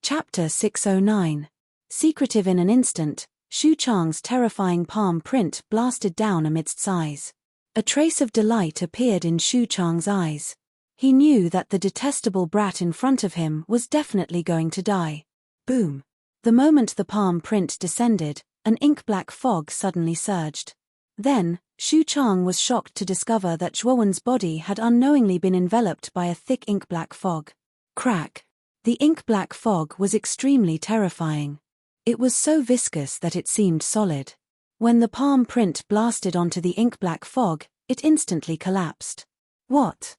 Chapter 609. Secretive in an instant, Shu Chang's terrifying palm print blasted down amidst sighs. A trace of delight appeared in Shu Chang's eyes. He knew that the detestable brat in front of him was definitely going to die. Boom! The moment the palm print descended, an ink-black fog suddenly surged. Then, Shu Chang was shocked to discover that Zhuowen's body had unknowingly been enveloped by a thick ink-black fog. Crack! The ink-black fog was extremely terrifying. It was so viscous that it seemed solid. When the palm print blasted onto the ink-black fog, it instantly collapsed. What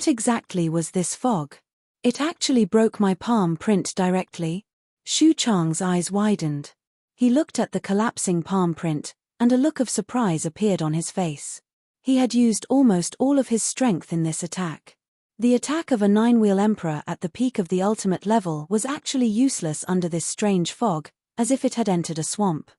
exactly was this fog? It actually broke my palm print directly? Shu Chang's eyes widened. He looked at the collapsing palm print, and a look of surprise appeared on his face. He had used almost all of his strength in this attack. The attack of a 9-wheel emperor at the peak of the ultimate level was actually useless under this strange fog, as if it had entered a swamp.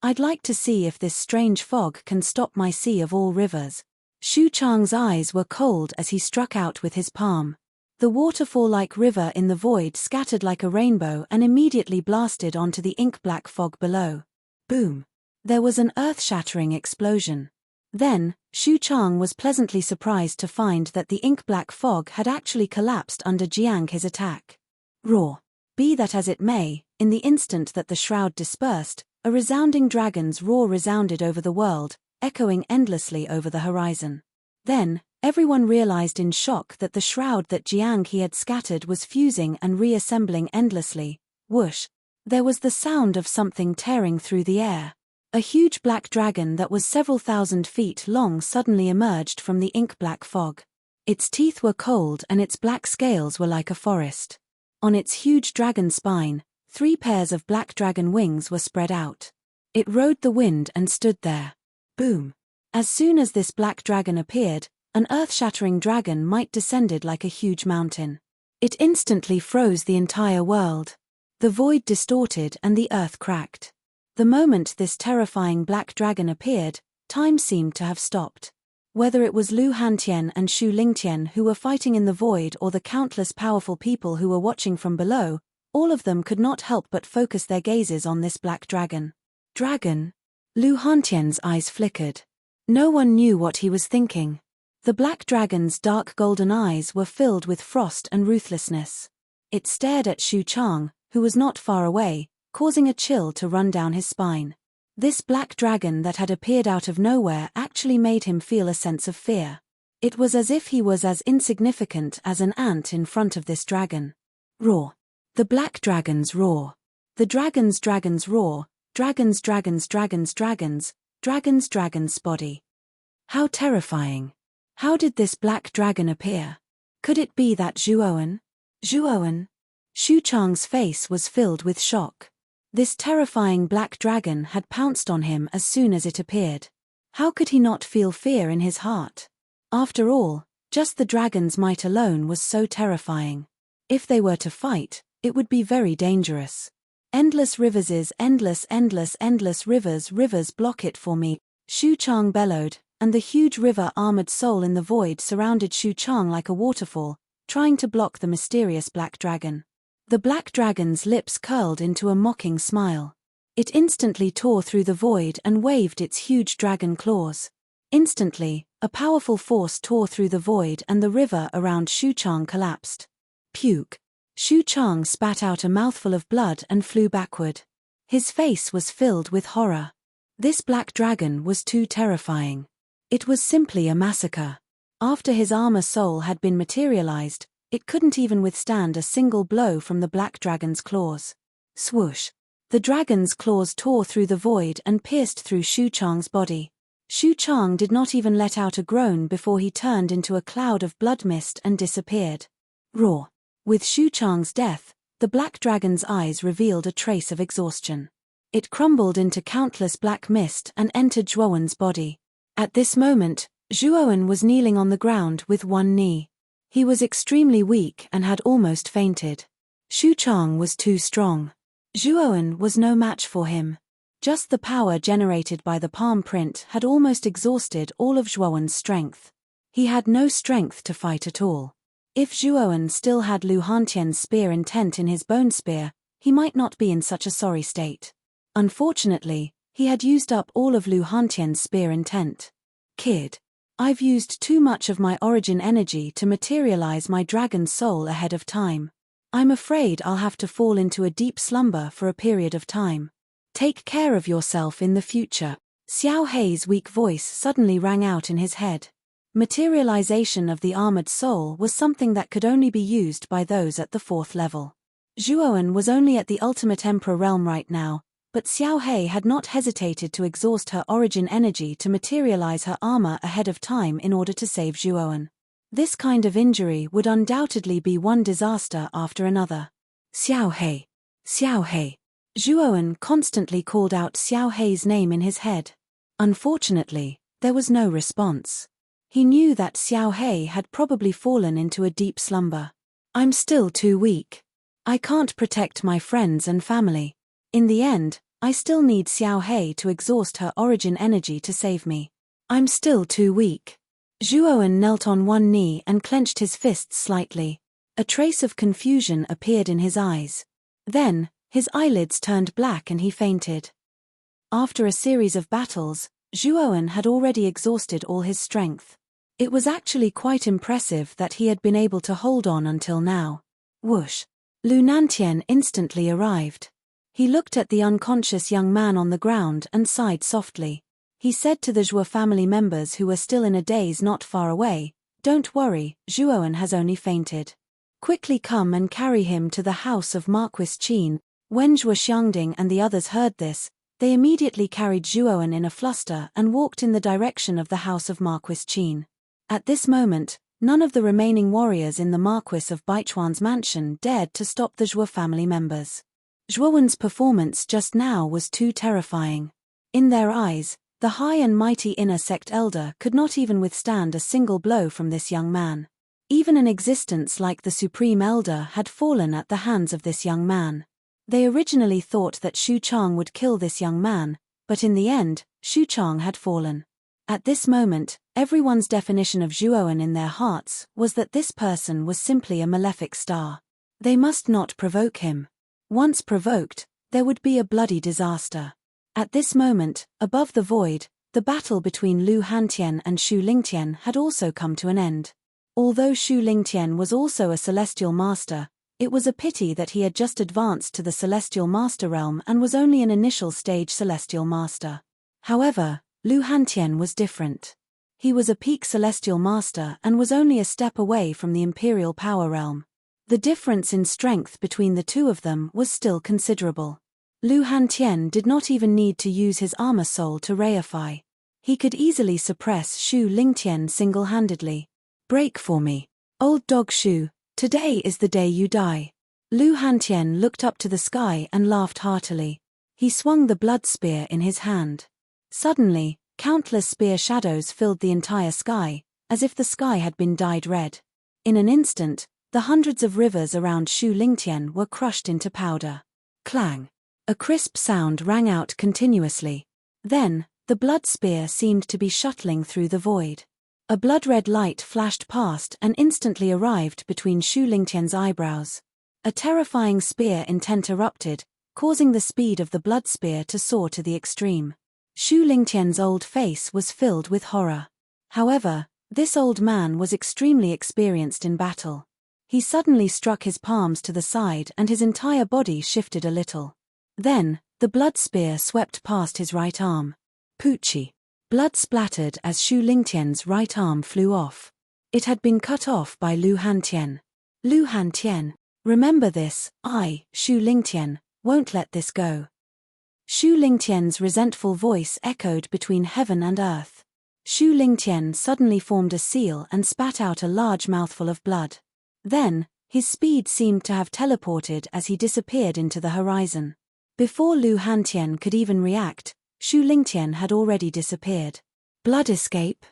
I'd like to see if this strange fog can stop my sea of all rivers. Shu Chang's eyes were cold as he struck out with his palm. The waterfall-like river in the void scattered like a rainbow and immediately blasted onto the ink-black fog below. Boom! There was an earth-shattering explosion. Then, Shu Chang was pleasantly surprised to find that the ink-black fog had actually collapsed under Jiang his attack. Roar! Be that as it may, in the instant that the shroud dispersed, a resounding dragon's roar resounded over the world, echoing endlessly over the horizon. Then, everyone realized in shock that the shroud that Jiang he had scattered was fusing and reassembling endlessly. Whoosh! There was the sound of something tearing through the air. A huge black dragon that was several thousand feet long suddenly emerged from the ink-black fog. Its teeth were cold and its black scales were like a forest. On its huge dragon spine, 3 pairs of black dragon wings were spread out. It rode the wind and stood there. Boom! As soon as this black dragon appeared, an earth-shattering dragon might descended like a huge mountain. It instantly froze the entire world. The void distorted and the earth cracked. The moment this terrifying black dragon appeared, time seemed to have stopped. Whether it was Lu Hantian and Shu Lingtian who were fighting in the void or the countless powerful people who were watching from below, all of them could not help but focus their gazes on this black dragon. Dragon? Lu Hantian's eyes flickered. No one knew what he was thinking. The black dragon's dark golden eyes were filled with frost and ruthlessness. It stared at Shu Chang, who was not far away, causing a chill to run down his spine. This black dragon that had appeared out of nowhere actually made him feel a sense of fear. It was as if he was as insignificant as an ant in front of this dragon. Roar! The black dragon's roar. The dragon's roar. Dragon's body. How terrifying. How did this black dragon appear? Could it be that Zhuowen? Shu Chang's face was filled with shock. This terrifying black dragon had pounced on him as soon as it appeared. How could he not feel fear in his heart? After all, just the dragon's might alone was so terrifying. If they were to fight, it would be very dangerous. Endless rivers, endless rivers block it for me, Shu Chang bellowed, and the huge river-armored soul in the void surrounded Shu Chang like a waterfall, trying to block the mysterious black dragon. The black dragon's lips curled into a mocking smile. It instantly tore through the void and waved its huge dragon claws. Instantly, a powerful force tore through the void and the river around Shu Chang collapsed. Puke! Shu Chang spat out a mouthful of blood and flew backward. His face was filled with horror. This black dragon was too terrifying. It was simply a massacre. After his armor soul had been materialized, it couldn't even withstand a single blow from the black dragon's claws. Swoosh! The dragon's claws tore through the void and pierced through Shu Chang's body. Shu Chang did not even let out a groan before he turned into a cloud of blood mist and disappeared. Roar! With Shu Chang's death, the black dragon's eyes revealed a trace of exhaustion. It crumbled into countless black mist and entered Zhuowen's body. At this moment, Zhuowen was kneeling on the ground with one knee. He was extremely weak and had almost fainted. Shu Chang was too strong. Zhuowen was no match for him. Just the power generated by the palm print had almost exhausted all of Zhuowen's strength. He had no strength to fight at all. If Zhuoan still had Lu Hantian's spear intent in his bone spear, he might not be in such a sorry state. Unfortunately, he had used up all of Lu Hantian's spear intent. Kid. I've used too much of my origin energy to materialize my dragon's soul ahead of time. I'm afraid I'll have to fall into a deep slumber for a period of time. Take care of yourself in the future. Xiao Hei's weak voice suddenly rang out in his head. Materialization of the armored soul was something that could only be used by those at the 4th level. Zhuoan was only at the ultimate emperor realm right now, but Xiao Hei had not hesitated to exhaust her origin energy to materialize her armor ahead of time in order to save Zhuoan. This kind of injury would undoubtedly be one disaster after another. Xiao Hei. Xiao Hei. Zhuoan constantly called out Xiao Hei's name in his head. Unfortunately, there was no response. He knew that Xiao Hei had probably fallen into a deep slumber. I'm still too weak. I can't protect my friends and family. In the end, I still need Xiao Hei to exhaust her origin energy to save me. I'm still too weak. Zhuoan knelt on one knee and clenched his fists slightly. A trace of confusion appeared in his eyes. Then, his eyelids turned black and he fainted. After a series of battles, Zhuoan had already exhausted all his strength. It was actually quite impressive that he had been able to hold on until now. Whoosh! Lu Nantian instantly arrived. He looked at the unconscious young man on the ground and sighed softly. He said to the Zhuo family members who were still in a daze not far away, "Don't worry, Zhuoan has only fainted. Quickly come and carry him to the house of Marquis Qin." When Zhuo Xiangding and the others heard this, they immediately carried Zhuoan in a fluster and walked in the direction of the house of Marquis Qin. At this moment, none of the remaining warriors in the Marquis of Baichuan's mansion dared to stop the Zhuo family members. Zhuoan's performance just now was too terrifying. In their eyes, the high and mighty inner sect elder could not even withstand a single blow from this young man. Even an existence like the Supreme Elder had fallen at the hands of this young man. They originally thought that Xu Chang would kill this young man, but in the end, Xu Chang had fallen. At this moment, everyone's definition of Zhuoan in their hearts was that this person was simply a malefic star. They must not provoke him. Once provoked, there would be a bloody disaster. At this moment, above the void, the battle between Lu Hantian and Xu Lingtian had also come to an end. Although Xu Lingtian was also a celestial master, it was a pity that he had just advanced to the celestial master realm and was only an initial stage celestial master. However, Lu Hantian was different. He was a peak celestial master and was only a step away from the imperial power realm. The difference in strength between the two of them was still considerable. Lu Hantian did not even need to use his armor soul to reify. He could easily suppress Xu Lingtian single-handedly. "Break for me. Old dog Xu, today is the day you die." Lu Hantian looked up to the sky and laughed heartily. He swung the blood spear in his hand. Suddenly, countless spear shadows filled the entire sky, as if the sky had been dyed red. In an instant, the hundreds of rivers around Xu Lingtian were crushed into powder. Clang! A crisp sound rang out continuously. Then, the blood spear seemed to be shuttling through the void. A blood-red light flashed past and instantly arrived between Xu Lingtian's eyebrows. A terrifying spear intent erupted, causing the speed of the blood spear to soar to the extreme. Xu Lingtian's old face was filled with horror. However, this old man was extremely experienced in battle. He suddenly struck his palms to the side and his entire body shifted a little. Then, the blood spear swept past his right arm. Poochie. Blood splattered as Xu Lingtian's right arm flew off. It had been cut off by Lu Hantian. Lu Hantian, remember this, I, Xu Lingtian, won't let this go. Xu Lingtian's resentful voice echoed between heaven and earth. Xu Lingtian suddenly formed a seal and spat out a large mouthful of blood. Then, his speed seemed to have teleported as he disappeared into the horizon. Before Lu Hantian could even react, Xu Lingtian had already disappeared. Blood escape?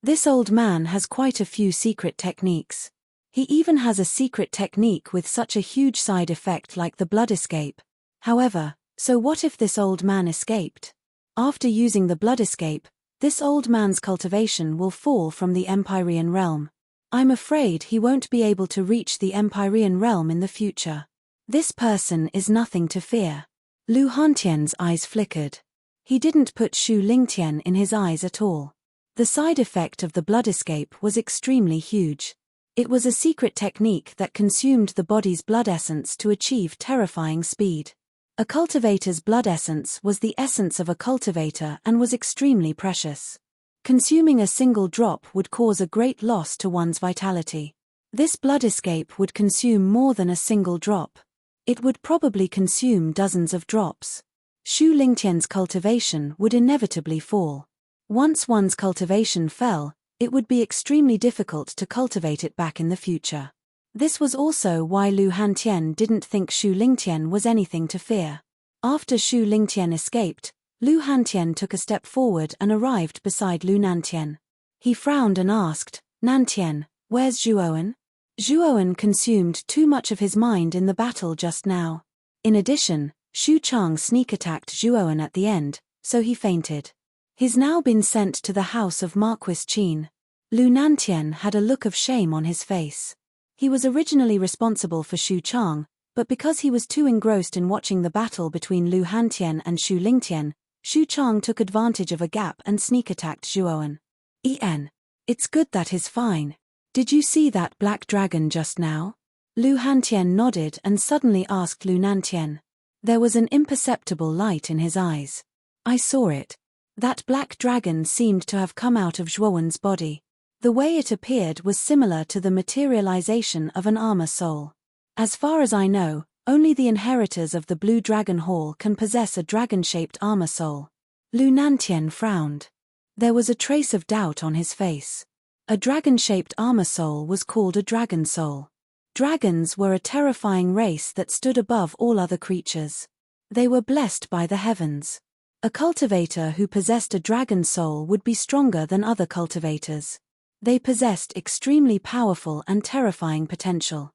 This old man has quite a few secret techniques. He even has a secret technique with such a huge side effect like the blood escape. However, so what if this old man escaped? After using the blood escape, this old man's cultivation will fall from the Empyrean realm. I'm afraid he won't be able to reach the Empyrean realm in the future. This person is nothing to fear. Lu Hantian's eyes flickered. He didn't put Shu Lingtian in his eyes at all. The side effect of the blood escape was extremely huge. It was a secret technique that consumed the body's blood essence to achieve terrifying speed. A cultivator's blood essence was the essence of a cultivator and was extremely precious. Consuming a single drop would cause a great loss to one's vitality. This blood escape would consume more than a single drop. It would probably consume dozens of drops. Shu Lingtian's cultivation would inevitably fall. Once one's cultivation fell, it would be extremely difficult to cultivate it back in the future. This was also why Lu Hantian didn't think Shu Lingtian was anything to fear. After Shu Lingtian escaped, Lu Hantian took a step forward and arrived beside Lu Nantian. He frowned and asked, "Nantian, where's Zhuowen?" Zhuowen consumed too much of his mind in the battle just now. In addition, Xu Chang sneak-attacked Zhuowen at the end, so he fainted. He's now been sent to the house of Marquis Qin. Lu Nantian had a look of shame on his face. He was originally responsible for Xu Chang, but because he was too engrossed in watching the battle between Lu Hantian and Shu Lingtian, Xu Chang took advantage of a gap and sneak-attacked Zhuowen. It's good that he's fine. Did you see that black dragon just now? Lu Hantian nodded and suddenly asked Lu Nantian. There was an imperceptible light in his eyes. I saw it. That black dragon seemed to have come out of Zhuowen's body. The way it appeared was similar to the materialization of an armor soul. As far as I know, only the inheritors of the Blue Dragon Hall can possess a dragon-shaped armor soul. Lu Nantian frowned. There was a trace of doubt on his face. A dragon-shaped armor soul was called a dragon soul. Dragons were a terrifying race that stood above all other creatures. They were blessed by the heavens. A cultivator who possessed a dragon soul would be stronger than other cultivators. They possessed extremely powerful and terrifying potential.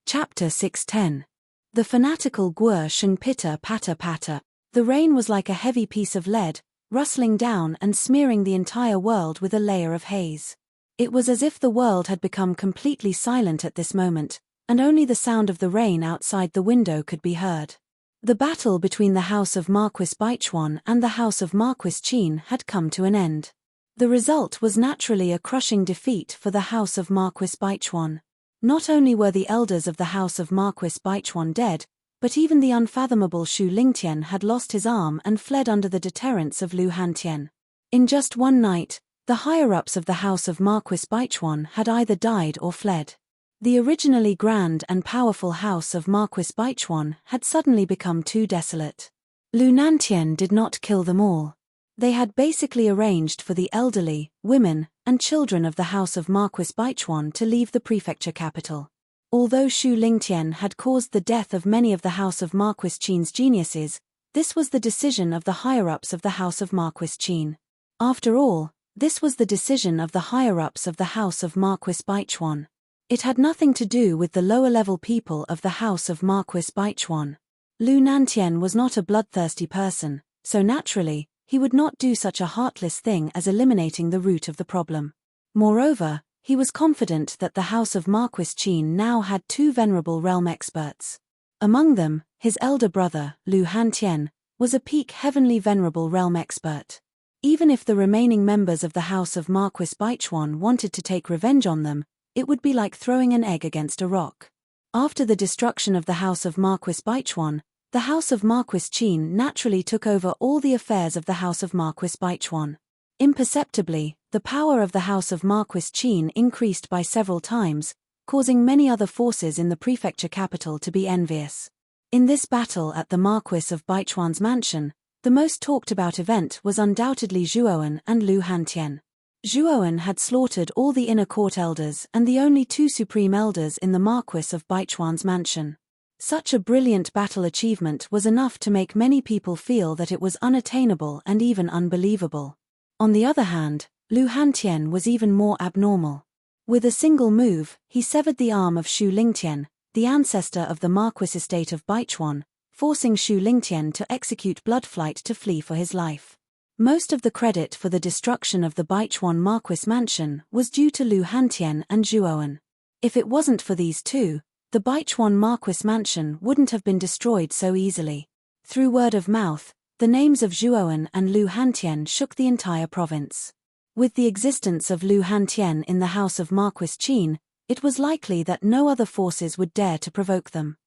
Chapter 610. The fanatical Guo Sheng Pitter Patter Patter. The rain was like a heavy piece of lead, rustling down and smearing the entire world with a layer of haze. It was as if the world had become completely silent at this moment, and only the sound of the rain outside the window could be heard. The battle between the house of Marquis Baichuan and the house of Marquis Qin had come to an end. The result was naturally a crushing defeat for the house of Marquis Baichuan. Not only were the elders of the house of Marquis Baichuan dead, but even the unfathomable Shu Lingtian had lost his arm and fled under the deterrence of Lu Hantian. In just one night, the higher-ups of the house of Marquis Baichuan had either died or fled. The originally grand and powerful house of Marquis Baichuan had suddenly become too desolate. Lu Nantian did not kill them all. They had basically arranged for the elderly, women, and children of the house of Marquis Baichuan to leave the prefecture capital. Although Shu Lingtian had caused the death of many of the house of Marquis Qin's geniuses, this was the decision of the higher-ups of the house of Marquis Qin. After all, this was the decision of the higher-ups of the house of Marquis Baichuan. It had nothing to do with the lower-level people of the house of Marquis Baichuan. Lu Nantian was not a bloodthirsty person, so naturally, he would not do such a heartless thing as eliminating the root of the problem. Moreover, he was confident that the house of Marquis Qin now had two venerable realm experts. Among them, his elder brother, Lu Hantian, was a peak heavenly venerable realm expert. Even if the remaining members of the house of Marquis Baichuan wanted to take revenge on them, it would be like throwing an egg against a rock. After the destruction of the house of Marquis Baichuan, the house of Marquis Qin naturally took over all the affairs of the house of Marquis Baichuan. Imperceptibly, the power of the house of Marquis Qin increased by several times, causing many other forces in the prefecture capital to be envious. In this battle at the Marquis of Baichuan's mansion, the most talked about event was undoubtedly Zhuowen and Lu Hantian. Zhuowen had slaughtered all the inner court elders and the only two supreme elders in the Marquis of Baichuan's mansion. Such a brilliant battle achievement was enough to make many people feel that it was unattainable and even unbelievable. On the other hand, Lu Hantian was even more abnormal. With a single move, he severed the arm of Shu Lingtian, the ancestor of the Marquis estate of Baichuan, forcing Shu Lingtian to execute blood flight to flee for his life. Most of the credit for the destruction of the Baichuan Marquis mansion was due to Lu Hantian and Zhuowen. If it wasn't for these two, the Baichuan Marquis mansion wouldn't have been destroyed so easily. Through word of mouth, the names of Zhuowen and Lu Hantian shook the entire province. With the existence of Lu Hantian in the house of Marquis Qin, it was likely that no other forces would dare to provoke them.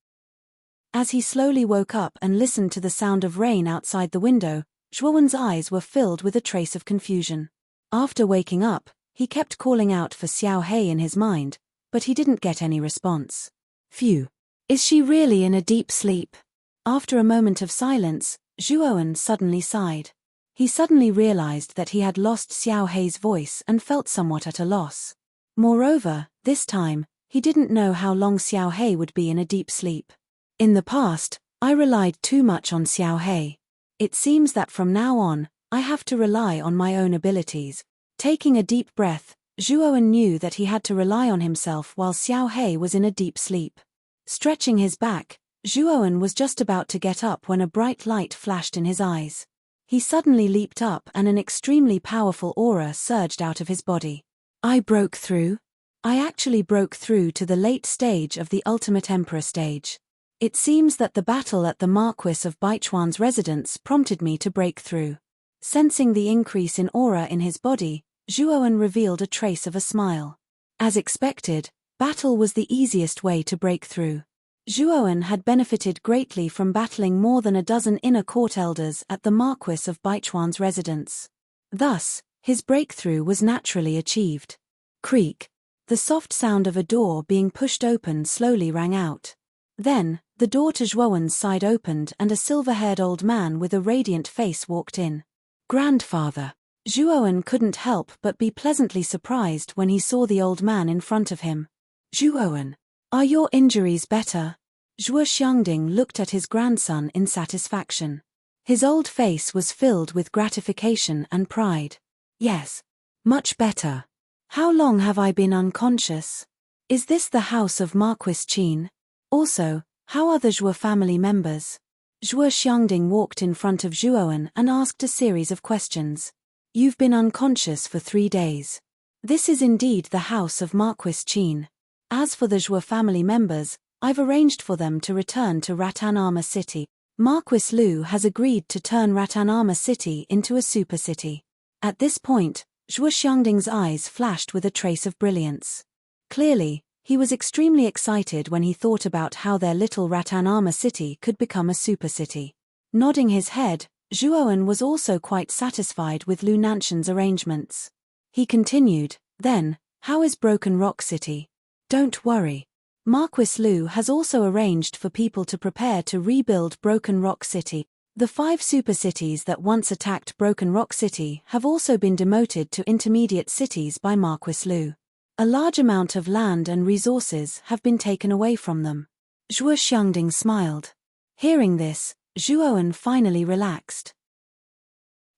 As he slowly woke up and listened to the sound of rain outside the window, Zhuowen's eyes were filled with a trace of confusion. After waking up, he kept calling out for Xiao Hei in his mind, but he didn't get any response. Phew! Is she really in a deep sleep? After a moment of silence, Zhuowen suddenly sighed. He suddenly realized that he had lost Xiao Hei's voice and felt somewhat at a loss. Moreover, this time, he didn't know how long Xiao Hei would be in a deep sleep. In the past, I relied too much on Xiao Hei. It seems that from now on, I have to rely on my own abilities. Taking a deep breath, Zhuowen knew that he had to rely on himself while Xiao Hei was in a deep sleep. Stretching his back, Zhuowen was just about to get up when a bright light flashed in his eyes. He suddenly leaped up and an extremely powerful aura surged out of his body. I broke through. I actually broke through to the late stage of the Ultimate Emperor stage. It seems that the battle at the Marquis of Baichuan's residence prompted me to break through. Sensing the increase in aura in his body, Zhuowen revealed a trace of a smile. As expected, battle was the easiest way to break through. Zhuowen had benefited greatly from battling more than a dozen inner court elders at the Marquis of Baichuan's residence. Thus, his breakthrough was naturally achieved. Creak. The soft sound of a door being pushed open slowly rang out. Then, the door to Zhuowen's side opened and a silver-haired old man with a radiant face walked in. Grandfather. Zhuowen couldn't help but be pleasantly surprised when he saw the old man in front of him. Zhuowen, are your injuries better? Zhuo Xiangding looked at his grandson in satisfaction. His old face was filled with gratification and pride. Yes. Much better. How long have I been unconscious? Is this the house of Marquis Qin? Also, how are the Zhuo family members? Zhuo Xiangding walked in front of Zhuowen and asked a series of questions. You've been unconscious for 3 days. This is indeed the house of Marquis Qin. As for the Zhuo family members, I've arranged for them to return to Ratanama City. Marquis Lu has agreed to turn Ratanama City into a super city. At this point, Zhuo Xiangding's eyes flashed with a trace of brilliance. Clearly, he was extremely excited when he thought about how their little Ratanama city could become a super city. Nodding his head, Zhuowen was also quite satisfied with Lu Nanshan's arrangements. He continued, then, how is Broken Rock City? Don't worry. Marquis Lu has also arranged for people to prepare to rebuild Broken Rock City. The 5 super cities that once attacked Broken Rock City have also been demoted to intermediate cities by Marquis Lu. A large amount of land and resources have been taken away from them. Zhuo Xiangding smiled. Hearing this, Zhuowen finally relaxed.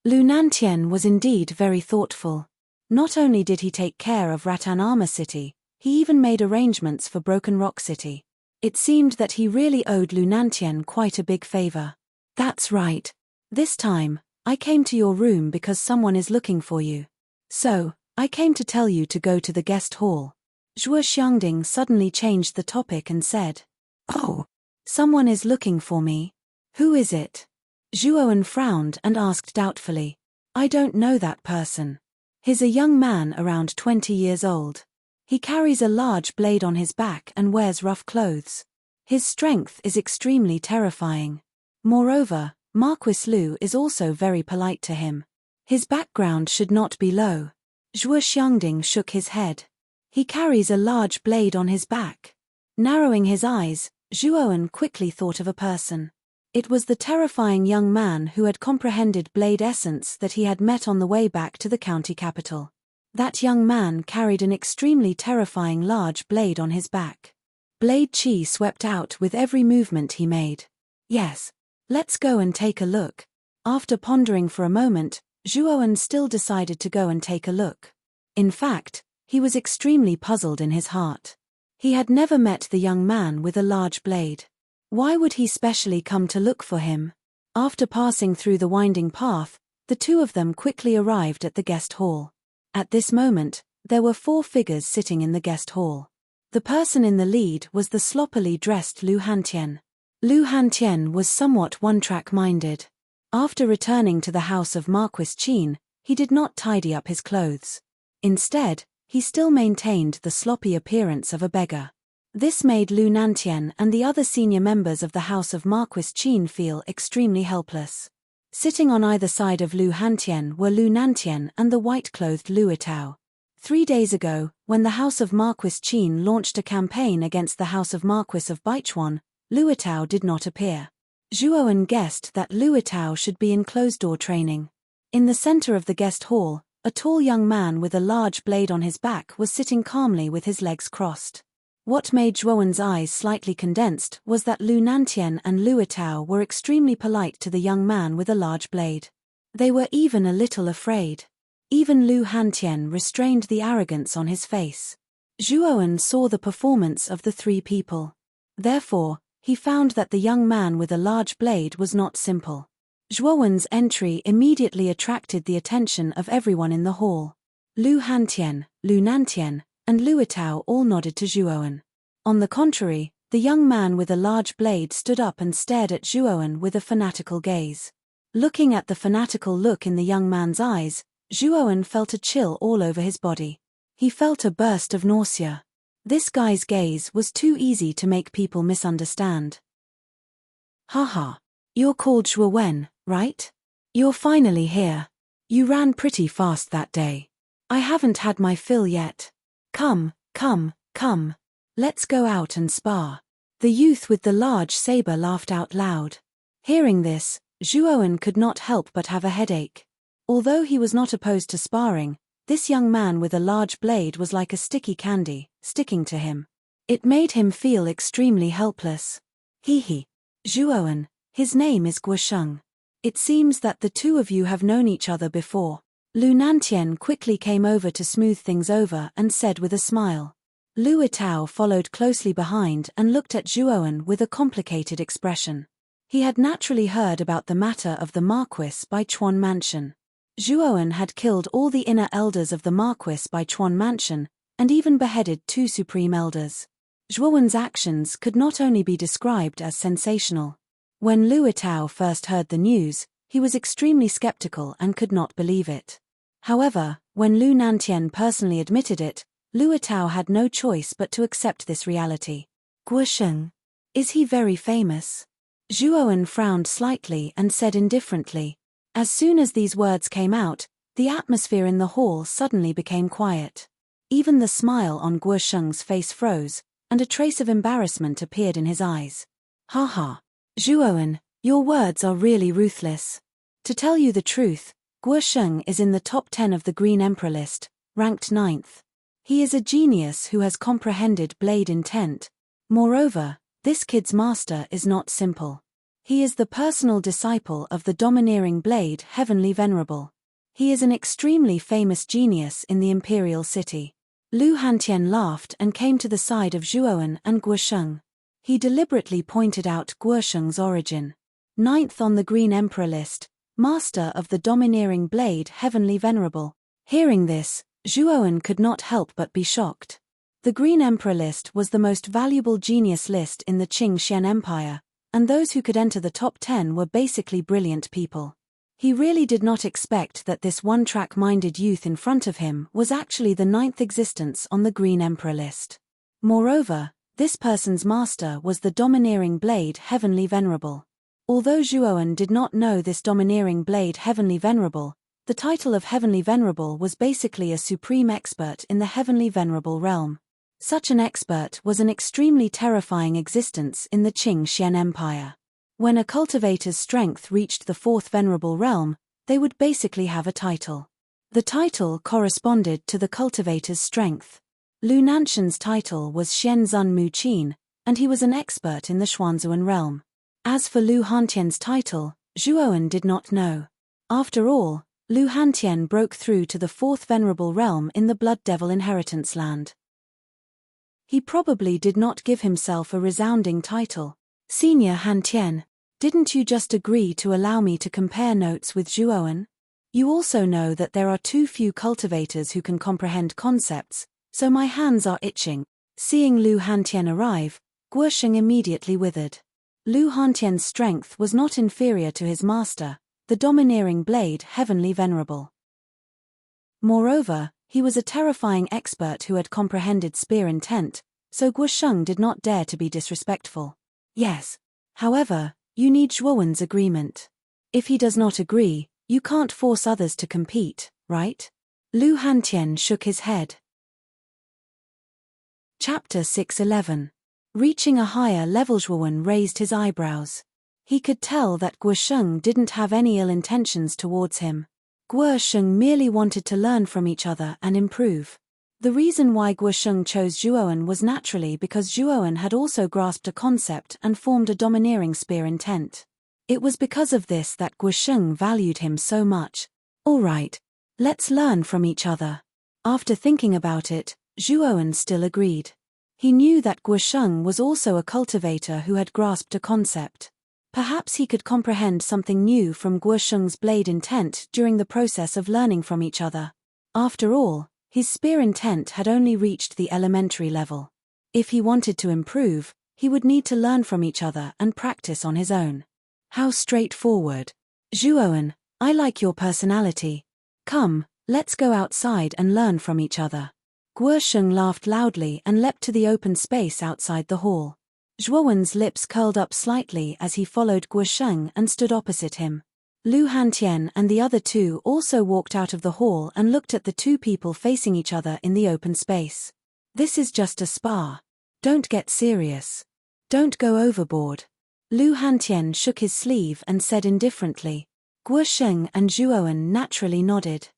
Lu Nantian was indeed very thoughtful. Not only did he take care of Ratanama City, he even made arrangements for Broken Rock City. It seemed that he really owed Lu Nantian quite a big favor. That's right. This time, I came to your room because someone is looking for you. So, I came to tell you to go to the guest hall. Zhuo Xiangding suddenly changed the topic and said, Oh, someone is looking for me. Who is it? Zhuowen frowned and asked doubtfully. I don't know that person. He's a young man around 20 years old. He carries a large blade on his back and wears rough clothes. His strength is extremely terrifying. Moreover, Marquis Lu is also very polite to him. His background should not be low. Zhuo Xiangding shook his head. He carries a large blade on his back. Narrowing his eyes, Zhuowen quickly thought of a person. It was the terrifying young man who had comprehended blade essence that he had met on the way back to the county capital. That young man carried an extremely terrifying large blade on his back. Blade chi swept out with every movement he made. Yes. Let's go and take a look. After pondering for a moment, Zhuowen still decided to go and take a look. In fact, he was extremely puzzled in his heart. He had never met the young man with a large blade. Why would he specially come to look for him? After passing through the winding path, the The two of them quickly arrived at the guest hall. At this moment, there were 4 figures sitting in the guest hall. The person in the lead was the sloppily dressed Lu Hantian. Lu Hantian was somewhat one-track minded. After returning to the house of Marquis Qin, he did not tidy up his clothes. Instead, he still maintained the sloppy appearance of a beggar. This made Lu Nantian and the other senior members of the house of Marquis Qin feel extremely helpless. Sitting on either side of Lu Hantian were Lu Nantian and the white-clothed Lu Itao. 3 days ago, when the house of Marquis Qin launched a campaign against the house of Marquis of Baichuan, Lu Itao did not appear. Zhuowen guessed that Lu Itao should be in closed-door training. In the center of the guest hall, a tall young man with a large blade on his back was sitting calmly with his legs crossed. What made Zhuowen's eyes slightly condensed was that Lu Nantian and Lu Itao were extremely polite to the young man with a large blade. They were even a little afraid. Even Lu Hantian restrained the arrogance on his face. Zhuowen saw the performance of the 3 people. Therefore, he found that the young man with a large blade was not simple. Zhuowen's entry immediately attracted the attention of everyone in the hall. Lu Hantian, Lu Nantian, and Lu Itao all nodded to Zhuowen. On the contrary, the young man with a large blade stood up and stared at Zhuowen with a fanatical gaze. Looking at the fanatical look in the young man's eyes, Zhuowen felt a chill all over his body. He felt a burst of nausea. This guy's gaze was too easy to make people misunderstand. Haha. You're called Zhuowen, right? You're finally here. You ran pretty fast that day. I haven't had my fill yet. Come. Let's go out and spar. The youth with the large saber laughed out loud. Hearing this, Zhuowen could not help but have a headache. Although he was not opposed to sparring, this young man with a large blade was like a sticky candy, sticking to him. It made him feel extremely helpless. Hee. Zhuowen, his name is Guosheng. It seems that the 2 of you have known each other before. Lu Nantian quickly came over to smooth things over and said with a smile. Lu Itao followed closely behind and looked at Zhuowen with a complicated expression. He had naturally heard about the matter of the Marquis by Chuan Mansion. Zhuowen had killed all the inner elders of the Marquis by Chuan Mansion, and even beheaded 2 supreme elders. Zhuowen's actions could not only be described as sensational. When Lu Itao first heard the news, he was extremely skeptical and could not believe it. However, when Lu Nantian personally admitted it, Lu Itao had no choice but to accept this reality. Guosheng. Is he very famous? Zhuowen frowned slightly and said indifferently. As soon as these words came out, the atmosphere in the hall suddenly became quiet. Even the smile on Guosheng's face froze, and a trace of embarrassment appeared in his eyes. Haha. Zhuowen, your words are really ruthless. To tell you the truth, Guosheng is in the top 10 of the Green Emperor list, ranked 9th. He is a genius who has comprehended blade intent. Moreover, this kid's master is not simple. He is the personal disciple of the domineering blade Heavenly Venerable. He is an extremely famous genius in the imperial city. Lu Hantian laughed and came to the side of Zhuowen and Guosheng. He deliberately pointed out Guosheng's origin. 9th on the Green Emperor list, master of the domineering blade Heavenly Venerable. Hearing this, Zhuowen could not help but be shocked. The Green Emperor list was the most valuable genius list in the Qing Xian Empire, and those who could enter the top 10 were basically brilliant people. He really did not expect that this one-track-minded youth in front of him was actually the 9th existence on the Green Emperor list. Moreover, this person's master was the domineering blade Heavenly Venerable. Although Zhuowen did not know this domineering blade Heavenly Venerable, the title of Heavenly Venerable was basically a supreme expert in the Heavenly Venerable realm. Such an expert was an extremely terrifying existence in the Qing Xian Empire. When a cultivator's strength reached the 4th Venerable realm, they would basically have a title. The title corresponded to the cultivator's strength. Lu Nanshan's title was Xian Zun Mu Qin, and he was an expert in the Xuanzuan realm. As for Lu Hantian's title, Zhuowen did not know. After all, Lu Hantian broke through to the 4th Venerable realm in the Blood Devil Inheritance Land. He probably did not give himself a resounding title. Senior Hantian, didn't you just agree to allow me to compare notes with Zhuowen? You also know that there are too few cultivators who can comprehend concepts, so my hands are itching. Seeing Lu Hantian arrive, Guosheng immediately withered. Lu Hantian's strength was not inferior to his master, the domineering blade heavenly venerable. Moreover, he was a terrifying expert who had comprehended spear intent, so Guosheng did not dare to be disrespectful. Yes. However, you need Zhuowen's agreement. If he does not agree, you can't force others to compete, right? Lu Hantian shook his head. Chapter 611. Reaching a higher level. Zhuowen raised his eyebrows. He could tell that Guosheng didn't have any ill intentions towards him. Guosheng merely wanted to learn from each other and improve. The reason why Guosheng chose Zhuowen was naturally because Zhuowen had also grasped a concept and formed a domineering spear intent. It was because of this that Guosheng valued him so much. All right, let's learn from each other. After thinking about it, Zhuowen still agreed. He knew that Guosheng was also a cultivator who had grasped a concept. Perhaps he could comprehend something new from Guosheng's blade intent during the process of learning from each other. After all, his spear intent had only reached the elementary level. If he wanted to improve, he would need to learn from each other and practice on his own. How straightforward. Zhuowen, I like your personality. Come, let's go outside and learn from each other. Guosheng laughed loudly and leapt to the open space outside the hall. Zhuowen's lips curled up slightly as he followed Guosheng and stood opposite him. Lu Hantian and the other two also walked out of the hall and looked at the two people facing each other in the open space. This is just a spar. Don't get serious. Don't go overboard. Lu Hantian shook his sleeve and said indifferently. Guosheng and Zhuowen naturally nodded.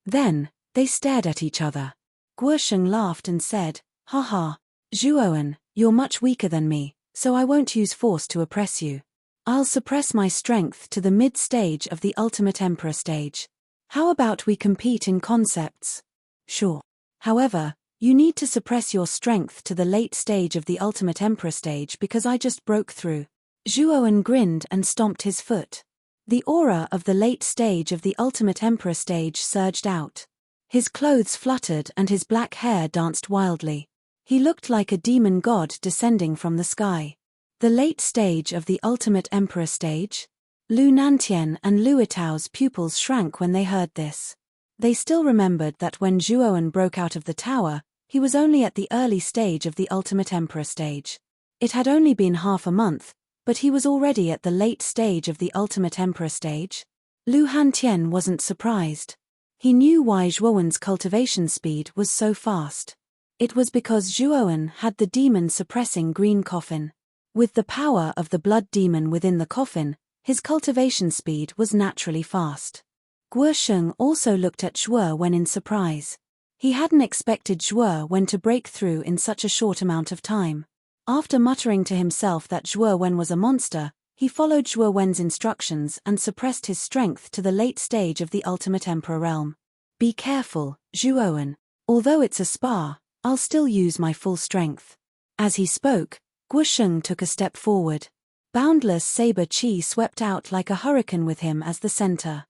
Then, they stared at each other. Guosheng laughed and said, "Haha, Zhuowen, you're much weaker than me, so I won't use force to oppress you. I'll suppress my strength to the mid-stage of the ultimate emperor stage. How about we compete in concepts?" Sure. However, you need to suppress your strength to the late stage of the ultimate emperor stage because I just broke through. Zhuowen grinned and stomped his foot. The aura of the late stage of the ultimate emperor stage surged out. His clothes fluttered and his black hair danced wildly. He looked like a demon god descending from the sky. The late stage of the ultimate emperor stage? Lu Nantian and Lu Itao's pupils shrank when they heard this. They still remembered that when Zhuowen broke out of the tower, he was only at the early stage of the ultimate emperor stage. It had only been half a month, but he was already at the late stage of the ultimate emperor stage. Lu Hantian wasn't surprised. He knew why Zhuowen's cultivation speed was so fast. It was because Zhuowen had the demon-suppressing green coffin. With the power of the blood demon within the coffin, his cultivation speed was naturally fast. Guosheng also looked at Zhuowen in surprise. He hadn't expected Zhuowen to break through in such a short amount of time. After muttering to himself that Zhuowen was a monster, he followed Zhuowen's instructions and suppressed his strength to the late stage of the ultimate emperor realm. Be careful, Zhuowen. Although it's a spar, I'll still use my full strength. As he spoke, Guosheng took a step forward. Boundless saber qi swept out like a hurricane with him as the center.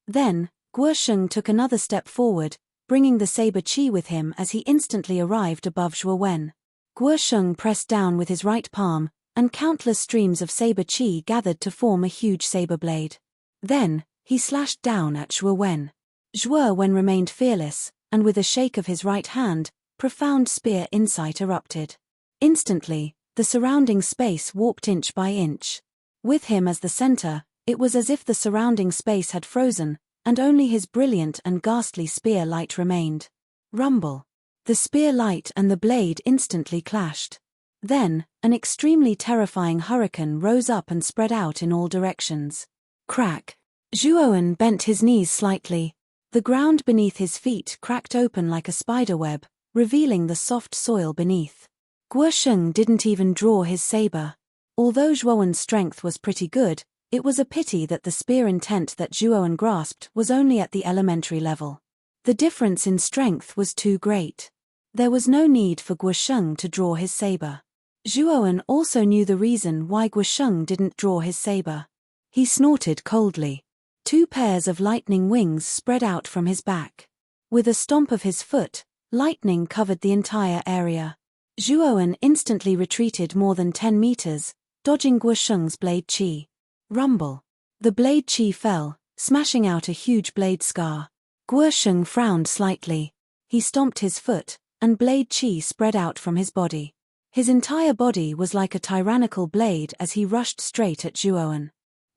Then, Guosheng took another step forward, bringing the saber qi with him as he instantly arrived above Zhuowen. Guosheng pressed down with his right palm, and countless streams of saber qi gathered to form a huge saber blade. Then, he slashed down at Zhuowen. Zhuowen remained fearless, and with a shake of his right hand, profound spear insight erupted. Instantly, the surrounding space warped inch by inch. With him as the center, it was as if the surrounding space had frozen, and only his brilliant and ghastly spear light remained. Rumble. The spear light and the blade instantly clashed. Then, an extremely terrifying hurricane rose up and spread out in all directions. Crack. Zhuowen bent his knees slightly. The ground beneath his feet cracked open like a spider web, revealing the soft soil beneath. Guosheng didn't even draw his saber. Although Zhuowen's strength was pretty good, it was a pity that the spear intent that Zhuowen grasped was only at the elementary level. The difference in strength was too great. There was no need for Guosheng to draw his saber. Zhuowen also knew the reason why Guosheng didn't draw his saber. He snorted coldly. 2 pairs of lightning wings spread out from his back. With a stomp of his foot, lightning covered the entire area. Zhuowen instantly retreated more than 10 meters, dodging Guosheng's blade qi. Rumble. The blade qi fell, smashing out a huge blade scar. Guosheng frowned slightly. He stomped his foot, and blade qi spread out from his body. His entire body was like a tyrannical blade as he rushed straight at Zhuowen.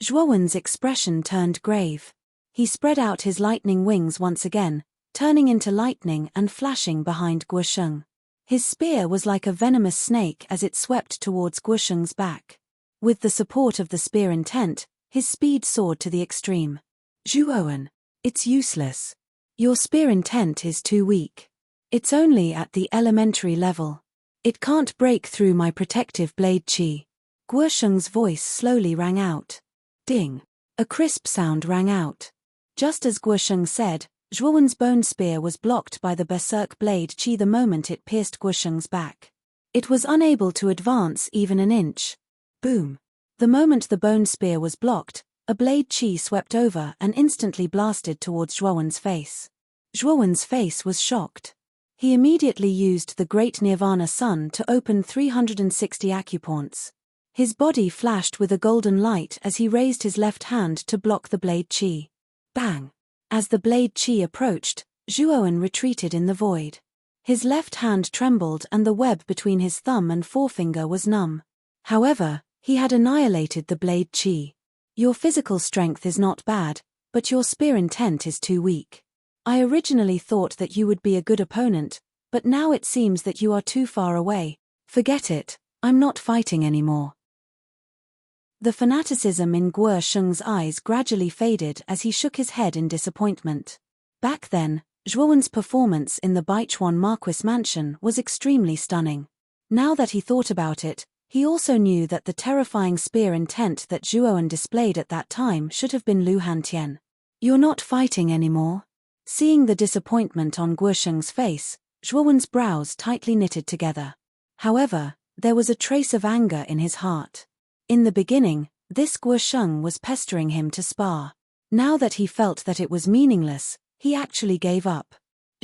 Zhuowen's expression turned grave. He spread out his lightning wings once again, turning into lightning and flashing behind Guosheng. His spear was like a venomous snake as it swept towards Guosheng's back. With the support of the spear intent, his speed soared to the extreme. Zhuowen, it's useless. Your spear intent is too weak. It's only at the elementary level. It can't break through my protective blade qi. Guosheng's voice slowly rang out. Ding. A crisp sound rang out. Just as Guosheng said, Zhuowen's bone spear was blocked by the berserk blade qi the moment it pierced Guosheng's back. It was unable to advance even an inch. Boom. The moment the bone spear was blocked, a blade qi swept over and instantly blasted towards Zhuowen's face. Zhuowen's face was shocked. He immediately used the Great Nirvana Sun to open 360 acupoints. His body flashed with a golden light as he raised his left hand to block the blade qi. Bang! As the blade qi approached, Zhuowen retreated in the void. His left hand trembled and the web between his thumb and forefinger was numb. However, he had annihilated the blade qi. Your physical strength is not bad, but your spear intent is too weak. I originally thought that you would be a good opponent, but now it seems that you are too far away. Forget it, I'm not fighting anymore. The fanaticism in Guosheng's eyes gradually faded as he shook his head in disappointment. Back then, Zhuowen's performance in the Baichuan Marquis mansion was extremely stunning. Now that he thought about it, he also knew that the terrifying spear intent that Zhuowen displayed at that time should have been Lu Hantian. You're not fighting anymore? Seeing the disappointment on Guosheng's face, Zhuowen's brows tightly knitted together. However, there was a trace of anger in his heart. In the beginning, this Guosheng was pestering him to spar. Now that he felt that it was meaningless, he actually gave up.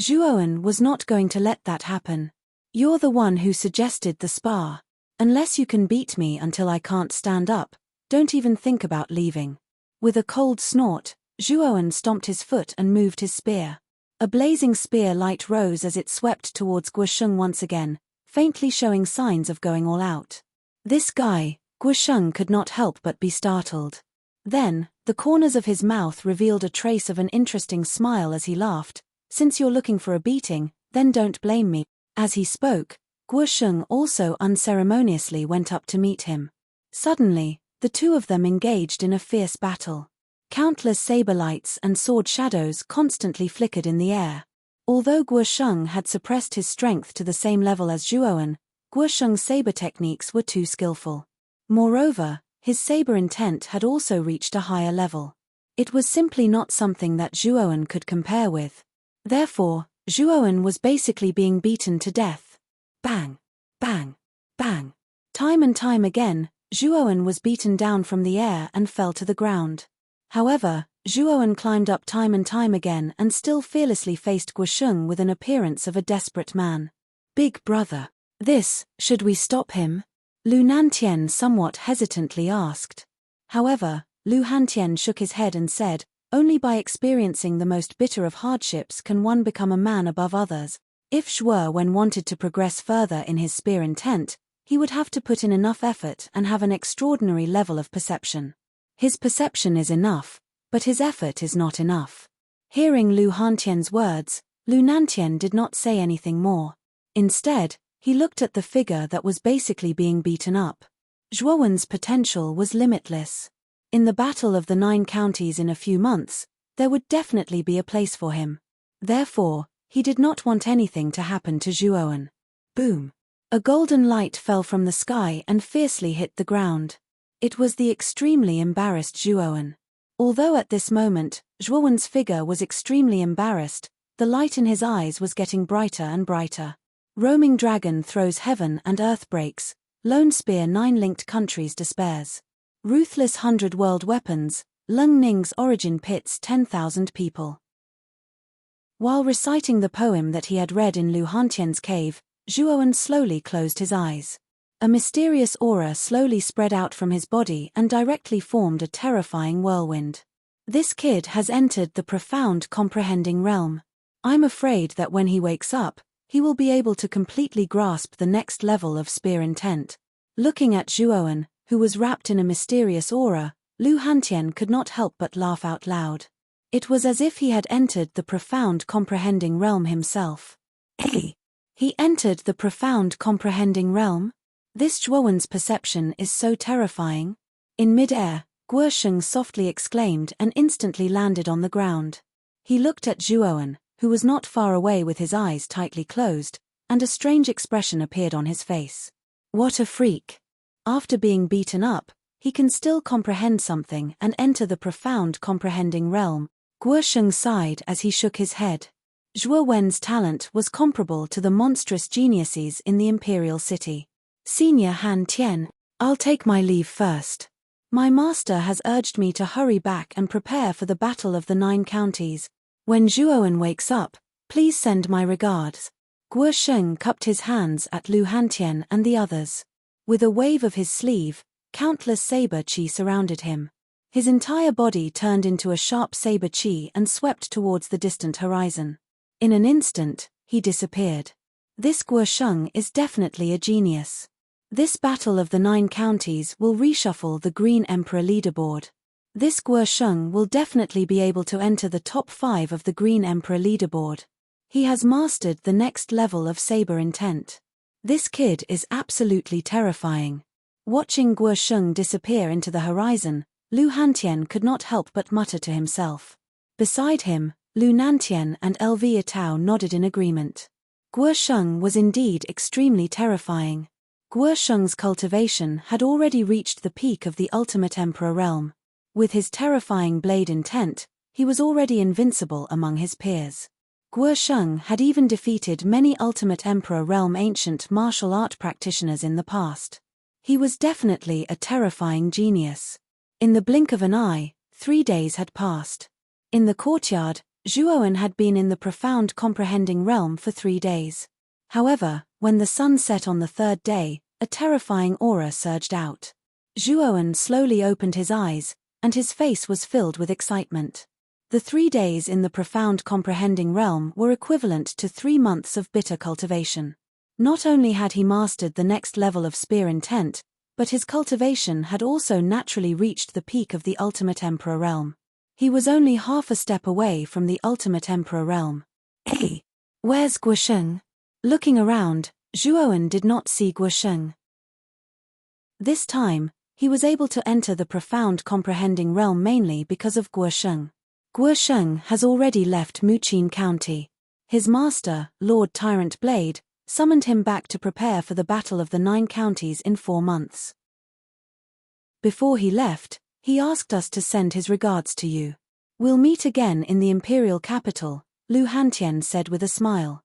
Zhuowen was not going to let that happen. You're the one who suggested the spar. Unless you can beat me until I can't stand up, don't even think about leaving. With a cold snort, Zhuowen stomped his foot and moved his spear. A blazing spear light rose as it swept towards Guosheng once again, faintly showing signs of going all out. This guy, Guosheng could not help but be startled. Then, the corners of his mouth revealed a trace of an interesting smile as he laughed. Since you're looking for a beating, then don't blame me. As he spoke, Guosheng also unceremoniously went up to meet him. Suddenly, the two of them engaged in a fierce battle. Countless saber lights and sword shadows constantly flickered in the air. Although Guosheng had suppressed his strength to the same level as Zhuowen, Guosheng's saber techniques were too skillful. Moreover, his saber intent had also reached a higher level. It was simply not something that Zhuowen could compare with. Therefore, Zhuowen was basically being beaten to death. Bang! Bang! Bang! Time and time again, Zhuowen was beaten down from the air and fell to the ground. However, Zhuowen climbed up time and time again and still fearlessly faced Guosheng with an appearance of a desperate man. Big brother. Should we stop him? Lu Nantian somewhat hesitantly asked. However, Lu Hantian shook his head and said, only by experiencing the most bitter of hardships can one become a man above others. If Zhuowen wanted to progress further in his spear intent, he would have to put in enough effort and have an extraordinary level of perception. His perception is enough, but his effort is not enough. Hearing Lu Hantian's words, Lu Nantian did not say anything more. Instead, he looked at the figure that was basically being beaten up. Zhuowen's potential was limitless. In the Battle of the 9 Counties in a few months, there would definitely be a place for him. Therefore, he did not want anything to happen to Zhuowen. Boom! A golden light fell from the sky and fiercely hit the ground. It was the extremely embarrassed Zhuowen. Although at this moment, Zhuowen's figure was extremely embarrassed, the light in his eyes was getting brighter and brighter. Roaming dragon throws heaven and earth breaks, lone spear 9 linked countries despairs. Ruthless 100 world weapons, Lung Ning's origin pits 10,000 people. While reciting the poem that he had read in Lu Hantian's cave, Zhuowen slowly closed his eyes. A mysterious aura slowly spread out from his body and directly formed a terrifying whirlwind. This kid has entered the profound comprehending realm. I'm afraid that when he wakes up, he will be able to completely grasp the next level of spear intent. Looking at Zhuowen, who was wrapped in a mysterious aura, Lu Hantian could not help but laugh out loud. It was as if he had entered the profound comprehending realm himself. Hey! He entered the profound comprehending realm? This Zhuowen's perception is so terrifying. In mid-air, Guosheng softly exclaimed and instantly landed on the ground. He looked at Zhuowen, who was not far away with his eyes tightly closed, and a strange expression appeared on his face. What a freak! After being beaten up, he can still comprehend something and enter the profound comprehending realm. Guosheng sighed as he shook his head. Zhuowen's talent was comparable to the monstrous geniuses in the imperial city. Senior Han Tian, I'll take my leave first. My master has urged me to hurry back and prepare for the Battle of the 9 Counties. When Zhuowen wakes up, please send my regards. Guosheng cupped his hands at Lu Hantian and the others. With a wave of his sleeve, countless saber qi surrounded him. His entire body turned into a sharp saber qi and swept towards the distant horizon. In an instant, he disappeared. This Guosheng is definitely a genius. This Battle of the 9 Counties will reshuffle the Green Emperor leaderboard. This Guosheng will definitely be able to enter the top 5 of the Green Emperor leaderboard. He has mastered the next level of saber intent. This kid is absolutely terrifying. Watching Guosheng disappear into the horizon, Lu Hantian could not help but mutter to himself. Beside him, Lu Nantian and Elvia Tao nodded in agreement. Guosheng was indeed extremely terrifying. Guosheng's cultivation had already reached the peak of the ultimate emperor realm. With his terrifying blade intent, he was already invincible among his peers. Guosheng had even defeated many ultimate emperor realm ancient martial art practitioners in the past. He was definitely a terrifying genius. In the blink of an eye, 3 days had passed. In the courtyard, Zhuowen had been in the profound comprehending realm for 3 days. However, when the sun set on the 3rd day, a terrifying aura surged out. Zhuowen slowly opened his eyes, and his face was filled with excitement. The 3 days in the profound comprehending realm were equivalent to 3 months of bitter cultivation. Not only had he mastered the next level of spear intent, but his cultivation had also naturally reached the peak of the ultimate emperor realm. He was only half a step away from the ultimate emperor realm. Hey! Where's Guosheng? Looking around, Zhuowen did not see Guosheng. This time, he was able to enter the profound comprehending realm mainly because of Guosheng. Guosheng has already left Muqin County. His master, Lord Tyrant Blade, summoned him back to prepare for the Battle of the 9 Counties in 4 months. Before he left, he asked us to send his regards to you. We'll meet again in the imperial capital, Lu Hantian said with a smile.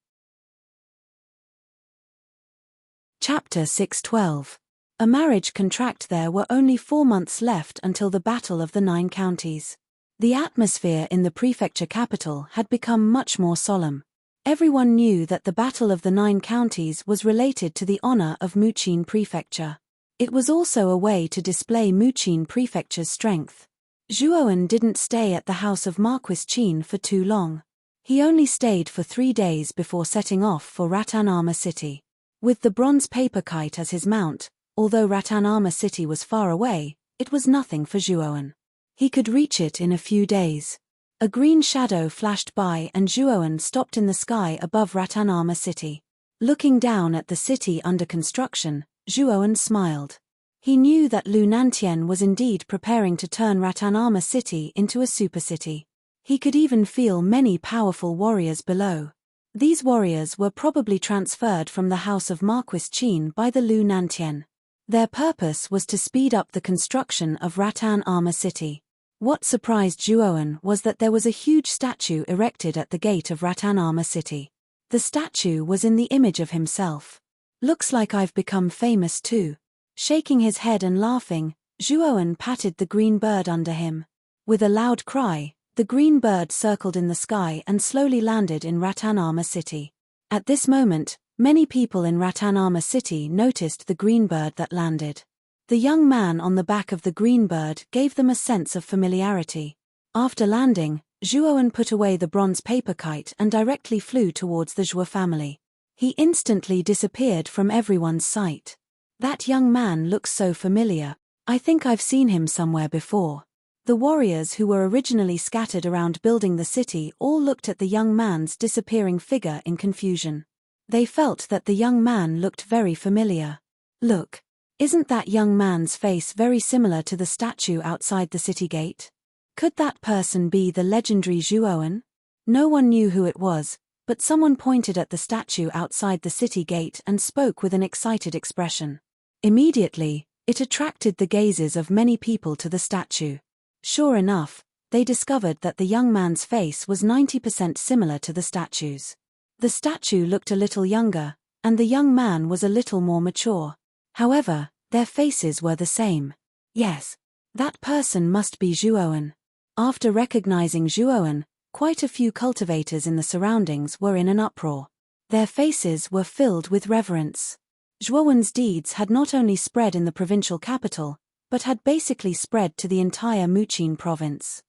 Chapter 612. A marriage contract. There were only 4 months left until the Battle of the 9 Counties. The atmosphere in the prefecture capital had become much more solemn. Everyone knew that the Battle of the 9 Counties was related to the honor of Muqin Prefecture. It was also a way to display Muqin Prefecture's strength. Zhuowen didn't stay at the house of Marquis Qin for too long. He only stayed for 3 days before setting off for Ratanama City. With the bronze paper kite as his mount, although Ratanama City was far away, it was nothing for Zhuowen. He could reach it in a few days. A green shadow flashed by and Zhuowen stopped in the sky above Ratanama City. Looking down at the city under construction, Zhuowen smiled. He knew that Lu Nantian was indeed preparing to turn Ratanama City into a super city. He could even feel many powerful warriors below. These warriors were probably transferred from the house of Marquis Qin by the Lu Nantian. Their purpose was to speed up the construction of Ratanama City. What surprised Zhuowen was that there was a huge statue erected at the gate of Ratanama City. The statue was in the image of himself. Looks like I've become famous too. Shaking his head and laughing, Zhuowen patted the green bird under him. With a loud cry, the green bird circled in the sky and slowly landed in Ratanama City. At this moment, many people in Ratanama City noticed the green bird that landed. The young man on the back of the green bird gave them a sense of familiarity. After landing, Zhuowen put away the bronze paper kite and directly flew towards the Zhuo family. He instantly disappeared from everyone's sight. That young man looks so familiar. I think I've seen him somewhere before. The warriors who were originally scattered around building the city all looked at the young man's disappearing figure in confusion. They felt that the young man looked very familiar. Look, isn't that young man's face very similar to the statue outside the city gate? Could that person be the legendary Zhuowen? No one knew who it was, but someone pointed at the statue outside the city gate and spoke with an excited expression. Immediately, it attracted the gazes of many people to the statue. Sure enough, they discovered that the young man's face was 90% similar to the statue's. The statue looked a little younger, and the young man was a little more mature. However, their faces were the same. Yes, that person must be Zhuowen. After recognizing Zhuowen, quite a few cultivators in the surroundings were in an uproar. Their faces were filled with reverence. Zhuowen's deeds had not only spread in the provincial capital, but had basically spread to the entire Muqin province.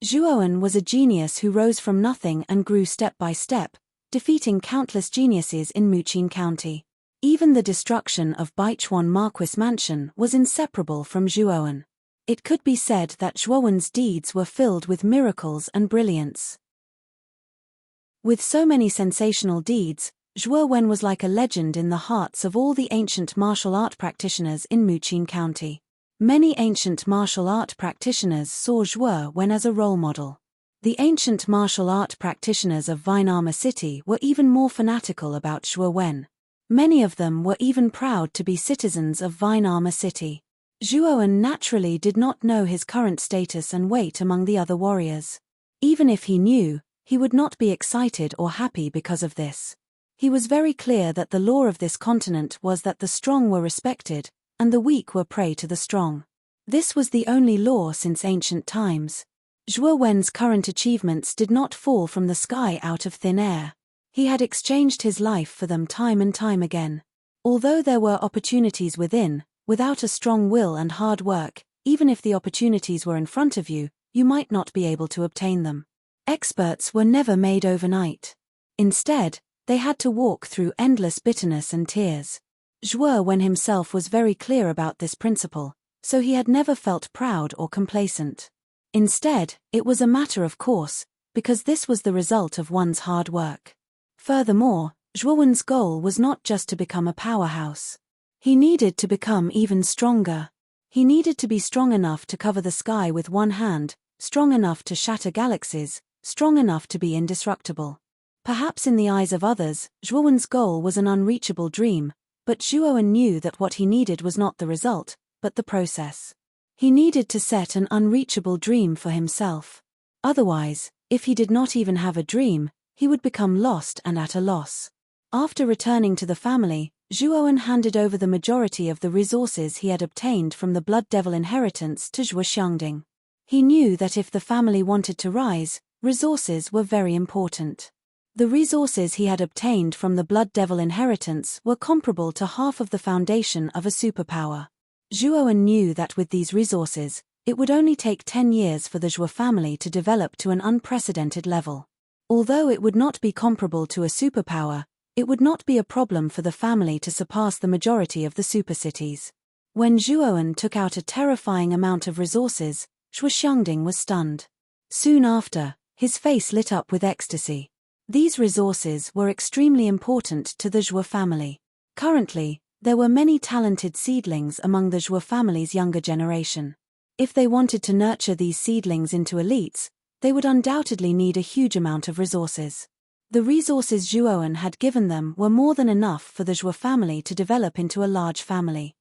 Zhuowen was a genius who rose from nothing and grew step by step, defeating countless geniuses in Muqin County. Even the destruction of Baichuan Marquis Mansion was inseparable from Zhuowen. It could be said that Zhuowen's deeds were filled with miracles and brilliance. With so many sensational deeds, Zhuowen was like a legend in the hearts of all the ancient martial art practitioners in Muqin County. Many ancient martial art practitioners saw Zhuowen as a role model. The ancient martial art practitioners of Vainama City were even more fanatical about Zhuowen. Many of them were even proud to be citizens of Vainama City. Zhuowen naturally did not know his current status and weight among the other warriors. Even if he knew, he would not be excited or happy because of this. He was very clear that the law of this continent was that the strong were respected, and the weak were prey to the strong. This was the only law since ancient times. Zhuowen's current achievements did not fall from the sky out of thin air. He had exchanged his life for them time and time again. Although there were opportunities without a strong will and hard work, even if the opportunities were in front of you, you might not be able to obtain them. Experts were never made overnight. Instead, they had to walk through endless bitterness and tears. Zhuowen himself was very clear about this principle, so he had never felt proud or complacent. Instead, it was a matter of course, because this was the result of one's hard work. Furthermore, Zhuowen's goal was not just to become a powerhouse. He needed to become even stronger. He needed to be strong enough to cover the sky with one hand, strong enough to shatter galaxies, strong enough to be indestructible. Perhaps in the eyes of others, Zhuowen's goal was an unreachable dream, but Zhuowen knew that what he needed was not the result, but the process. He needed to set an unreachable dream for himself. Otherwise, if he did not even have a dream, he would become lost and at a loss. After returning to the family, Zhuowen handed over the majority of the resources he had obtained from the Blood Devil inheritance to Zhuo Xiangding. He knew that if the family wanted to rise, resources were very important. The resources he had obtained from the Blood Devil inheritance were comparable to half of the foundation of a superpower. Zhuowen knew that with these resources, it would only take 10 years for the Zhuo family to develop to an unprecedented level. Although it would not be comparable to a superpower, it would not be a problem for the family to surpass the majority of the supercities. When Zhuowen took out a terrifying amount of resources, Zhuo Xiangding was stunned. Soon after, his face lit up with ecstasy. These resources were extremely important to the Zhuo family. Currently, there were many talented seedlings among the Zhuo family's younger generation. If they wanted to nurture these seedlings into elites, they would undoubtedly need a huge amount of resources. The resources Zhuowen had given them were more than enough for the Zhuo family to develop into a large family.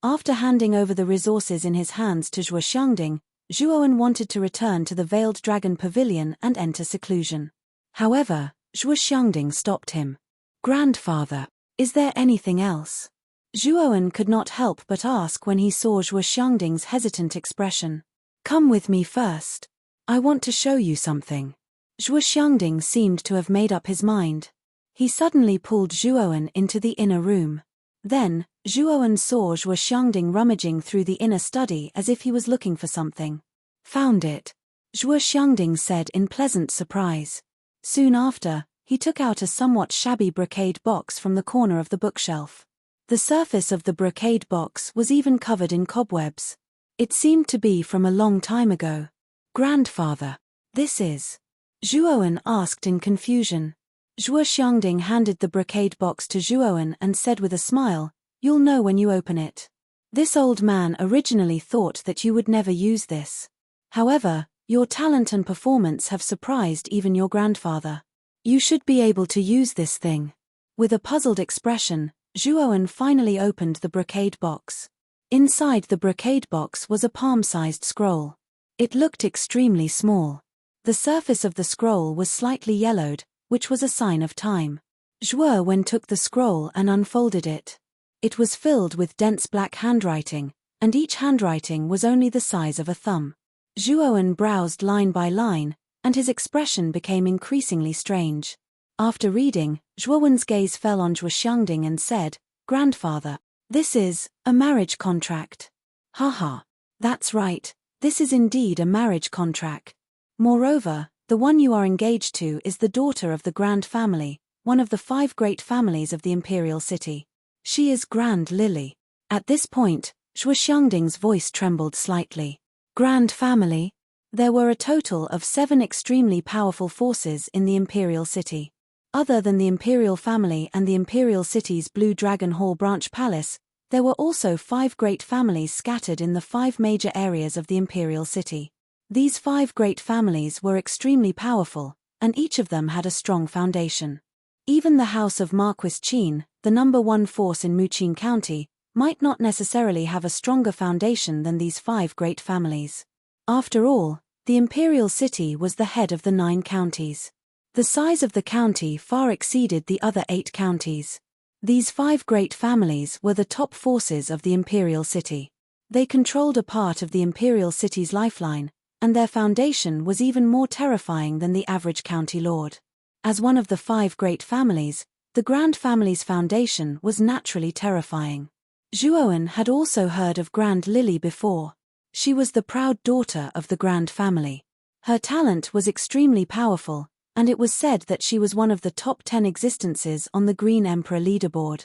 After handing over the resources in his hands to Zhuo Xiangding, Zhuowen wanted to return to the Veiled Dragon Pavilion and enter seclusion. However, Zhuo Xiangding stopped him. "Grandfather, is there anything else?" Zhuowen could not help but ask when he saw Zhuo Xiangding's hesitant expression. Come with me first. I want to show you something. Zhuo Xiangding seemed to have made up his mind. He suddenly pulled Zhuowen into the inner room. Then, Zhuowen saw Zhuo Xiangding rummaging through the inner study as if he was looking for something. Found it, Zhuo Xiangding said in pleasant surprise. Soon after, he took out a somewhat shabby brocade box from the corner of the bookshelf. The surface of the brocade box was even covered in cobwebs. It seemed to be from a long time ago. Grandfather, this is? Zhuowen asked in confusion. Zhuo Xiangding handed the brocade box to Zhuowen and said with a smile, "You'll know when you open it. This old man originally thought that you would never use this. However, your talent and performance have surprised even your grandfather. You should be able to use this thing." With a puzzled expression, Zhuowen finally opened the brocade box. Inside the brocade box was a palm-sized scroll. It looked extremely small. The surface of the scroll was slightly yellowed, which was a sign of time. Zhuowen took the scroll and unfolded it. It was filled with dense black handwriting, and each handwriting was only the size of a thumb. Zhuowen browsed line by line, and his expression became increasingly strange. After reading, Zhuowen's gaze fell on Zhuo Xiangding and said, "Grandfather, this is a marriage contract." Haha. That's right, this is indeed a marriage contract. Moreover, the one you are engaged to is the daughter of the Grand Family, one of the 5 great families of the imperial city. She is Grand Lily. At this point, Zhuo Xiangding's voice trembled slightly. Grand Family? There were a total of 7 extremely powerful forces in the imperial city. Other than the imperial family and the imperial city's Blue Dragon Hall branch palace, there were also 5 great families scattered in the 5 major areas of the imperial city. These 5 great families were extremely powerful, and each of them had a strong foundation. Even the house of Marquis Qin, the number 1 force in Muqin County, might not necessarily have a stronger foundation than these 5 great families. After all, the imperial city was the head of the 9 counties. The size of the county far exceeded the other 8 counties. These 5 great families were the top forces of the imperial city. They controlled a part of the imperial city's lifeline, and their foundation was even more terrifying than the average county lord. As one of the 5 great families, the Grand Family's foundation was naturally terrifying. Zhuowen had also heard of Grand Lily before. She was the proud daughter of the Grand Family. Her talent was extremely powerful, and it was said that she was one of the top 10 existences on the Green Emperor leaderboard.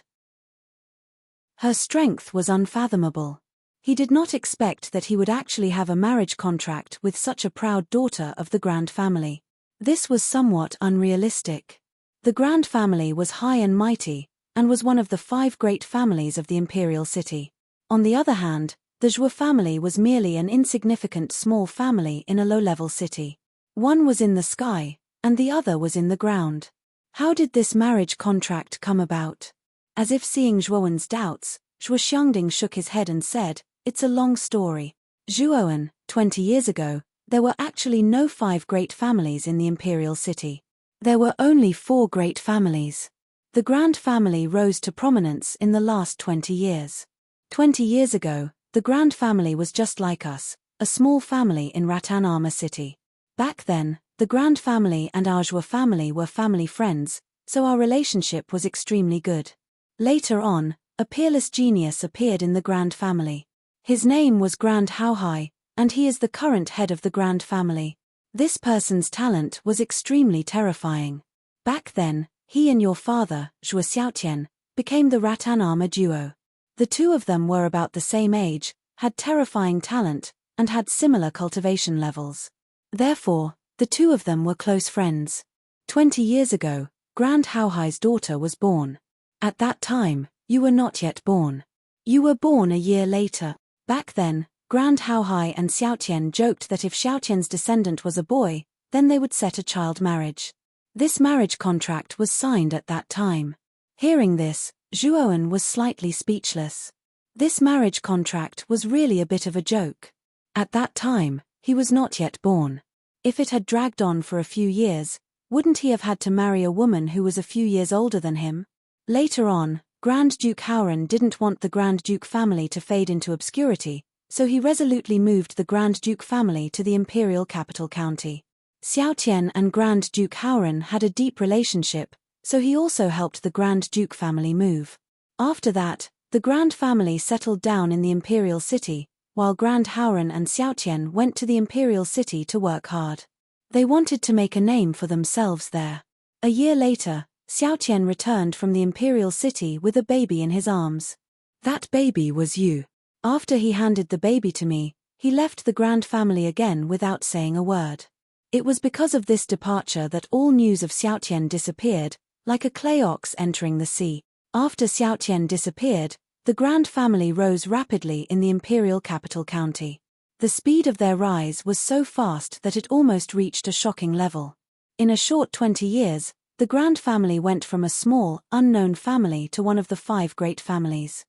Her strength was unfathomable. He did not expect that he would actually have a marriage contract with such a proud daughter of the Grand Family. This was somewhat unrealistic. The Grand Family was high and mighty, and was one of the 5 great families of the imperial city. On the other hand, the Zhuo family was merely an insignificant small family in a low-level city. One was in the sky, and the other was in the ground. How did this marriage contract come about? As if seeing Zhuowen's doubts, Zhuo Xiangding shook his head and said, "It's a long story. Zhuowen, 20 years ago, there were actually no 5 great families in the imperial city. There were only 4 great families. The Grand Family rose to prominence in the last 20 years. 20 years ago, the Grand Family was just like us, a small family in Ratanama City. Back then, the Grand Family and our Zhuo family were family friends, so our relationship was extremely good. Later on, a peerless genius appeared in the Grand Family. His name was Grand Haohai, and he is the current head of the Grand Family. This person's talent was extremely terrifying. Back then, he and your father, Zhuo Xiaotian, became the Ratanama duo. The 2 of them were about the same age, had terrifying talent, and had similar cultivation levels. Therefore, the 2 of them were close friends. 20 years ago, Grand Haohai's daughter was born. At that time, you were not yet born. You were born a year later. Back then, Grand Haohai and Xiaotian joked that if Xiaotian's descendant was a boy, then they would set a child marriage. This marriage contract was signed at that time. Hearing this, Zhuowen was slightly speechless. This marriage contract was really a bit of a joke. At that time, he was not yet born. If it had dragged on for a few years, wouldn't he have had to marry a woman who was a few years older than him? Later on, Grand Duke Hauran didn't want the Grand Duke family to fade into obscurity, so he resolutely moved the Grand Duke family to the imperial capital county. Xiaotian and Grand Duke Haoran had a deep relationship, so he also helped the Grand Duke family move. After that, the Grand family settled down in the imperial city, while Grand Haoran and Xiaotian went to the imperial city to work hard. They wanted to make a name for themselves there. A year later, Xiaotian returned from the imperial city with a baby in his arms. That baby was you. After he handed the baby to me, he left the Grand family again without saying a word. It was because of this departure that all news of Xiaotian disappeared, like a clay ox entering the sea. After Xiaotian disappeared, the Grand family rose rapidly in the imperial capital county. The speed of their rise was so fast that it almost reached a shocking level. In a short 20 years, the Grand family went from a small, unknown family to one of the 5 great families.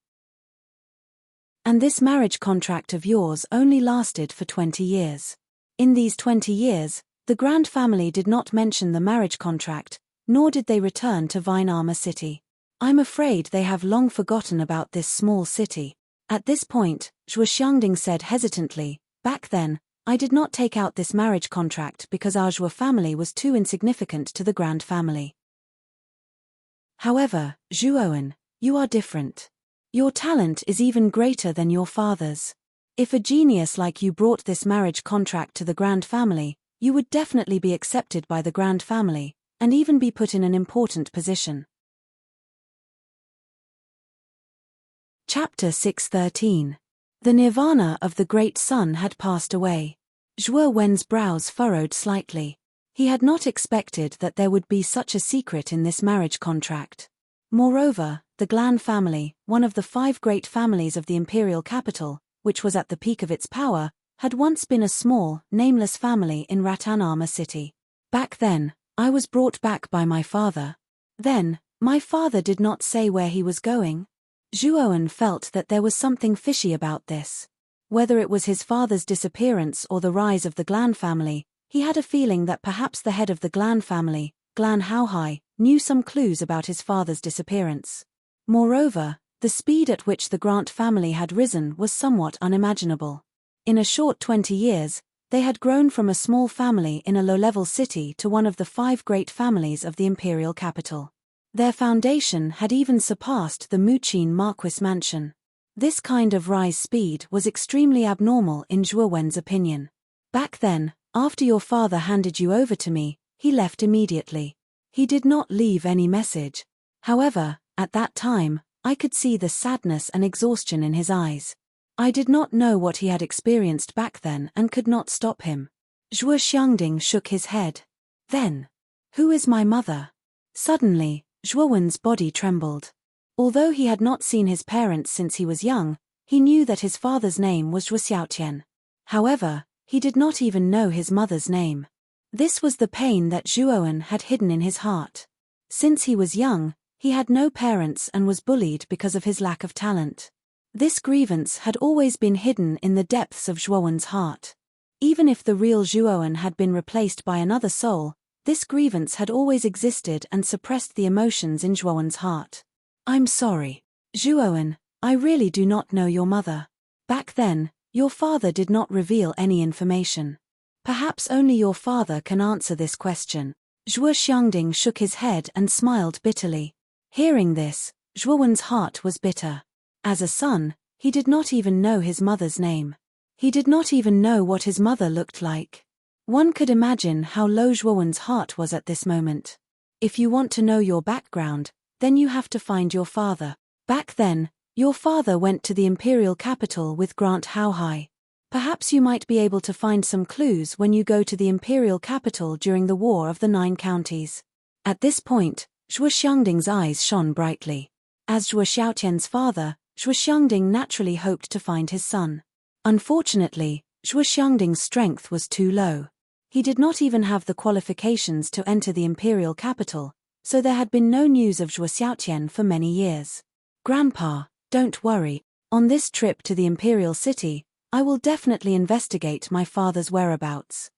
And this marriage contract of yours only lasted for 20 years. In these 20 years, the Grand family did not mention the marriage contract, nor did they return to Vine Armor City. I'm afraid they have long forgotten about this small city. At this point, Zhuo Xiangding said hesitantly, back then, I did not take out this marriage contract because our Zhuo family was too insignificant to the Grand family. However, Zhuowen, you are different. Your talent is even greater than your father's. If a genius like you brought this marriage contract to the Grand family, you would definitely be accepted by the Grand family, and even be put in an important position. Chapter 613. The nirvana of the great sun had passed away. Zhuo Wen's brows furrowed slightly. He had not expected that there would be such a secret in this marriage contract. Moreover, the Glan family, one of the 5 great families of the imperial capital, which was at the peak of its power, had once been a small, nameless family in Rattan Armor City. Back then, I was brought back by my father. Then, my father did not say where he was going. Zhuowen felt that there was something fishy about this. Whether it was his father's disappearance or the rise of the Glan family, he had a feeling that perhaps the head of the Glan family, Glan Haohai, knew some clues about his father's disappearance. Moreover, the speed at which the Grant family had risen was somewhat unimaginable. In a short 20 years, they had grown from a small family in a low-level city to one of the 5 great families of the imperial capital. Their foundation had even surpassed the Muqin Marquis mansion. This kind of rise speed was extremely abnormal in Zhuo Wen's opinion. Back then, after your father handed you over to me, he left immediately. He did not leave any message. However, at that time, I could see the sadness and exhaustion in his eyes. I did not know what he had experienced back then and could not stop him. Zhuo Xiangding shook his head. Then, who is my mother? Suddenly, Zhuowen's body trembled. Although he had not seen his parents since he was young, he knew that his father's name was Zhuo Xiaotian. However, he did not even know his mother's name. This was the pain that Zhuowen had hidden in his heart. Since he was young, he had no parents and was bullied because of his lack of talent. This grievance had always been hidden in the depths of Zhuowen's heart. Even if the real Zhuowen had been replaced by another soul, this grievance had always existed and suppressed the emotions in Zhuowen's heart. I'm sorry, Zhuowen, I really do not know your mother. Back then, your father did not reveal any information. Perhaps only your father can answer this question. Zhuo Xiangding shook his head and smiled bitterly. Hearing this, Zhuowen's heart was bitter. As a son, he did not even know his mother's name. He did not even know what his mother looked like. One could imagine how low Zhuowen's heart was at this moment. If you want to know your background, then you have to find your father. Back then, your father went to the imperial capital with Grant Haohai. Perhaps you might be able to find some clues when you go to the imperial capital during the War of the 9 Counties. At this point, Zhuo Xiangding's eyes shone brightly. As Zhuo Xiaotian's father, Zhuo Xiangding naturally hoped to find his son. Unfortunately, Zhuo Xiangding's strength was too low. He did not even have the qualifications to enter the imperial capital, so there had been no news of Zhuo Xiaotian for many years. Grandpa, don't worry, on this trip to the imperial city, I will definitely investigate my father's whereabouts.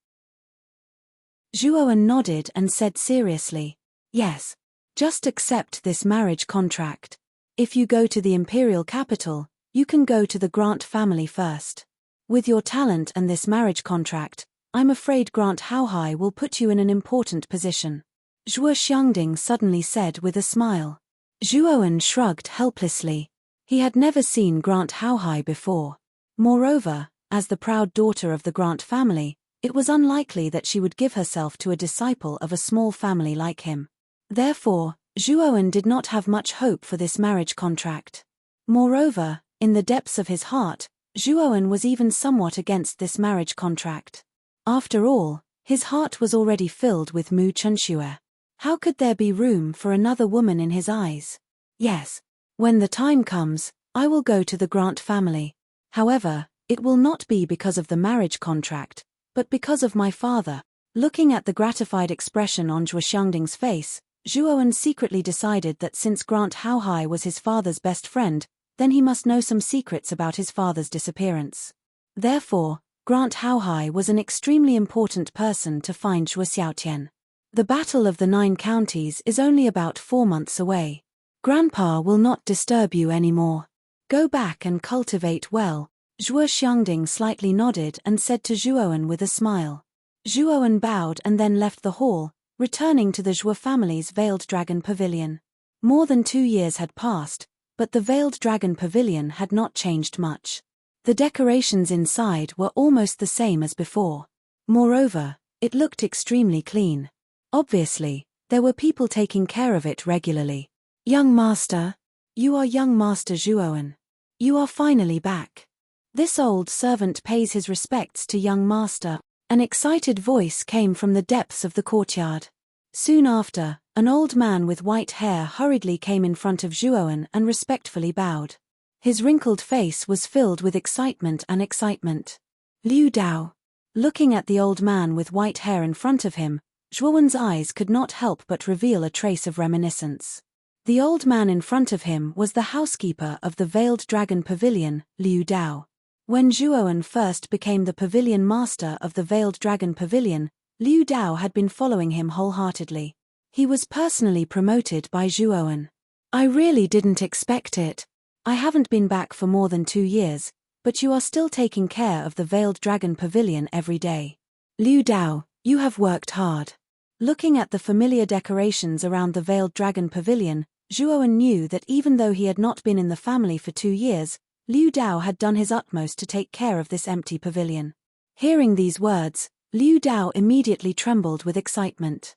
Zhuowen nodded and said seriously, yes, just accept this marriage contract. If you go to the imperial capital, you can go to the Grant family first. With your talent and this marriage contract, I'm afraid Grant Haohai will put you in an important position. Zhuo Xiangding suddenly said with a smile. Zhuowen shrugged helplessly. He had never seen Grant Haohai before. Moreover, as the proud daughter of the Grant family, it was unlikely that she would give herself to a disciple of a small family like him. Therefore, Zhuowen did not have much hope for this marriage contract. Moreover, in the depths of his heart, Zhuowen was even somewhat against this marriage contract. After all, his heart was already filled with Mu Chunxue. How could there be room for another woman in his eyes? Yes. When the time comes, I will go to the Grant family. However, it will not be because of the marriage contract, but because of my father. Looking at the gratified expression on Zhuo Xiangding's face, Zhuowen secretly decided that since Grant Haohai was his father's best friend, then he must know some secrets about his father's disappearance. Therefore, Grant Haohai was an extremely important person to find Zhuo Xiaotian. The Battle of the 9 Counties is only about 4 months away. Grandpa will not disturb you anymore. Go back and cultivate well. Zhuo Xiangding slightly nodded and said to Zhuowen with a smile. Zhuowen bowed and then left the hall, returning to the Zhuo family's Veiled Dragon Pavilion. More than 2 years had passed, but the Veiled Dragon Pavilion had not changed much. The decorations inside were almost the same as before. Moreover, it looked extremely clean. Obviously, there were people taking care of it regularly. Young Master. You are young Master Zhuowen. You are finally back. This old servant pays his respects to young Master. An excited voice came from the depths of the courtyard. Soon after, an old man with white hair hurriedly came in front of Zhuowen and respectfully bowed. His wrinkled face was filled with excitement and excitement. Liu Dao. Looking at the old man with white hair in front of him, Zhuowen's eyes could not help but reveal a trace of reminiscence. The old man in front of him was the housekeeper of the Veiled Dragon Pavilion, Liu Dao. When Zhuowen first became the pavilion master of the Veiled Dragon Pavilion, Liu Dao had been following him wholeheartedly. He was personally promoted by Zhuowen. I really didn't expect it. I haven't been back for more than 2 years, but you are still taking care of the Veiled Dragon Pavilion every day. Liu Dao, you have worked hard. Looking at the familiar decorations around the Veiled Dragon Pavilion, Zhuowen knew that even though he had not been in the family for 2 years, Liu Dao had done his utmost to take care of this empty pavilion. Hearing these words, Liu Dao immediately trembled with excitement.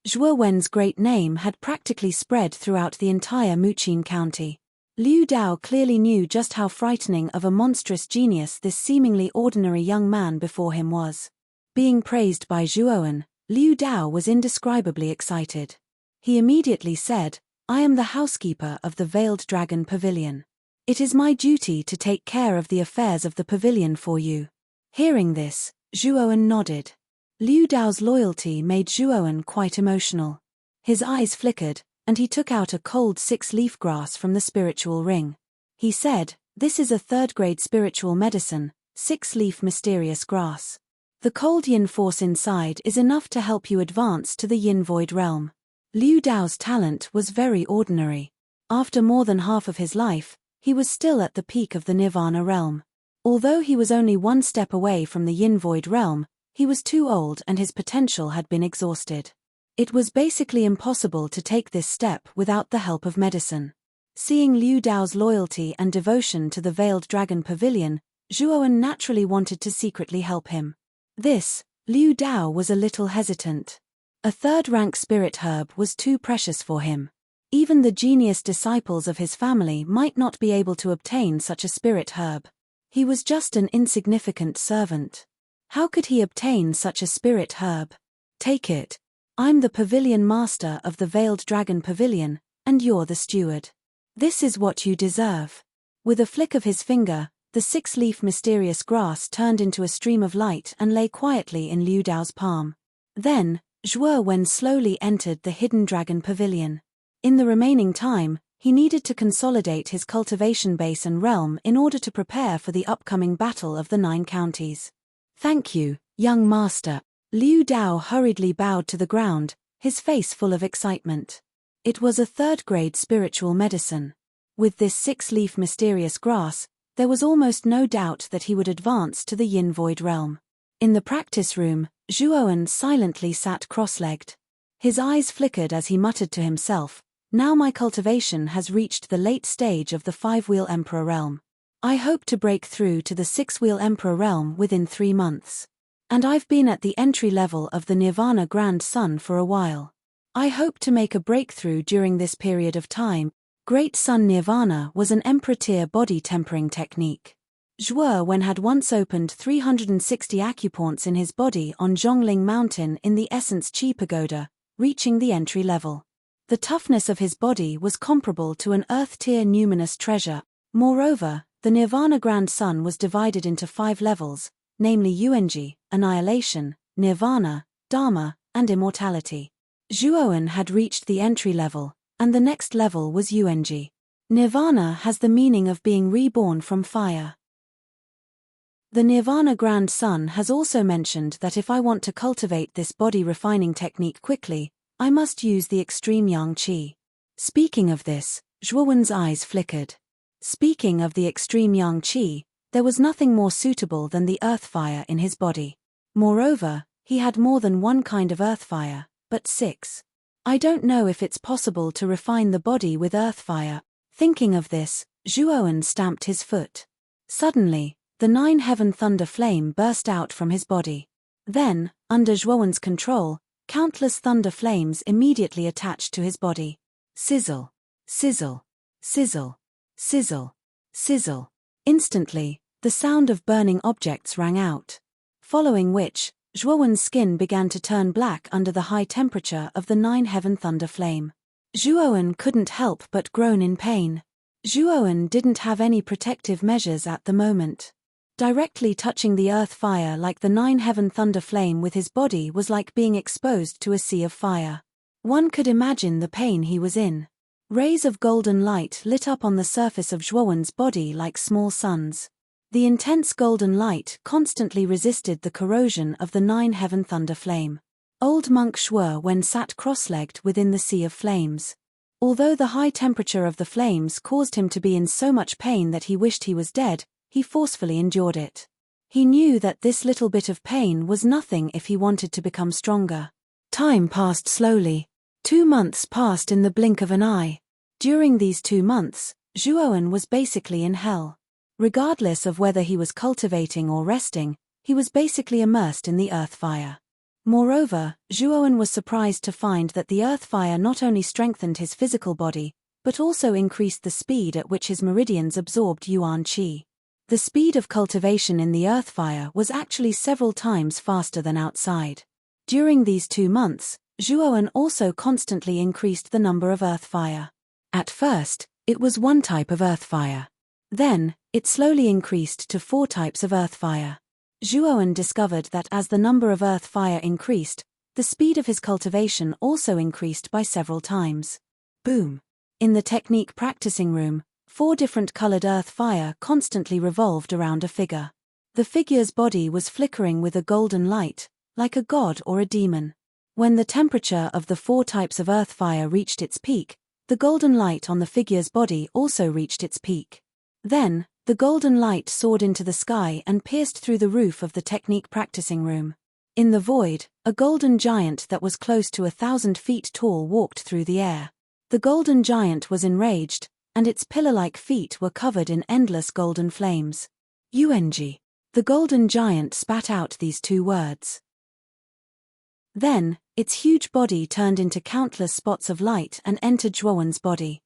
Zhuowen's great name had practically spread throughout the entire Muqin County. Liu Dao clearly knew just how frightening of a monstrous genius this seemingly ordinary young man before him was. Being praised by Zhuowen, Liu Dao was indescribably excited. He immediately said, I am the housekeeper of the Veiled Dragon Pavilion. It is my duty to take care of the affairs of the pavilion for you. Hearing this, Zhuowen nodded. Liu Dao's loyalty made Zhuowen quite emotional. His eyes flickered, and he took out a cold 6-leaf grass from the spiritual ring. He said, this is a 3rd-grade spiritual medicine, 6-leaf mysterious grass. The cold yin force inside is enough to help you advance to the yin void realm. Liu Dao's talent was very ordinary. After more than half of his life, he was still at the peak of the nirvana realm. Although he was only 1 step away from the yin void realm, he was too old and his potential had been exhausted. It was basically impossible to take this step without the help of medicine. Seeing Liu Dao's loyalty and devotion to the Veiled Dragon Pavilion, Zhuowen naturally wanted to secretly help him. Liu Dao was a little hesitant. A 3rd-rank spirit herb was too precious for him. Even the genius disciples of his family might not be able to obtain such a spirit herb. He was just an insignificant servant. How could he obtain such a spirit herb? Take it. I'm the pavilion master of the Veiled Dragon Pavilion, and you're the steward. This is what you deserve. With a flick of his finger, the 6-leaf mysterious grass turned into a stream of light and lay quietly in Liu Dao's palm. Then, Zhuowen slowly entered the Hidden Dragon Pavilion. In the remaining time, he needed to consolidate his cultivation base and realm in order to prepare for the upcoming Battle of the 9 Counties. Thank you, young master. Liu Dao hurriedly bowed to the ground, his face full of excitement. It was a 3rd-grade spiritual medicine. With this 6-leaf mysterious grass, there was almost no doubt that he would advance to the Yin Void realm. In the practice room, Zhuowen silently sat cross-legged. His eyes flickered as he muttered to himself, "Now my cultivation has reached the late stage of the 5-wheel Emperor realm. I hope to break through to the 6-wheel Emperor realm within 3 months. And I've been at the entry level of the Nirvana Grand Sun for a while. I hope to make a breakthrough during this period of time." Great Sun Nirvana was an Emperor-tier body tempering technique. Zhuowen had once opened 360 acupoints in his body on Zhongling Mountain in the Essence Chi Pagoda, reaching the entry level. The toughness of his body was comparable to an Earth-tier numinous treasure. Moreover, the Nirvana Grand Sun was divided into 5 levels, namely Yuanji, annihilation, Nirvana, Dharma, and immortality. Zhuowen had reached the entry level, and the next level was Yuanji. Nirvana has the meaning of being reborn from fire. The Nirvana Grand Sun has also mentioned that if I want to cultivate this body-refining technique quickly, I must use the extreme yang qi. Speaking of this, Zhuowen's eyes flickered. Speaking of the extreme yang qi, there was nothing more suitable than the earth fire in his body. Moreover, he had more than one kind of earth fire, but 6. I don't know if it's possible to refine the body with earth fire. Thinking of this, Zhuowen stamped his foot. Suddenly, the 9-heaven thunder flame burst out from his body. Then, under Zhuowen's control, countless thunder flames immediately attached to his body. Sizzle, sizzle, sizzle, sizzle, sizzle. Instantly, the sound of burning objects rang out. Following which, Zhuowen's skin began to turn black under the high temperature of the 9-heaven thunder flame. Zhuowen couldn't help but groan in pain. Zhuowen didn't have any protective measures at the moment. Directly touching the earth fire like the 9-heaven thunder flame with his body was like being exposed to a sea of fire. One could imagine the pain he was in. Rays of golden light lit up on the surface of Zhuowen's body like small suns. The intense golden light constantly resisted the corrosion of the 9-heaven thunder flame. Old monk Zhuowen sat cross-legged within the sea of flames. Although the high temperature of the flames caused him to be in so much pain that he wished he was dead, he forcefully endured it. He knew that this little bit of pain was nothing if he wanted to become stronger. Time passed slowly. 2 months passed in the blink of an eye. During these 2 months, Zhuowen was basically in hell. Regardless of whether he was cultivating or resting, he was basically immersed in the earth fire. Moreover, Zhuowen was surprised to find that the earth fire not only strengthened his physical body, but also increased the speed at which his meridians absorbed yuan qi. The speed of cultivation in the earth fire was actually several times faster than outside. During these 2 months, Zhuowen also constantly increased the number of earth fire. At first, it was 1 type of earth fire. Then, it slowly increased to 4 types of earth fire. Zhuowen discovered that as the number of earth fire increased, the speed of his cultivation also increased by several times. Boom! In the technique practicing room, 4 different colored earth fire constantly revolved around a figure. The figure's body was flickering with a golden light, like a god or a demon. When the temperature of the 4 types of earth fire reached its peak, the golden light on the figure's body also reached its peak. Then, the golden light soared into the sky and pierced through the roof of the technique practicing room. In the void, a golden giant that was close to 1,000 feet tall walked through the air. The golden giant was enraged, and its pillar-like feet were covered in endless golden flames. Yuanji. The golden giant spat out these 2 words. Then, its huge body turned into countless spots of light and entered Zhuowen's body.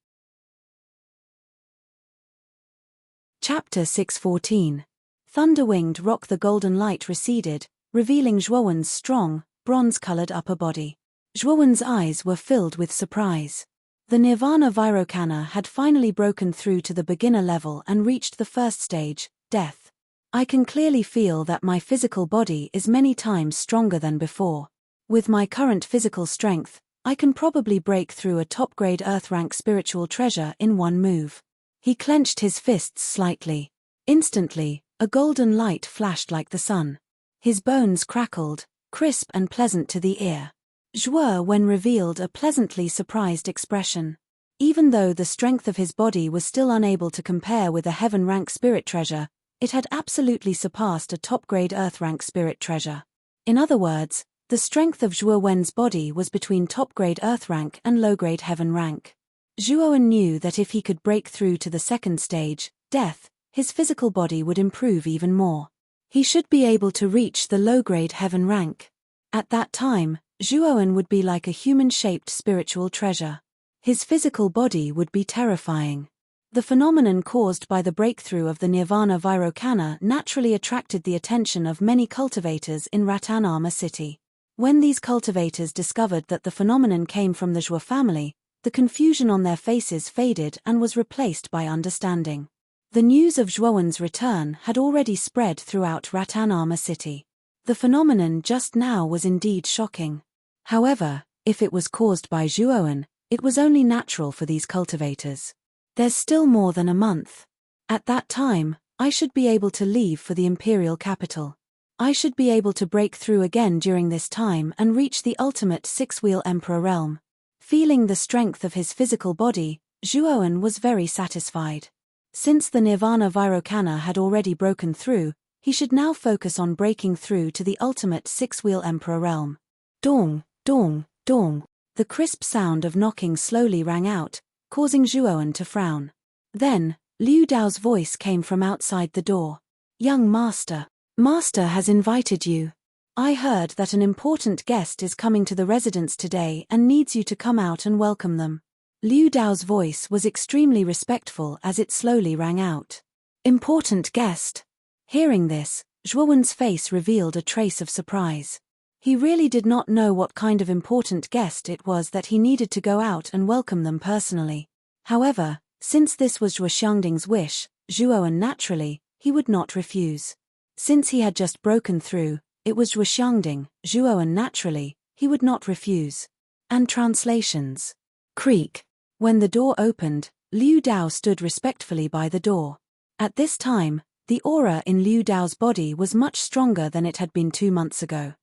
Chapter 614. Thunder-winged rock. The golden light receded, revealing Zhuowen's strong, bronze-colored upper body. Zhuowen's eyes were filled with surprise. The Nirvana Virokana had finally broken through to the beginner level and reached the first stage, death. I can clearly feel that my physical body is many times stronger than before. With my current physical strength, I can probably break through a top-grade Earth-rank spiritual treasure in 1 move. He clenched his fists slightly. Instantly, a golden light flashed like the sun. His bones crackled, crisp and pleasant to the ear. Zhuowen revealed a pleasantly surprised expression. Even though the strength of his body was still unable to compare with a heaven-rank spirit treasure, it had absolutely surpassed a top-grade earth-rank spirit treasure. In other words, the strength of Zhuo Wen's body was between top-grade earth rank and low-grade heaven rank. Zhuo Wen knew that if he could break through to the second stage, death, his physical body would improve even more. He should be able to reach the low-grade heaven rank. At that time, Zhuo Wen would be like a human-shaped spiritual treasure. His physical body would be terrifying. The phenomenon caused by the breakthrough of the Nirvana Vairocana naturally attracted the attention of many cultivators in Ratanama city. When these cultivators discovered that the phenomenon came from the Zhuo family, the confusion on their faces faded and was replaced by understanding. The news of Zhuo Wen's return had already spread throughout Ratanama city. The phenomenon just now was indeed shocking. However, if it was caused by Zhuo Wen, it was only natural for these cultivators. There's still more than a month. At that time, I should be able to leave for the imperial capital. I should be able to break through again during this time and reach the ultimate six-wheel emperor realm. Feeling the strength of his physical body, Zhuo Wen was very satisfied. Since the Nirvana Vairocana had already broken through, he should now focus on breaking through to the ultimate six-wheel emperor realm. Dong, dong, dong. The crisp sound of knocking slowly rang out, causing Zhuo Wen to frown. Then, Liu Dao's voice came from outside the door. Young master, master has invited you. I heard that an important guest is coming to the residence today and needs you to come out and welcome them. Liu Dao's voice was extremely respectful as it slowly rang out. Important guest. Hearing this, Zhuo Wen's face revealed a trace of surprise. He really did not know what kind of important guest it was that he needed to go out and welcome them personally. However, since this was Zhuo Xiangding's wish, Zhuo Wen naturally, he would not refuse. Since he had just broken through, it was Zhuo Xiangding, Zhuo Wen naturally, he would not refuse. And translations. Creak. When the door opened, Liu Dao stood respectfully by the door. At this time, the aura in Liu Dao's body was much stronger than it had been 2 months ago.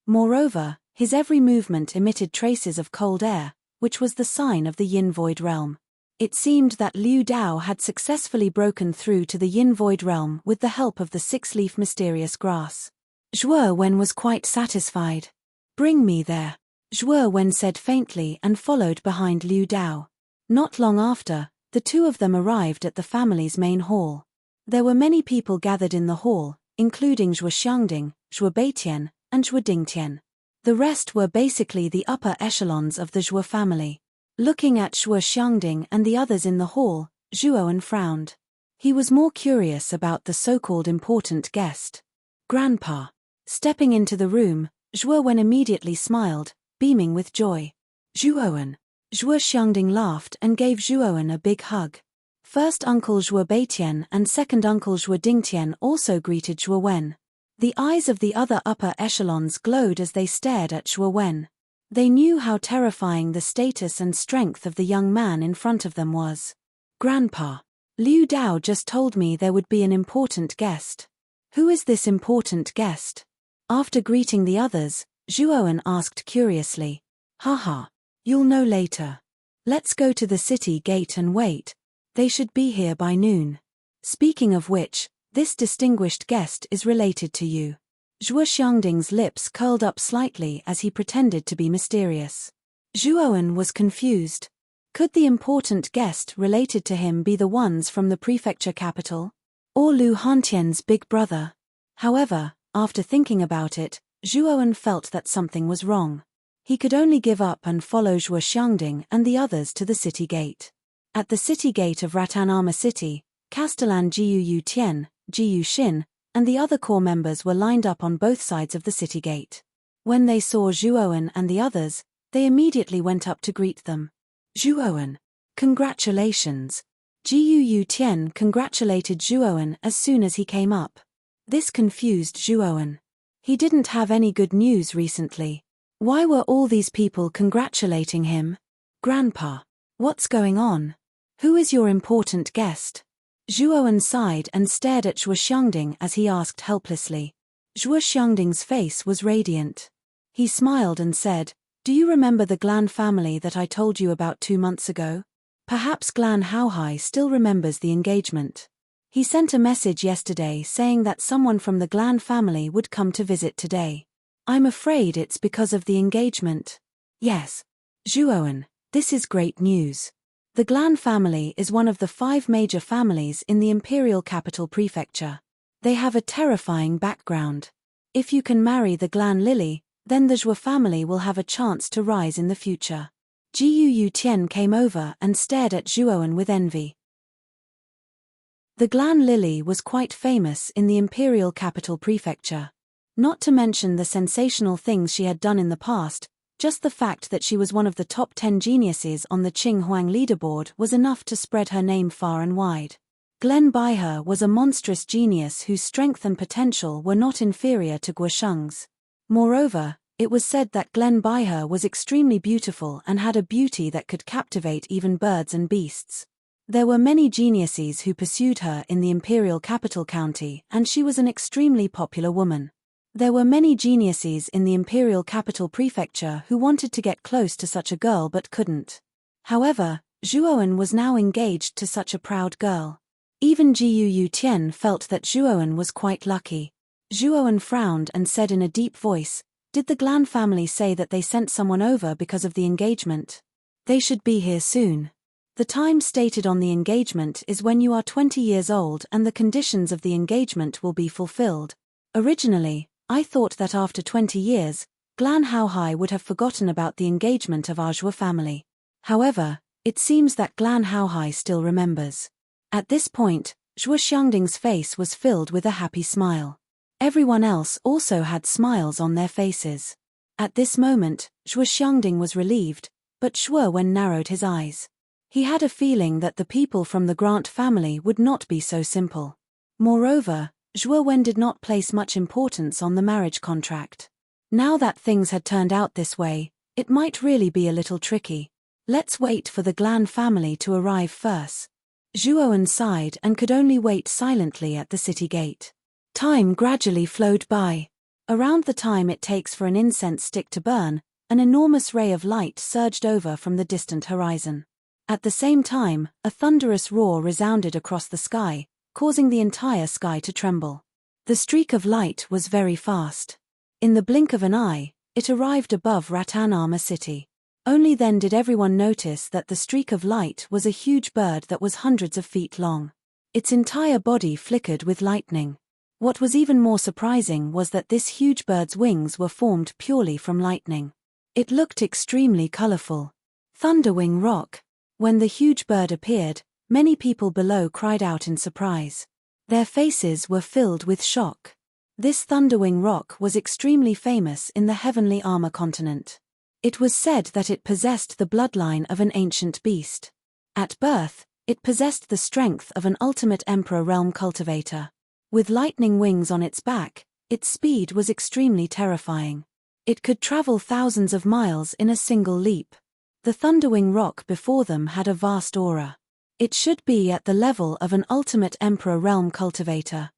Moreover, his every movement emitted traces of cold air, which was the sign of the Yin Void realm. It seemed that Liu Dao had successfully broken through to the Yin Void realm with the help of the six-leaf mysterious grass. Zhuo Wen was quite satisfied. Bring me there, Zhuo Wen said faintly and followed behind Liu Dao. Not long after, the two of them arrived at the family's main hall. There were many people gathered in the hall, including Zhuo Xiangding, Zhuo Beitian, and Zhuo Dingtian. The rest were basically the upper echelons of the Zhuo family. Looking at Zhuo Xiangding and the others in the hall, Zhuo Wen frowned. He was more curious about the so-called important guest. Grandpa. Stepping into the room, Zhuo Wen immediately smiled, beaming with joy. Zhuo Wen. Zhuo Xiangding laughed and gave Zhuo Wen a big hug. First Uncle Zhuo Beitian and second Uncle Zhuo Dingtian also greeted Zhuo Wen. The eyes of the other upper echelons glowed as they stared at Zhuo Wen. They knew how terrifying the status and strength of the young man in front of them was. Grandpa. Liu Dao just told me there would be an important guest. Who is this important guest? After greeting the others, Zhuo Wen asked curiously. Haha. You'll know later. Let's go to the city gate and wait. They should be here by noon. Speaking of which, this distinguished guest is related to you. Zhuo Xiangding's lips curled up slightly as he pretended to be mysterious. Zhuo Wen was confused. Could the important guest related to him be the ones from the prefecture capital? Or Lu Hantian's big brother? However, after thinking about it, Zhuo Wen felt that something was wrong. He could only give up and follow Zhuo Xiangding and the others to the city gate. At the city gate of Ratanama city, Castellan Jiu Tian, Jiu Xin, and the other core members were lined up on both sides of the city gate. When they saw Zhuo Wen and the others, they immediately went up to greet them. Zhuo Wen. Congratulations. Jiu Tian congratulated Zhuo Wen as soon as he came up. This confused Zhuo Wen. He didn't have any good news recently. Why were all these people congratulating him? Grandpa. What's going on? Who is your important guest? Zhuo Wen sighed and stared at Zhuo Xiangding as he asked helplessly. Zhuo Xiangding's face was radiant. He smiled and said, Do you remember the Glan family that I told you about 2 months ago? Perhaps Glan Haohai still remembers the engagement. He sent a message yesterday saying that someone from the Glan family would come to visit today. I'm afraid it's because of the engagement. Yes. Zhuowen, this is great news. The Glan family is one of the 5 major families in the imperial capital prefecture. They have a terrifying background. If you can marry the Glan Lily, then the Zhuo family will have a chance to rise in the future. Jiu Tian came over and stared at Zhuowen with envy. The Glan Lily was quite famous in the imperial capital prefecture. Not to mention the sensational things she had done in the past, just the fact that she was one of the top 10 geniuses on the Qinghuang leaderboard was enough to spread her name far and wide. Glen Baihe was a monstrous genius whose strength and potential were not inferior to Guosheng's. Moreover, it was said that Glen Baihe was extremely beautiful and had a beauty that could captivate even birds and beasts. There were many geniuses who pursued her in the imperial capital county, and she was an extremely popular woman. There were many geniuses in the imperial capital prefecture who wanted to get close to such a girl but couldn't. However, Zhuowen was now engaged to such a proud girl. Even Jiu Tian felt that Zhuowen was quite lucky. Zhuowen frowned and said in a deep voice, "Did the Glan family say that they sent someone over because of the engagement? They should be here soon." The time stated on the engagement is when you are 20 years old and the conditions of the engagement will be fulfilled. Originally, I thought that after 20 years, Glan Haohai would have forgotten about the engagement of our Zhuo family. However, it seems that Glan Haohai still remembers. At this point, Zhuo Xiangding's face was filled with a happy smile. Everyone else also had smiles on their faces. At this moment, Zhuo Xiangding was relieved, but Zhuowen narrowed his eyes. He had a feeling that the people from the Grant family would not be so simple. Moreover, Zhuowen did not place much importance on the marriage contract. Now that things had turned out this way, it might really be a little tricky. Let's wait for the Glan family to arrive first. Zhuowen sighed and could only wait silently at the city gate. Time gradually flowed by. Around the time it takes for an incense stick to burn, an enormous ray of light surged over from the distant horizon. At the same time, a thunderous roar resounded across the sky, causing the entire sky to tremble. The streak of light was very fast. In the blink of an eye, it arrived above Rattan Armor City. Only then did everyone notice that the streak of light was a huge bird that was hundreds of feet long. Its entire body flickered with lightning. What was even more surprising was that this huge bird's wings were formed purely from lightning. It looked extremely colorful. Thunderwing Rock. When the huge bird appeared, many people below cried out in surprise. Their faces were filled with shock. This Thunderwing Rock was extremely famous in the Heavenly Armor continent. It was said that it possessed the bloodline of an ancient beast. At birth, it possessed the strength of an ultimate Emperor realm cultivator. With lightning wings on its back, its speed was extremely terrifying. It could travel thousands of miles in a single leap. The Thunderwing Rock before them had a vast aura. It should be at the level of an ultimate Emperor realm cultivator.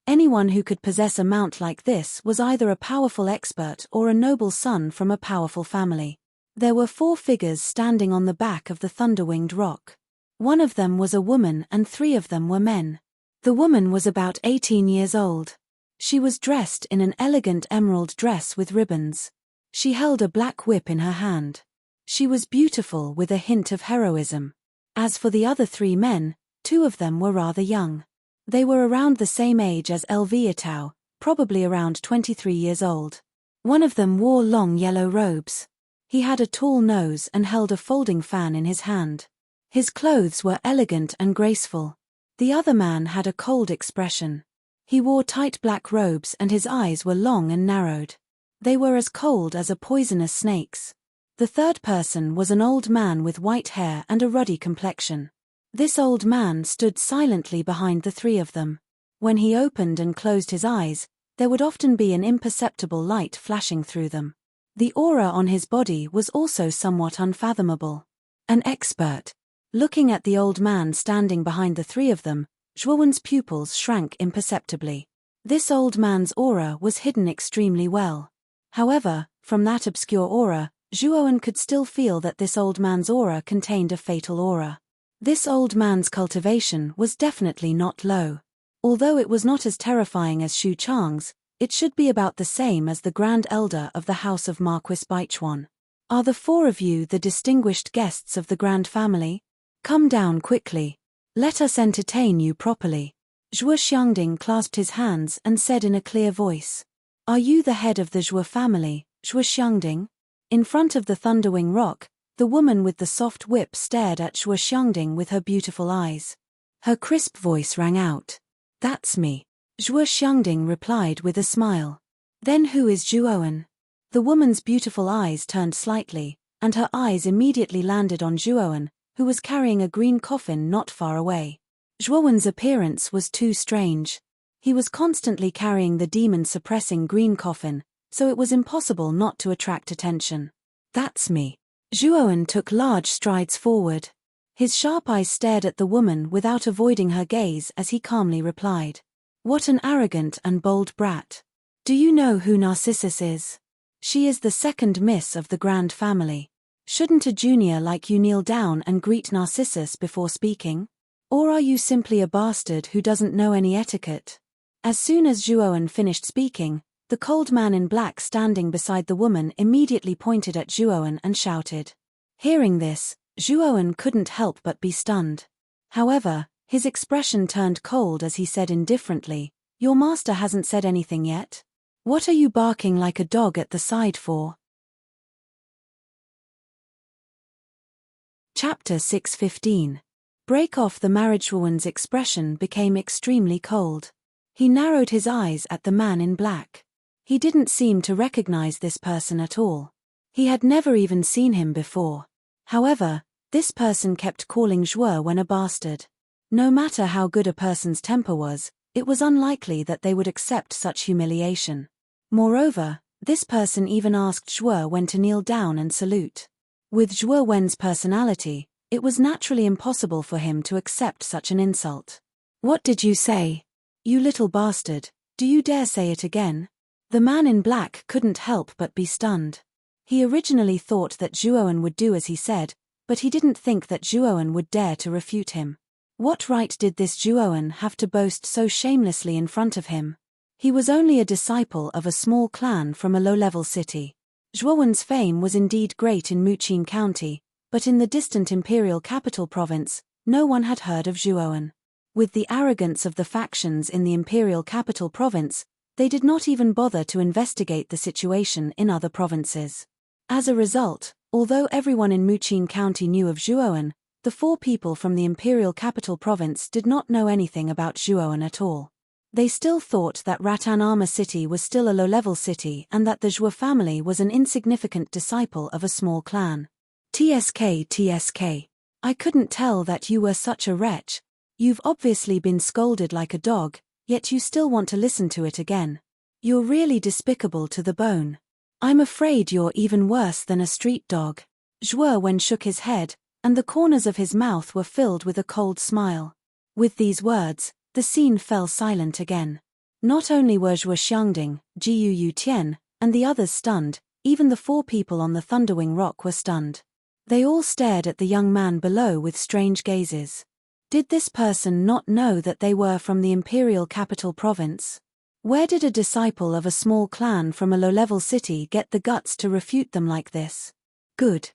Anyone who could possess a mount like this was either a powerful expert or a noble son from a powerful family. There were 4 figures standing on the back of the Thunderwinged Rock. One of them was a woman and 3 of them were men. The woman was about 18 years old. She was dressed in an elegant emerald dress with ribbons. She held a black whip in her hand. She was beautiful with a hint of heroism. As for the other 3 men, 2 of them were rather young. They were around the same age as Elviatao, probably around 23 years old. One of them wore long yellow robes. He had a tall nose and held a folding fan in his hand. His clothes were elegant and graceful. The other man had a cold expression. He wore tight black robes and his eyes were long and narrowed. They were as cold as a poisonous snake's. The third person was an old man with white hair and a ruddy complexion. This old man stood silently behind the 3 of them. When he opened and closed his eyes, there would often be an imperceptible light flashing through them. The aura on his body was also somewhat unfathomable. An expert. Looking at the old man standing behind the 3 of them, Zhuowen's pupils shrank imperceptibly. This old man's aura was hidden extremely well. However, From that obscure aura, Zhuowen could still feel that this old man's aura contained a fatal aura. This old man's cultivation was definitely not low. Although it was not as terrifying as Xu Chang's, it should be about the same as the Grand Elder of the House of Marquis Baichuan. Are the four of you the distinguished guests of the Grand Family? Come down quickly. Let us entertain you properly. Zhuo Xiangding clasped his hands and said in a clear voice. Are you the head of the Zhuo family, Zhuo Xiangding? In front of the Thunderwing Rock, the woman with the soft whip stared at Zhuo Xiangding with her beautiful eyes. Her crisp voice rang out. That's me. Zhuo Xiangding replied with a smile. Then who is Zhuowen? The woman's beautiful eyes turned slightly, and her eyes immediately landed on Zhuowen, who was carrying a green coffin not far away. Zhuowen's appearance was too strange. He was constantly carrying the demon-suppressing green coffin, so it was impossible not to attract attention. That's me. Zhuowen took large strides forward. His sharp eyes stared at the woman without avoiding her gaze as he calmly replied. What an arrogant and bold brat. Do you know who Narcissus is? She is the second miss of the Grand Family. Shouldn't a junior like you kneel down and greet Narcissus before speaking? Or are you simply a bastard who doesn't know any etiquette? As soon as Zhuowen finished speaking, the cold man in black standing beside the woman immediately pointed at Zhuowen and shouted. Hearing this, Zhuowen couldn't help but be stunned. However, his expression turned cold as he said indifferently, Your master hasn't said anything yet? What are you barking like a dog at the side for? Chapter 6:15. Break off the marriage. Zhuowen's expression became extremely cold. He narrowed his eyes at the man in black. He didn't seem to recognize this person at all. He had never even seen him before. However, this person kept calling Zhuowen a bastard. No matter how good a person's temper was, it was unlikely that they would accept such humiliation. Moreover, this person even asked Zhuowen to kneel down and salute. With Zhuowen's personality, it was naturally impossible for him to accept such an insult. What did you say? You little bastard, do you dare say it again? The man in black couldn't help but be stunned. He originally thought that Zhuowen would do as he said, but he didn't think that Zhuowen would dare to refute him. What right did this Zhuowen have to boast so shamelessly in front of him? He was only a disciple of a small clan from a low-level city. Zhuowen's fame was indeed great in Muqin County, but in the distant imperial capital province, no one had heard of Zhuowen. With the arrogance of the factions in the imperial capital province, they did not even bother to investigate the situation in other provinces. As a result, although everyone in Muqin County knew of Zhuowen, the four people from the imperial capital province did not know anything about Zhuowen at all. They still thought that Ratanama City was still a low-level city and that the Zhuo family was an insignificant disciple of a small clan. TSK. I couldn't tell that you were such a wretch. You've obviously been scolded like a dog, yet you still want to listen to it again. You're really despicable to the bone. I'm afraid you're even worse than a street dog. Zhuowen shook his head, and the corners of his mouth were filled with a cold smile. With these words, the scene fell silent again. Not only were Zhuo Xiangding, Jiu Tian, and the others stunned, even the four people on the Thunderwing Rock were stunned. They all stared at the young man below with strange gazes. Did this person not know that they were from the imperial capital province? Where did a disciple of a small clan from a low-level city get the guts to refute them like this? Good.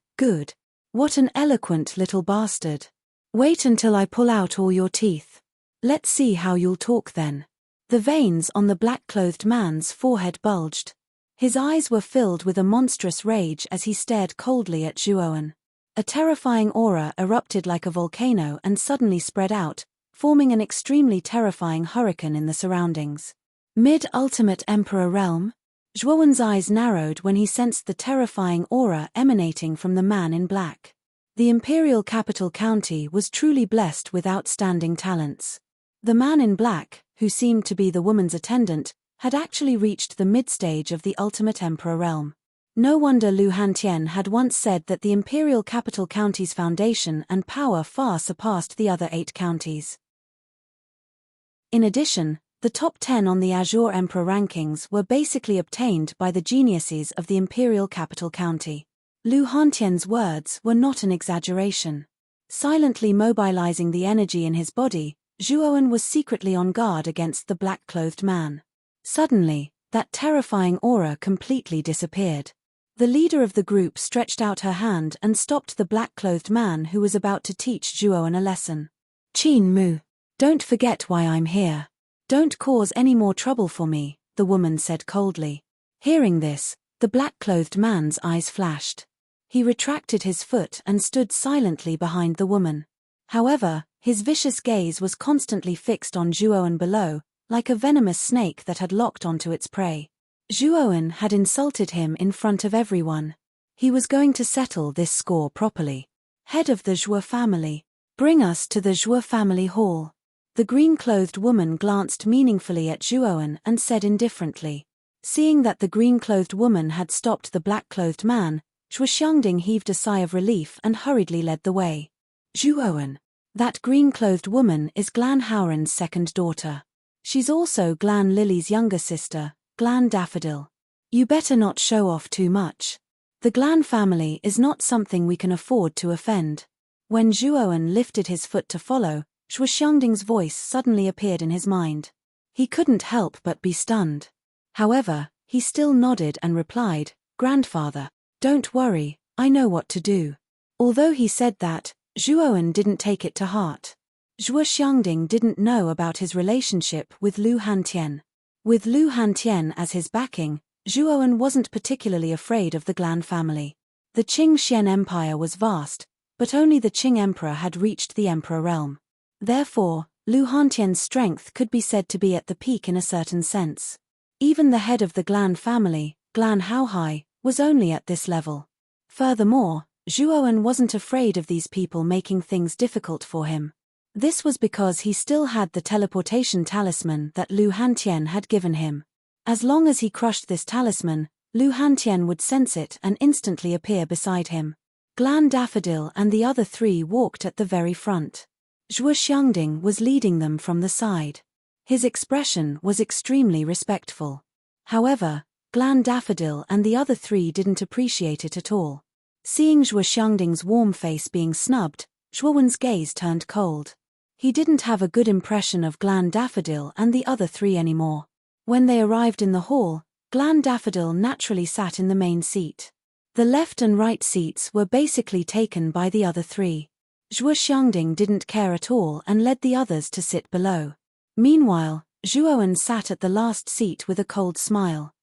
What an eloquent little bastard. Wait until I pull out all your teeth. Let's see how you'll talk then. The veins on the black-clothed man's forehead bulged. His eyes were filled with a monstrous rage as he stared coldly at Zhuowen. A terrifying aura erupted like a volcano and suddenly spread out, forming an extremely terrifying hurricane in the surroundings. Mid-ultimate Emperor realm? Zhuowen's eyes narrowed when he sensed the terrifying aura emanating from the man in black. The imperial capital county was truly blessed with outstanding talents. The man in black, who seemed to be the woman's attendant, had actually reached the mid-stage of the ultimate emperor realm. No wonder Lu Hantian had once said that the imperial capital county's foundation and power far surpassed the other 8 counties. In addition, The top 10 on the Azure Emperor rankings were basically obtained by the geniuses of the imperial capital county. Lu Hantian's words were not an exaggeration. Silently mobilizing the energy in his body, Zhuowen was secretly on guard against the black-clothed man. Suddenly, that terrifying aura completely disappeared. The leader of the group stretched out her hand and stopped the black-clothed man who was about to teach Zhuowen a lesson. "Qin Mu, don't forget why I'm here. Don't cause any more trouble for me," the woman said coldly. Hearing this, the black-clothed man's eyes flashed. He retracted his foot and stood silently behind the woman. However, his vicious gaze was constantly fixed on Zhuowen below, like a venomous snake that had locked onto its prey. Zhuowen had insulted him in front of everyone. He was going to settle this score properly. "Head of the Zhuo family, bring us to the Zhuo family hall." The green-clothed woman glanced meaningfully at Zhuowen and said indifferently. Seeing that the green-clothed woman had stopped the black-clothed man, Zhuo Xiangding heaved a sigh of relief and hurriedly led the way. "Zhuowen, that green-clothed woman is Glan Howren's second daughter. She's also Glan Lily's younger sister, Glan Daffodil. You better not show off too much. The Glan family is not something we can afford to offend." When Zhuowen lifted his foot to follow, Zhuo Xiangding's voice suddenly appeared in his mind. He couldn't help but be stunned. However, he still nodded and replied, "Grandfather, don't worry, I know what to do." Although he said that, Zhuowen didn't take it to heart. Zhuo Xiangding didn't know about his relationship with Lu Hantian. With Lu Hantian as his backing, Zhuowen wasn't particularly afraid of the Glan family. The Qing Xian Empire was vast, but only the Qing Emperor had reached the Emperor realm. Therefore, Lu Hantian's strength could be said to be at the peak in a certain sense. Even the head of the Glan family, Glan Haohai, was only at this level. Furthermore, Zhuowen wasn't afraid of these people making things difficult for him. This was because he still had the teleportation talisman that Lu Hantian had given him. As long as he crushed this talisman, Lu Hantian would sense it and instantly appear beside him. Glan Daffodil and the other three walked at the very front. Zhuo Xiangding was leading them from the side. His expression was extremely respectful. However, Glan Daffodil and the other three didn't appreciate it at all. Seeing Zhuo Xiangding's warm face being snubbed, Zhuowen's gaze turned cold. He didn't have a good impression of Glan Daffodil and the other three anymore. When they arrived in the hall, Glan Daffodil naturally sat in the main seat. The left and right seats were basically taken by the other three. Zhuo Xiangding didn't care at all and led the others to sit below. Meanwhile, Zhuowen sat at the last seat with a cold smile.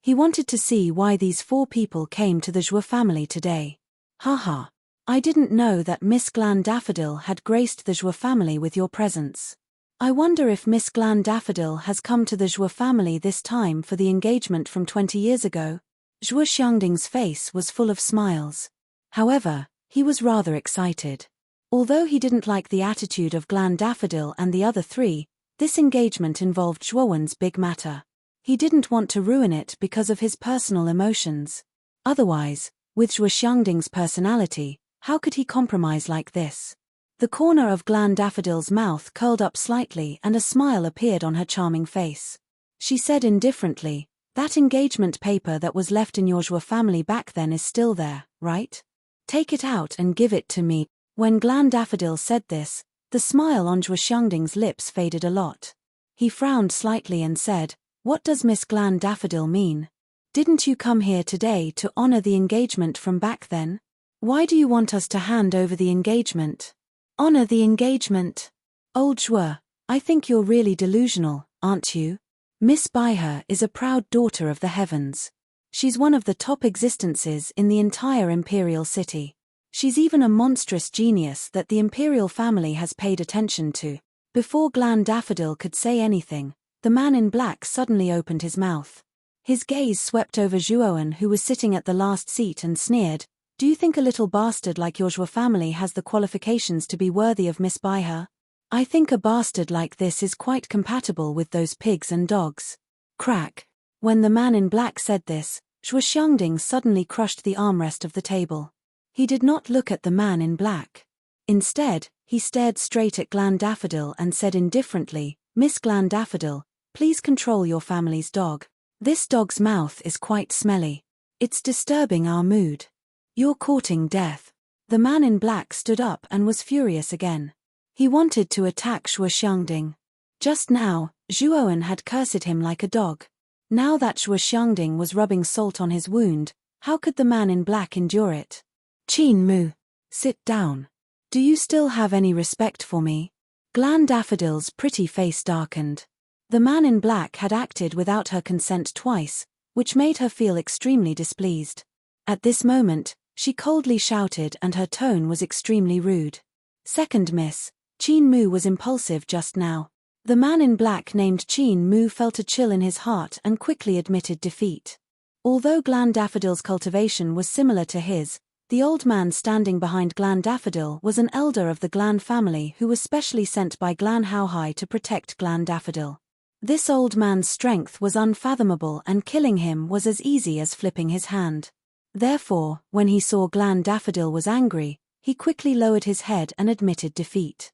He wanted to see why these four people came to the Zhuo family today. "Haha. I didn't know that Miss Glan Daffodil had graced the Zhuo family with your presence. I wonder if Miss Glan Daffodil has come to the Zhuo family this time for the engagement from 20 years ago." Zhuo Xiangding's face was full of smiles. However, he was rather excited. Although he didn't like the attitude of Glan Daffodil and the other three, this engagement involved Zhuowen's big matter. He didn't want to ruin it because of his personal emotions. Otherwise, with Zhuo Xiangding's personality, how could he compromise like this? The corner of Glan Daffodil's mouth curled up slightly and a smile appeared on her charming face. She said indifferently, "That engagement paper that was left in your Zhuo family back then is still there, right? Take it out and give it to me." When Glan Daffodil said this, the smile on Zhuo Xiangding's lips faded a lot. He frowned slightly and said, "What does Miss Glan Daffodil mean? Didn't you come here today to honor the engagement from back then? Why do you want us to hand over the engagement? Honor the engagement? Old Zhuo, I think you're really delusional, aren't you? Miss Baihe is a proud daughter of the heavens. She's one of the top existences in the entire imperial city. She's even a monstrous genius that the imperial family has paid attention to." Before Glan Daffodil could say anything, the man in black suddenly opened his mouth. His gaze swept over Zhuowen, who was sitting at the last seat, and sneered, "Do you think a little bastard like your Zhuo family has the qualifications to be worthy of Miss Baihe? I think a bastard like this is quite compatible with those pigs and dogs." Crack. When the man in black said this, Zhuo Xiangding suddenly crushed the armrest of the table. He did not look at the man in black. Instead, he stared straight at Glan Daffodil and said indifferently, Miss Glandaffodil, please control your family's dog. This dog's mouth is quite smelly. It's disturbing our mood. You're courting death. The man in black stood up and was furious again. He wanted to attack Shuo Xiangding. Just now, Zhuowen had cursed him like a dog. Now that Shuo Xiangding was rubbing salt on his wound, how could the man in black endure it? Qin Mu, sit down. Do you still have any respect for me? Glandaffodil's pretty face darkened. The man in black had acted without her consent twice, which made her feel extremely displeased. At this moment, she coldly shouted and her tone was extremely rude. Second miss, Qin Mu was impulsive just now. The man in black named Qin Mu felt a chill in his heart and quickly admitted defeat. Although Glandaffodil's cultivation was similar to his, the old man standing behind Glandaffodil was an elder of the Glan family who was specially sent by Glan Haohai to protect Glandaffodil. This old man's strength was unfathomable and killing him was as easy as flipping his hand. Therefore, when he saw Glandaffodil was angry, he quickly lowered his head and admitted defeat.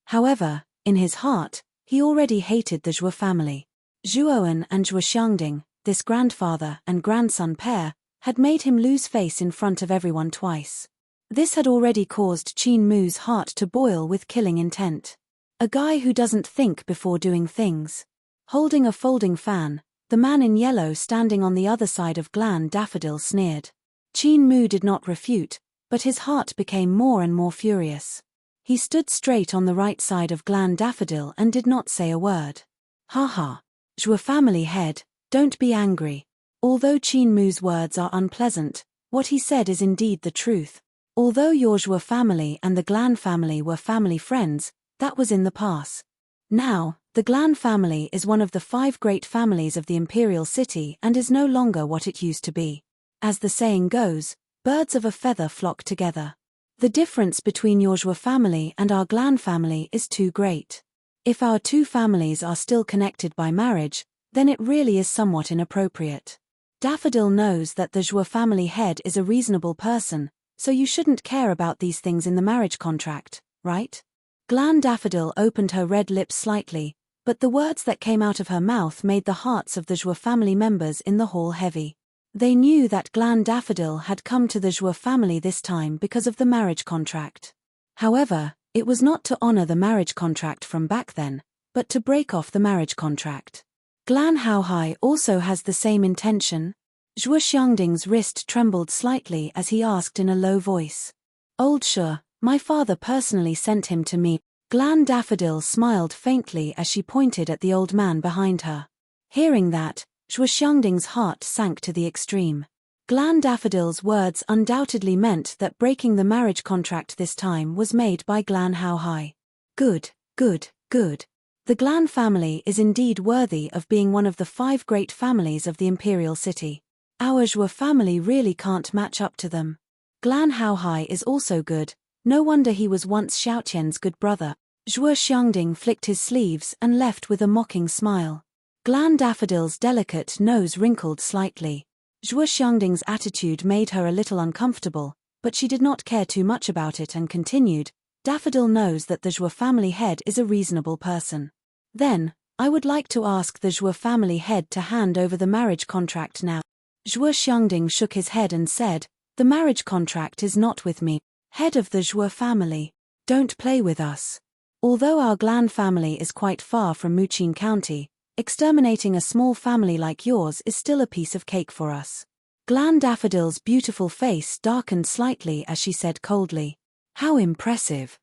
However, in his heart, he already hated the Zhuo family. Zhuowen and Zhuo Xiangding, this grandfather and grandson pair, had made him lose face in front of everyone twice. This had already caused Qin Mu's heart to boil with killing intent. A guy who doesn't think before doing things. Holding a folding fan, the man in yellow standing on the other side of Glandaffodil sneered. Qin Mu did not refute, but his heart became more and more furious. He stood straight on the right side of Glandaffodil and did not say a word. Ha ha. Zhuo family head, don't be angry. Although Qin Mu's words are unpleasant, what he said is indeed the truth. Although your Zhuo family and the Glan family were family friends, that was in the past. Now, the Glan family is one of the 5 great families of the imperial city and is no longer what it used to be. As the saying goes, birds of a feather flock together. The difference between your Zhuo family and our Glan family is too great. If our two families are still connected by marriage, then it really is somewhat inappropriate. Daffodil knows that the Zhuo family head is a reasonable person, so you shouldn't care about these things in the marriage contract, right? Glandaffodil opened her red lips slightly, but the words that came out of her mouth made the hearts of the Zhuo family members in the hall heavy. They knew that Glandaffodil had come to the Zhuo family this time because of the marriage contract. However, it was not to honor the marriage contract from back then, but to break off the marriage contract. Glan Haohai also has the same intention. Zhuo Xiangding's wrist trembled slightly as he asked in a low voice. Old Shu, my father personally sent him to me. Glandaffodil smiled faintly as she pointed at the old man behind her. Hearing that, Zhuo Xiangding's heart sank to the extreme. Glandaffodil's words undoubtedly meant that breaking the marriage contract this time was made by Glan Haohai. Good, good, good. The Glan family is indeed worthy of being one of the 5 great families of the imperial city. Our Zhuo family really can't match up to them. Glan Haohai is also good. No wonder he was once Xiaoqian's good brother. Zhuo Xiangding flicked his sleeves and left with a mocking smile. Glandaffodil's delicate nose wrinkled slightly. Zhuo Xiangding's attitude made her a little uncomfortable, but she did not care too much about it and continued, Daffodil knows that the Zhuo family head is a reasonable person. Then, I would like to ask the Zhuo family head to hand over the marriage contract now. Zhuo Xiangding shook his head and said, the marriage contract is not with me. Head of the Zhuo family, don't play with us. Although our Glan family is quite far from Muqin County, exterminating a small family like yours is still a piece of cake for us. Glandaffodil's beautiful face darkened slightly as she said coldly, how impressive.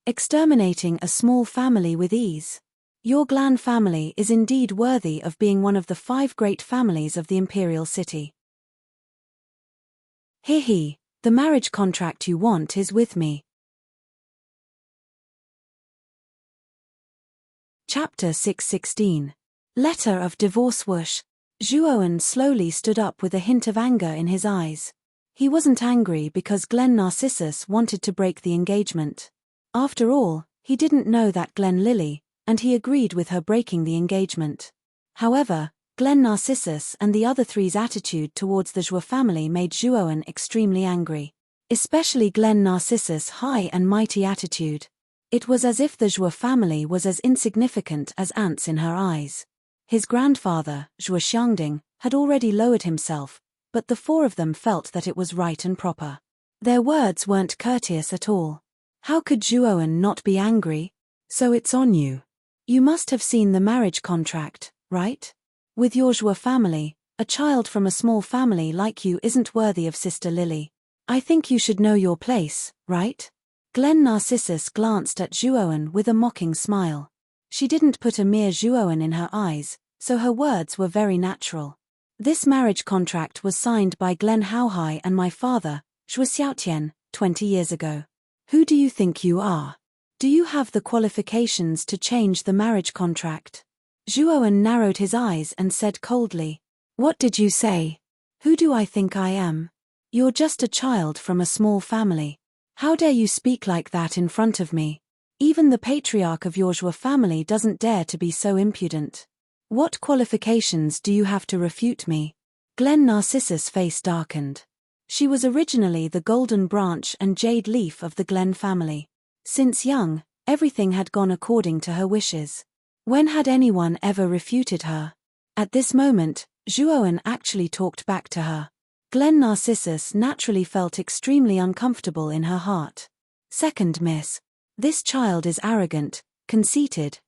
Exterminating a small family with ease. Your Glan family is indeed worthy of being one of the 5 great families of the imperial city. He. The marriage contract you want is with me. Chapter 616. Letter of Divorce. Whoosh. Zhuowen slowly stood up with a hint of anger in his eyes. He wasn't angry because Glen Narcissus wanted to break the engagement. After all, he didn't know that Glen Lily, and he agreed with her breaking the engagement. However, Glen Narcissus and the other three's attitude towards the Zhuo family made Zhuowen extremely angry. Especially Glen Narcissus' high and mighty attitude. It was as if the Zhou family was as insignificant as ants in her eyes. His grandfather, Zhou Xiangding, had already lowered himself, but the four of them felt that it was right and proper. Their words weren't courteous at all. How could Zhuowen not be angry? So it's on you. You must have seen the marriage contract, right? With your Zhou family, a child from a small family like you isn't worthy of Sister Lily. I think you should know your place, right? Glen Narcissus glanced at Zhuowen with a mocking smile. She didn't put a mere Zhuowen in her eyes, so her words were very natural. This marriage contract was signed by Glen Haohai and my father, Zhou Xiaotian, 20 years ago. Who do you think you are? Do you have the qualifications to change the marriage contract? Zhuowen narrowed his eyes and said coldly, "What did you say? Who do I think I am? You're just a child from a small family. How dare you speak like that in front of me? Even the patriarch of your Zhou family doesn't dare to be so impudent. What qualifications do you have to refute me?" Glen Narcissus' face darkened. She was originally the golden branch and jade leaf of the Glen family. Since young, everything had gone according to her wishes. When had anyone ever refuted her? At this moment, Zhuowen actually talked back to her. Glen Narcissus naturally felt extremely uncomfortable in her heart. "Second, miss. This child is arrogant, conceited.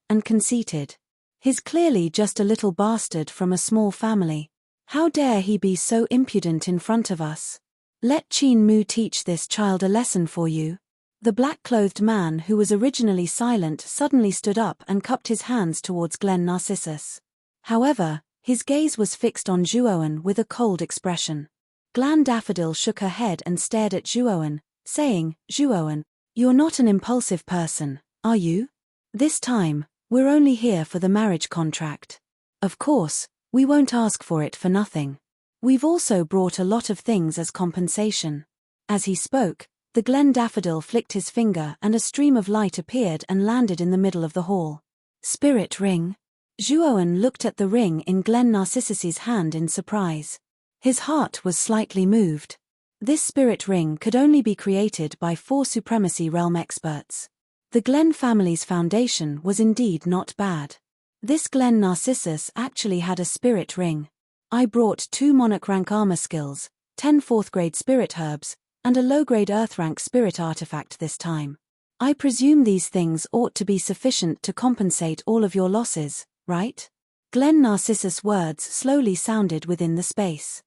He's clearly just a little bastard from a small family. How dare he be so impudent in front of us? Let Qin Mu teach this child a lesson for you." The black-clothed man who was originally silent suddenly stood up and cupped his hands towards Glen Narcissus. However, his gaze was fixed on Zhuowen with a cold expression. Glen Daffodil shook her head and stared at Zhuowen, saying, "Zhuowen, you're not an impulsive person, are you? This time, we're only here for the marriage contract. Of course, we won't ask for it for nothing. We've also brought a lot of things as compensation." As he spoke, the Glen Daffodil flicked his finger and a stream of light appeared and landed in the middle of the hall. "Spirit ring?" Zhuowen looked at the ring in Glen Narcissus's hand in surprise. His heart was slightly moved. This spirit ring could only be created by 4 Supremacy Realm experts. The Glen family's foundation was indeed not bad. This Glen Narcissus actually had a spirit ring. "I brought 2 Monarch rank armor skills, 10 4th grade spirit herbs, and a low-grade Earth rank spirit artifact this time. I presume these things ought to be sufficient to compensate all of your losses, right?" Glen Narcissus' words slowly sounded within the space.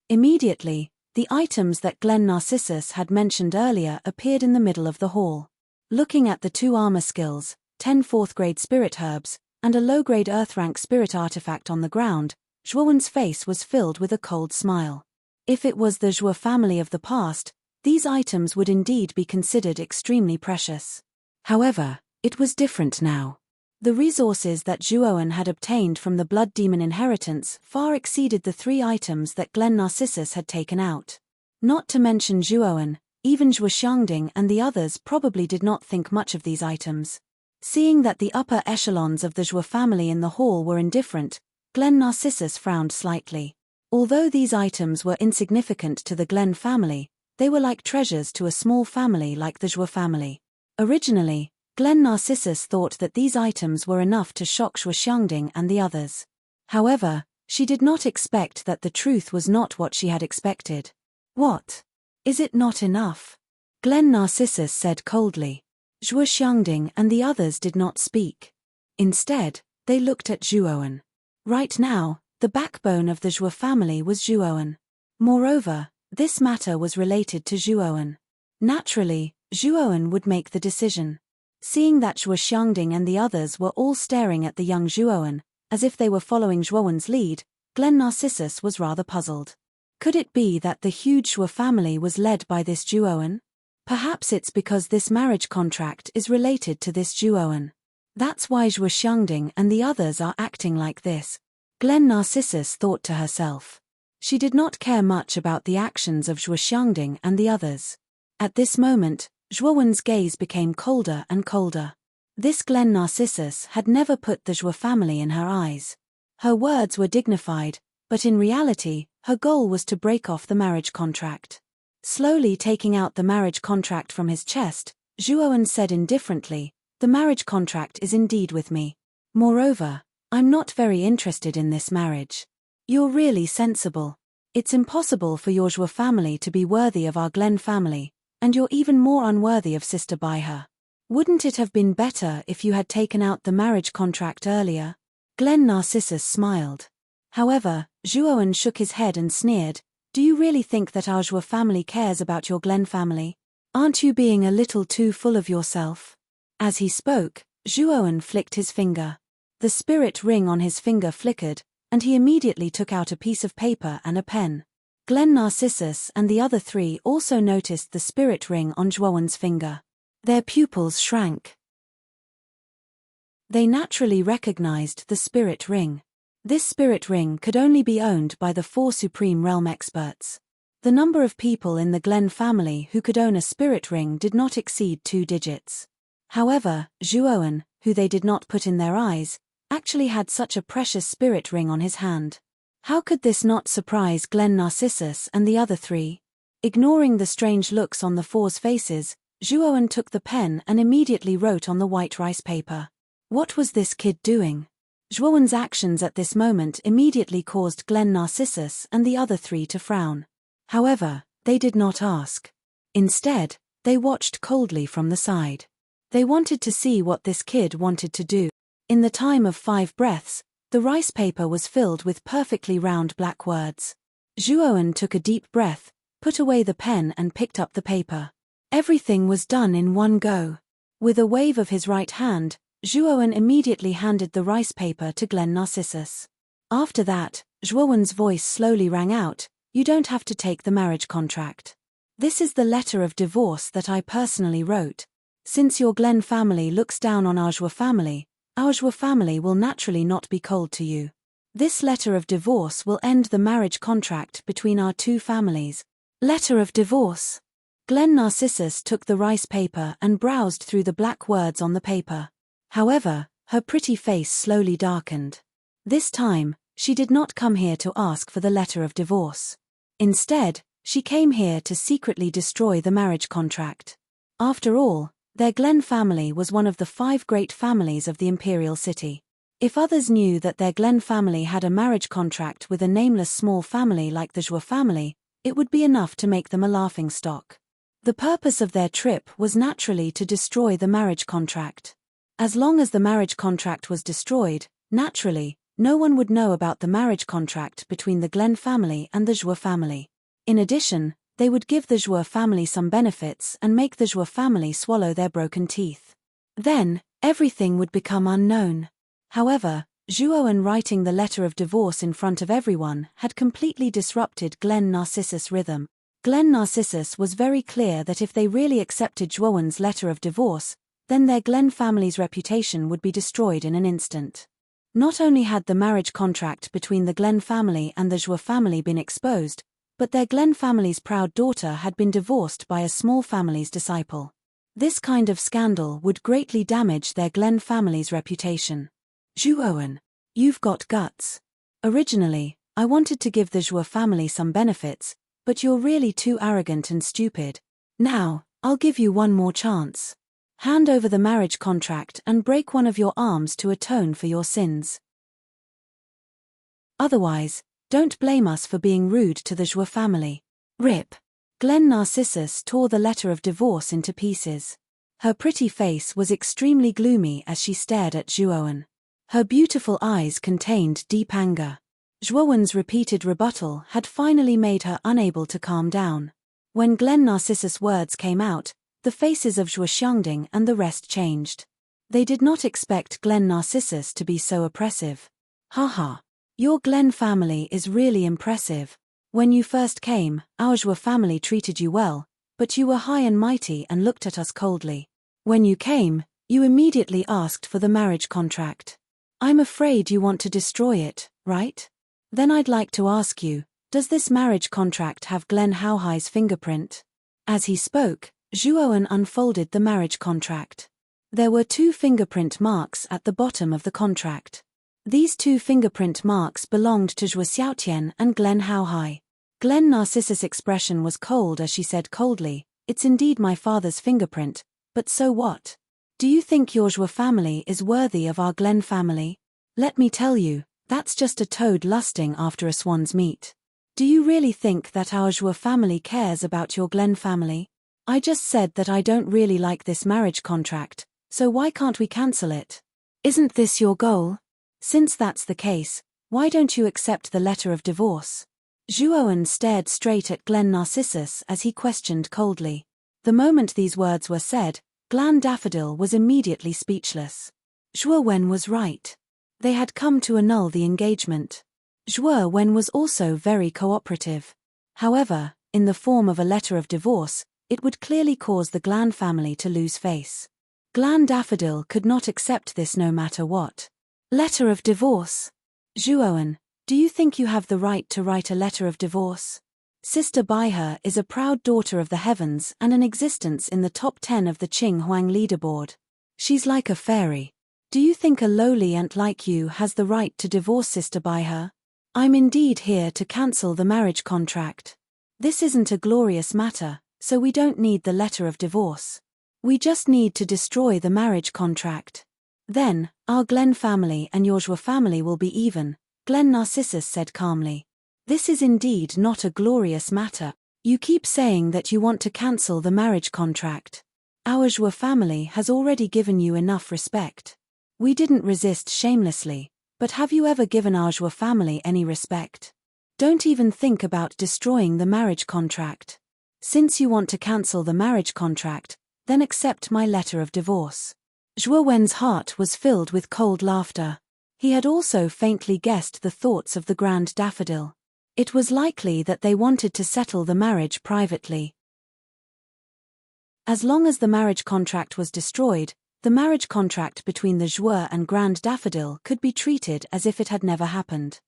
Immediately, the items that Glen Narcissus had mentioned earlier appeared in the middle of the hall. Looking at the 2 armor skills, 10 4th grade spirit herbs, and a low-grade Earth rank spirit artifact on the ground, Zhuowen's face was filled with a cold smile. If it was the Zhou family of the past, these items would indeed be considered extremely precious. However, it was different now. The resources that Zhuowen had obtained from the Blood Demon inheritance far exceeded the 3 items that Glen Narcissus had taken out. Not to mention Zhuowen, even Zhou Xiangding and the others probably did not think much of these items. Seeing that the upper echelons of the Zhou family in the hall were indifferent, Glen Narcissus frowned slightly. Although these items were insignificant to the Glen family, they were like treasures to a small family like the Zhou family. Originally, Glen Narcissus thought that these items were enough to shock Zhou Xiangding and the others. However, she did not expect that the truth was not what she had expected. "What? Is it not enough?" Glen Narcissus said coldly. Zhou Xiangding and the others did not speak. Instead, they looked at Zhuowen. Right now, the backbone of the Zhou family was Zhuowen. Moreover, this matter was related to Zhuowen. Naturally, Zhuowen would make the decision. Seeing that Zhou Xiangding and the others were all staring at the young Zhuowen, as if they were following Zhuowen's lead, Glen Narcissus was rather puzzled. Could it be that the huge Zhou family was led by this Zhuowen? Perhaps it's because this marriage contract is related to this Zhuowen. That's why Zhou Xiangding and the others are acting like this. Glen Narcissus thought to herself. She did not care much about the actions of Zhou Xiangding and the others. At this moment, Zhuowen's gaze became colder and colder. This Glen Narcissus had never put the Zhou family in her eyes. Her words were dignified, but in reality, her goal was to break off the marriage contract. Slowly taking out the marriage contract from his chest, Zhuowen said indifferently, "The marriage contract is indeed with me. Moreover, I'm not very interested in this marriage." "You're really sensible. It's impossible for your Zhuo family to be worthy of our Glen family, and you're even more unworthy of Sister Bai He. Wouldn't it have been better if you had taken out the marriage contract earlier?" Glen Narcissus smiled. However, Zhuowen shook his head and sneered, "Do you really think that our Zhuo family cares about your Glen family? Aren't you being a little too full of yourself?" As he spoke, Zhuowen flicked his finger. The spirit ring on his finger flickered, and he immediately took out a piece of paper and a pen. Glen Narcissus and the other three also noticed the spirit ring on Zhuowen's finger. Their pupils shrank. They naturally recognized the spirit ring. This spirit ring could only be owned by the 4 Supreme Realm experts. The number of people in the Glen family who could own a spirit ring did not exceed 2 digits. However, Zhuowen, who they did not put in their eyes, actually had such a precious spirit ring on his hand. How could this not surprise Glen Narcissus and the other 3? Ignoring the strange looks on the 4's faces, Zhuowen took the pen and immediately wrote on the white rice paper. What was this kid doing? Zhuowen's actions at this moment immediately caused Glen Narcissus and the other 3 to frown. However, they did not ask. Instead, they watched coldly from the side. They wanted to see what this kid wanted to do. In the time of 5 breaths, the rice paper was filled with perfectly round black words. Zhuowen took a deep breath, put away the pen and picked up the paper. Everything was done in one go. With a wave of his right hand, Zhuowen immediately handed the rice paper to Glen Narcissus. After that, Zhuowen's voice slowly rang out, "You don't have to take the marriage contract. This is the letter of divorce that I personally wrote. Since your Glen family looks down on our Zhuo family will naturally not be cold to you. This letter of divorce will end the marriage contract between our 2 families." Letter of divorce. Glen Narcissus took the rice paper and browsed through the black words on the paper. However, her pretty face slowly darkened. This time, she did not come here to ask for the letter of divorce. Instead, she came here to secretly destroy the marriage contract. After all, their Glen family was one of the 5 great families of the Imperial City. If others knew that their Glen family had a marriage contract with a nameless small family like the Zhuo family, it would be enough to make them a laughingstock. The purpose of their trip was naturally to destroy the marriage contract. As long as the marriage contract was destroyed, naturally, no one would know about the marriage contract between the Glen family and the Zhuo family. In addition, they would give the Zhuo family some benefits and make the Zhuo family swallow their broken teeth. Then, everything would become unknown. However, Zhuowen writing the letter of divorce in front of everyone had completely disrupted Glen Narcissus' rhythm. Glen Narcissus was very clear that if they really accepted Zhuowen's letter of divorce, then their Glen family's reputation would be destroyed in an instant. Not only had the marriage contract between the Glen family and the Zhuo family been exposed, but their Glen family's proud daughter had been divorced by a small family's disciple. This kind of scandal would greatly damage their Glen family's reputation. Zhuowen, you've got guts. Originally, I wanted to give the Zhuo family some benefits, but you're really too arrogant and stupid. Now, I'll give you one more chance. Hand over the marriage contract and break one of your arms to atone for your sins. Otherwise, don't blame us for being rude to the Zhuo family. Rip. Glen Narcissus tore the letter of divorce into pieces. Her pretty face was extremely gloomy as she stared at Zhuowen. Her beautiful eyes contained deep anger. Zhuowen's repeated rebuttal had finally made her unable to calm down. When Glen Narcissus' words came out, the faces of Zhuo Xiangding and the rest changed. They did not expect Glen Narcissus to be so oppressive. Haha. Your Glen family is really impressive. When you first came, our Zhuo family treated you well, but you were high and mighty and looked at us coldly. When you came, you immediately asked for the marriage contract. I'm afraid you want to destroy it, right? Then I'd like to ask you, does this marriage contract have Glen Haohai's fingerprint? As he spoke, Zhuowen unfolded the marriage contract. There were 2 fingerprint marks at the bottom of the contract. These 2 fingerprint marks belonged to Zhuo Xiaotian and Glen Haohai. Glen Narcissus' expression was cold as she said coldly, "It's indeed my father's fingerprint, But so what? Do you think your Zhua family is worthy of our Glen family? Let me tell you, that's just a toad lusting after a swan's meat. Do you really think that our Zhua family cares about your Glen family? I just said that I don't really like this marriage contract, so why can't we cancel it? Isn't this your goal? Since that's the case, why don't you accept the letter of divorce? Zhuowen stared straight at Glen Narcissus as he questioned coldly. The moment these words were said, Glen Daffodil was immediately speechless. Zhuowen was right. They had come to annul the engagement. Zhuowen was also very cooperative. However, in the form of a letter of divorce, it would clearly cause the Glen family to lose face. Glen Daffodil could not accept this no matter what. Letter of divorce? Zhuowen, do you think you have the right to write a letter of divorce? Sister Baihe is a proud daughter of the heavens and an existence in the top 10 of the Qing Huang leaderboard. She's like a fairy. Do you think a lowly ant like you has the right to divorce Sister Baihe? I'm indeed here to cancel the marriage contract. This isn't a glorious matter, so we don't need the letter of divorce. We just need to destroy the marriage contract. Then, our Glen family and your Zhua family will be even, Glen Narcissus said calmly. This is indeed not a glorious matter. You keep saying that you want to cancel the marriage contract. Our Zhua family has already given you enough respect. We didn't resist shamelessly, but have you ever given our Zhua family any respect? Don't even think about destroying the marriage contract. Since you want to cancel the marriage contract, then accept my letter of divorce. Zhuowen's heart was filled with cold laughter. He had also faintly guessed the thoughts of the Grand Daffodil. It was likely that they wanted to settle the marriage privately. As long as the marriage contract was destroyed, the marriage contract between the Zhua and Grand Daffodil could be treated as if it had never happened.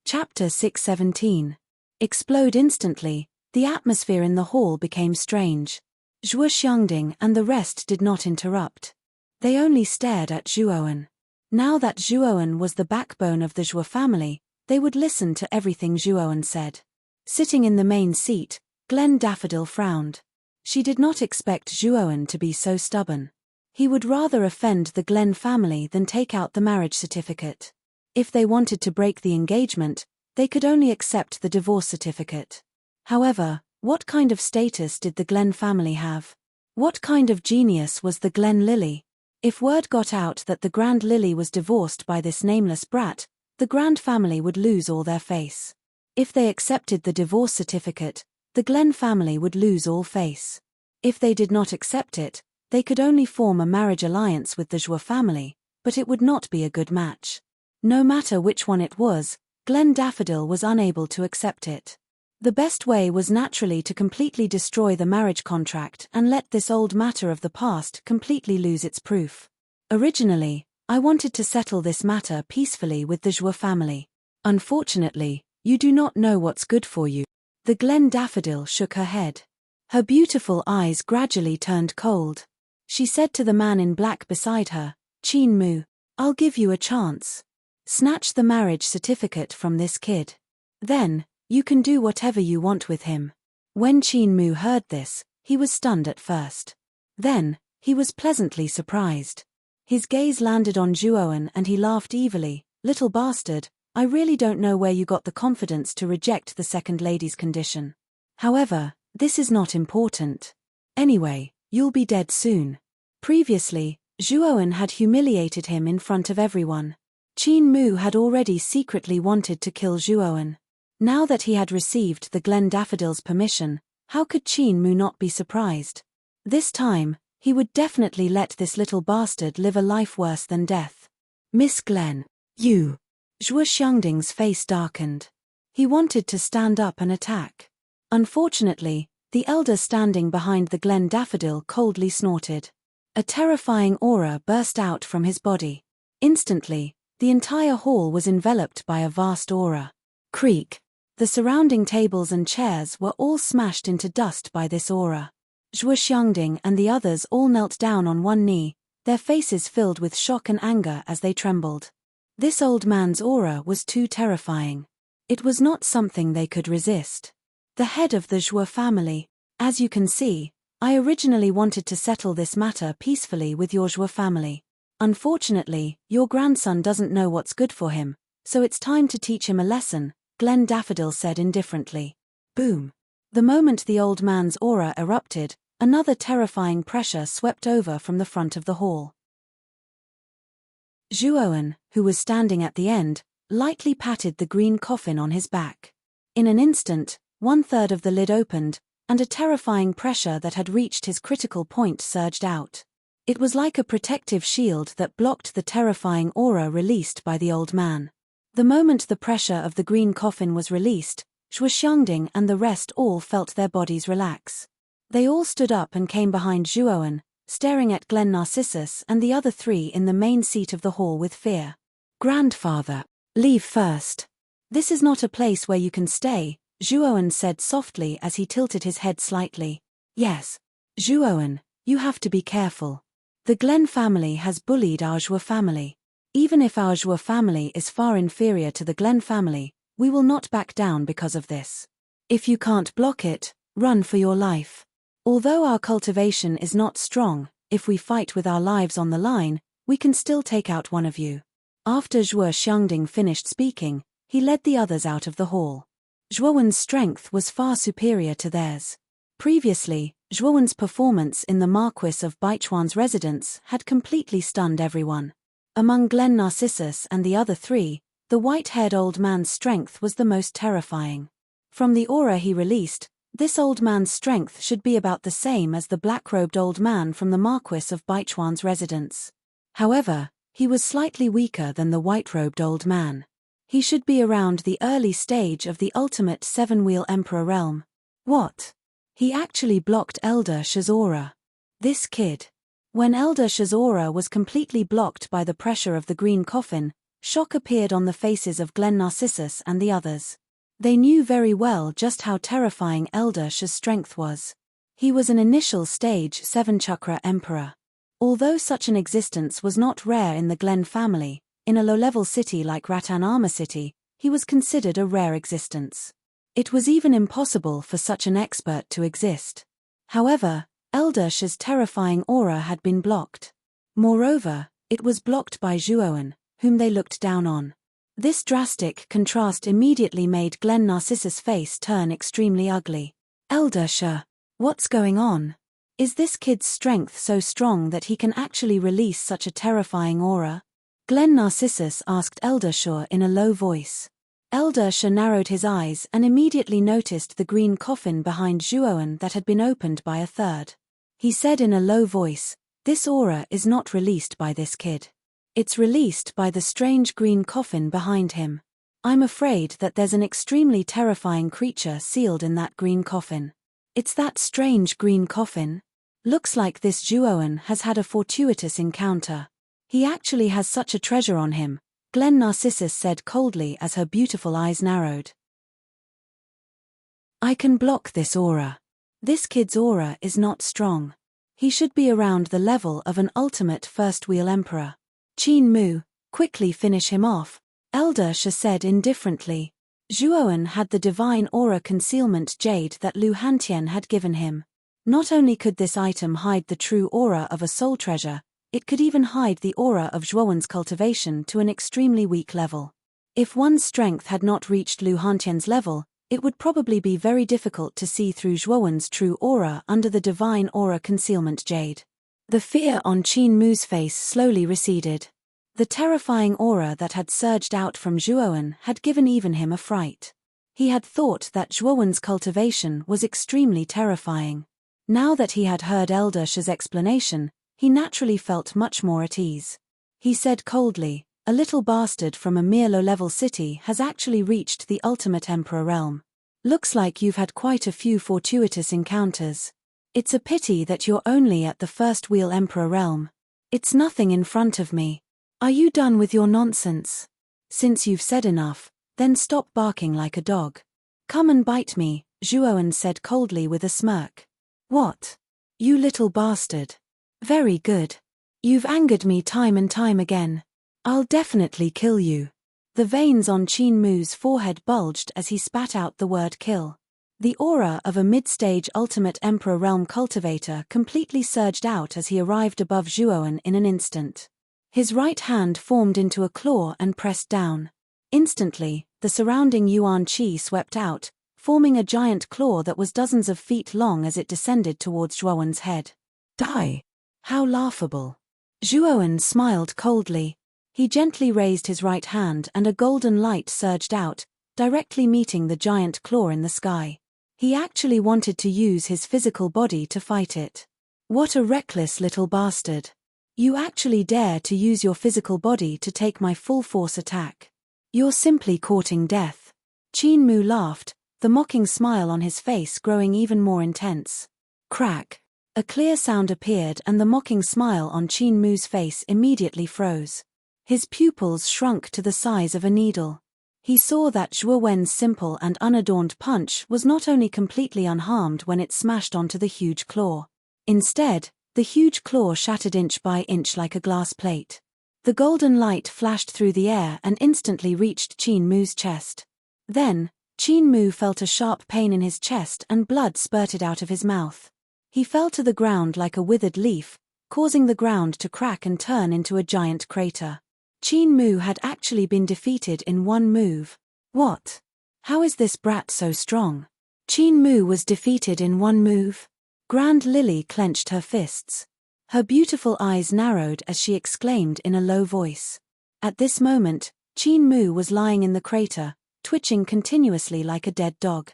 Chapter 617. Explode instantly. The atmosphere in the hall became strange. Zhua Xiangding and the rest did not interrupt. They only stared at Zhuowen. Now that Zhuowen was the backbone of the Zhua family, they would listen to everything Zhuowen said. Sitting in the main seat, Glen Daffodil frowned. She did not expect Zhuowen to be so stubborn. He would rather offend the Glen family than take out the marriage certificate. If they wanted to break the engagement, they could only accept the divorce certificate. However, what kind of status did the Glen family have? What kind of genius was the Glen Lily? If word got out that the Grand Lily was divorced by this nameless brat, the Grand family would lose all their face. If they accepted the divorce certificate, the Glen family would lose all face. If they did not accept it, they could only form a marriage alliance with the Zhua family, but it would not be a good match. No matter which one it was, Glen Daffodil was unable to accept it. The best way was naturally to completely destroy the marriage contract and let this old matter of the past completely lose its proof. Originally, I wanted to settle this matter peacefully with the Zhua family. Unfortunately, you do not know what's good for you. The Glen Daffodil shook her head. Her beautiful eyes gradually turned cold. She said to the man in black beside her, Qin Mu, I'll give you a chance. Snatch the marriage certificate from this kid. Then, you can do whatever you want with him. When Qin Mu heard this, he was stunned at first. Then, he was pleasantly surprised. His gaze landed on Zhuowen and he laughed evilly. Little bastard, I really don't know where you got the confidence to reject the second lady's condition. However, this is not important. Anyway, you'll be dead soon. Previously, Zhuowen had humiliated him in front of everyone. Qin Mu had already secretly wanted to kill Zhuowen. Now that he had received the Glen Daffodil's permission, how could Qin Mu not be surprised? This time, he would definitely let this little bastard live a life worse than death. Miss Glen, you. Zhua Xiangding's face darkened. He wanted to stand up and attack. Unfortunately, the elder standing behind the Glen Daffodil coldly snorted. A terrifying aura burst out from his body. Instantly, the entire hall was enveloped by a vast aura. Creak. The surrounding tables and chairs were all smashed into dust by this aura. Zhua Xiangding and the others all knelt down on one knee, their faces filled with shock and anger as they trembled. This old man's aura was too terrifying. It was not something they could resist. The head of the Zhua family. As you can see, I originally wanted to settle this matter peacefully with your Zhuo family. Unfortunately, your grandson doesn't know what's good for him, so it's time to teach him a lesson, Glen Daffodil said indifferently. Boom. The moment the old man's aura erupted, another terrifying pressure swept over from the front of the hall. Zhuowen, who was standing at the end, lightly patted the green coffin on his back. In an instant, 1/3 of the lid opened, and a terrifying pressure that had reached his critical point surged out. It was like a protective shield that blocked the terrifying aura released by the old man. The moment the pressure of the green coffin was released, Zhuo Xiangding and the rest all felt their bodies relax. They all stood up and came behind Zhuowen, staring at Glen Narcissus and the other three in the main seat of the hall with fear. Grandfather, leave first. This is not a place where you can stay, Zhuowen said softly as he tilted his head slightly. Yes. Zhuowen, you have to be careful. The Glen family has bullied our Zhuo family. Even if our Zhuo family is far inferior to the Glen family, we will not back down because of this. If you can't block it, run for your life. Although our cultivation is not strong, if we fight with our lives on the line, we can still take out one of you. After Zhuo Xiangding finished speaking, he led the others out of the hall. Zhuowen's strength was far superior to theirs. Previously, Zhuowen's performance in the Marquis of Baichuan's residence had completely stunned everyone. Among Glen Narcissus and the other three, the white-haired old man's strength was the most terrifying. From the aura he released, this old man's strength should be about the same as the black-robed old man from the Marquis of Baichuan's residence. However, he was slightly weaker than the white-robed old man. He should be around the early stage of the ultimate seven-wheel emperor realm. What? He actually blocked Elder Shi's aura. This kid. When Elder Shi's aura was completely blocked by the pressure of the green coffin, shock appeared on the faces of Glen Narcissus and the others. They knew very well just how terrifying Elder Shi's strength was. He was an initial stage 7-chakra emperor. Although such an existence was not rare in the Glen family, in a low-level city like Rattan Armor City, he was considered a rare existence. It was even impossible for such an expert to exist. However, Elder Shi's terrifying aura had been blocked. Moreover, it was blocked by Zhuowen, whom they looked down on. This drastic contrast immediately made Glen Narcissus' face turn extremely ugly. Elder Shi, what's going on? Is this kid's strength so strong that he can actually release such a terrifying aura? Glen Narcissus asked Elder Shi in a low voice. Elder Shi narrowed his eyes and immediately noticed the green coffin behind Zhuowen that had been opened by a third. He said in a low voice, "This aura is not released by this kid. It's released by the strange green coffin behind him. I'm afraid that there's an extremely terrifying creature sealed in that green coffin. It's that strange green coffin. Looks like this Zhuowen has had a fortuitous encounter. He actually has such a treasure on him," Glen Narcissus said coldly as her beautiful eyes narrowed. "I can block this aura. This kid's aura is not strong. He should be around the level of an ultimate first-wheel emperor. Qin Mu, quickly finish him off," Elder Shi said indifferently. Zhuowen had the divine aura concealment jade that Lu Hantian had given him. Not only could this item hide the true aura of a soul treasure, it could even hide the aura of Zhuowen's cultivation to an extremely weak level. If one's strength had not reached Lu Hantian's level, it would probably be very difficult to see through Zhuowen's true aura under the divine aura concealment jade. The fear on Qin Mu's face slowly receded. The terrifying aura that had surged out from Zhuowen had given even him a fright. He had thought that Zhuowen's cultivation was extremely terrifying. Now that he had heard Elder Shi's explanation, he naturally felt much more at ease. He said coldly, "A little bastard from a mere low-level city has actually reached the ultimate emperor realm. Looks like you've had quite a few fortuitous encounters. It's a pity that you're only at the first-wheel emperor realm. It's nothing in front of me. Are you done with your nonsense? Since you've said enough, then stop barking like a dog. Come and bite me," Zhuowen said coldly with a smirk. "What? You little bastard. Very good. You've angered me time and time again. I'll definitely kill you." The veins on Qin Mu's forehead bulged as he spat out the word kill. The aura of a mid-stage ultimate Emperor realm cultivator completely surged out as he arrived above Zhuoan in an instant. His right hand formed into a claw and pressed down. Instantly, the surrounding yuan qi swept out, forming a giant claw that was dozens of feet long as it descended towards Zhuoan's head. Die! How laughable! Zhuoan smiled coldly. He gently raised his right hand and a golden light surged out, directly meeting the giant claw in the sky. He actually wanted to use his physical body to fight it. What a reckless little bastard. You actually dare to use your physical body to take my full force attack. You're simply courting death. Qin Mu laughed, the mocking smile on his face growing even more intense. Crack. A clear sound appeared and the mocking smile on Qin Mu's face immediately froze. His pupils shrunk to the size of a needle. He saw that Zhuo Wen's simple and unadorned punch was not only completely unharmed when it smashed onto the huge claw. Instead, the huge claw shattered inch by inch like a glass plate. The golden light flashed through the air and instantly reached Qin Mu's chest. Then, Qin Mu felt a sharp pain in his chest and blood spurted out of his mouth. He fell to the ground like a withered leaf, causing the ground to crack and turn into a giant crater. Qin Mu had actually been defeated in one move. What? How is this brat so strong? Qin Mu was defeated in one move? Grand Lily clenched her fists. Her beautiful eyes narrowed as she exclaimed in a low voice. At this moment, Qin Mu was lying in the crater, twitching continuously like a dead dog.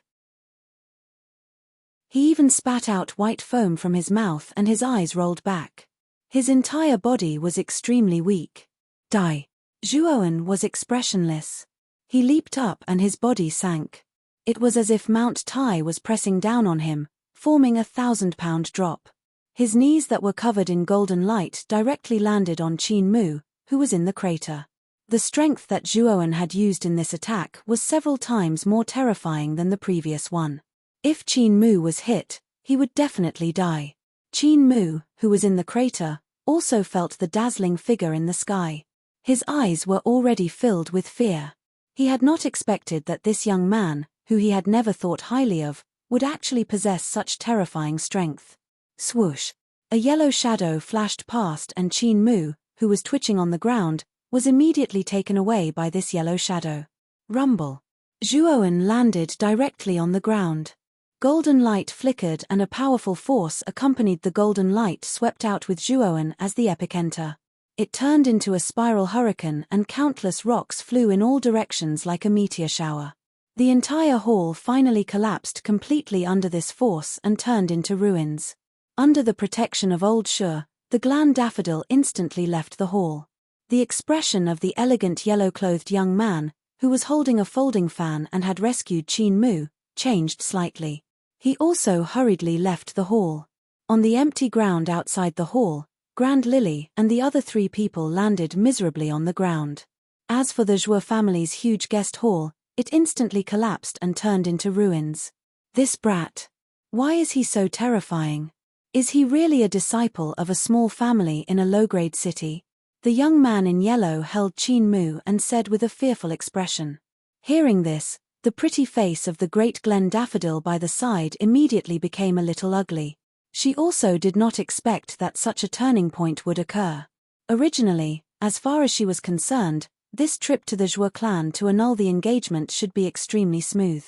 He even spat out white foam from his mouth and his eyes rolled back. His entire body was extremely weak. Die. Zhuoan was expressionless. He leaped up and his body sank. It was as if Mount Tai was pressing down on him, forming a 1,000-pound drop. His knees that were covered in golden light directly landed on Qin Mu, who was in the crater. The strength that Zhuoan had used in this attack was several times more terrifying than the previous one. If Qin Mu was hit, he would definitely die. Qin Mu, who was in the crater, also felt the dazzling figure in the sky. His eyes were already filled with fear. He had not expected that this young man, who he had never thought highly of, would actually possess such terrifying strength. Swoosh! A yellow shadow flashed past and Qin Mu, who was twitching on the ground, was immediately taken away by this yellow shadow. Rumble! Zhuoan landed directly on the ground. Golden light flickered and a powerful force accompanied the golden light swept out with Zhuoan as the epicenter. It turned into a spiral hurricane and countless rocks flew in all directions like a meteor shower. The entire hall finally collapsed completely under this force and turned into ruins. Under the protection of Old Shu, the Gland Daffodil instantly left the hall. The expression of the elegant yellow-clothed young man, who was holding a folding fan and had rescued Qin Mu, changed slightly. He also hurriedly left the hall. On the empty ground outside the hall, Grand Lily and the other 3 people landed miserably on the ground. As for the Zhuo family's huge guest hall, it instantly collapsed and turned into ruins. This brat. Why is he so terrifying? Is he really a disciple of a small family in a low-grade city? The young man in yellow held Qin Mu and said with a fearful expression. Hearing this, the pretty face of the great Glen Daffodil by the side immediately became a little ugly. She also did not expect that such a turning point would occur. Originally, as far as she was concerned, this trip to the Zhuo clan to annul the engagement should be extremely smooth.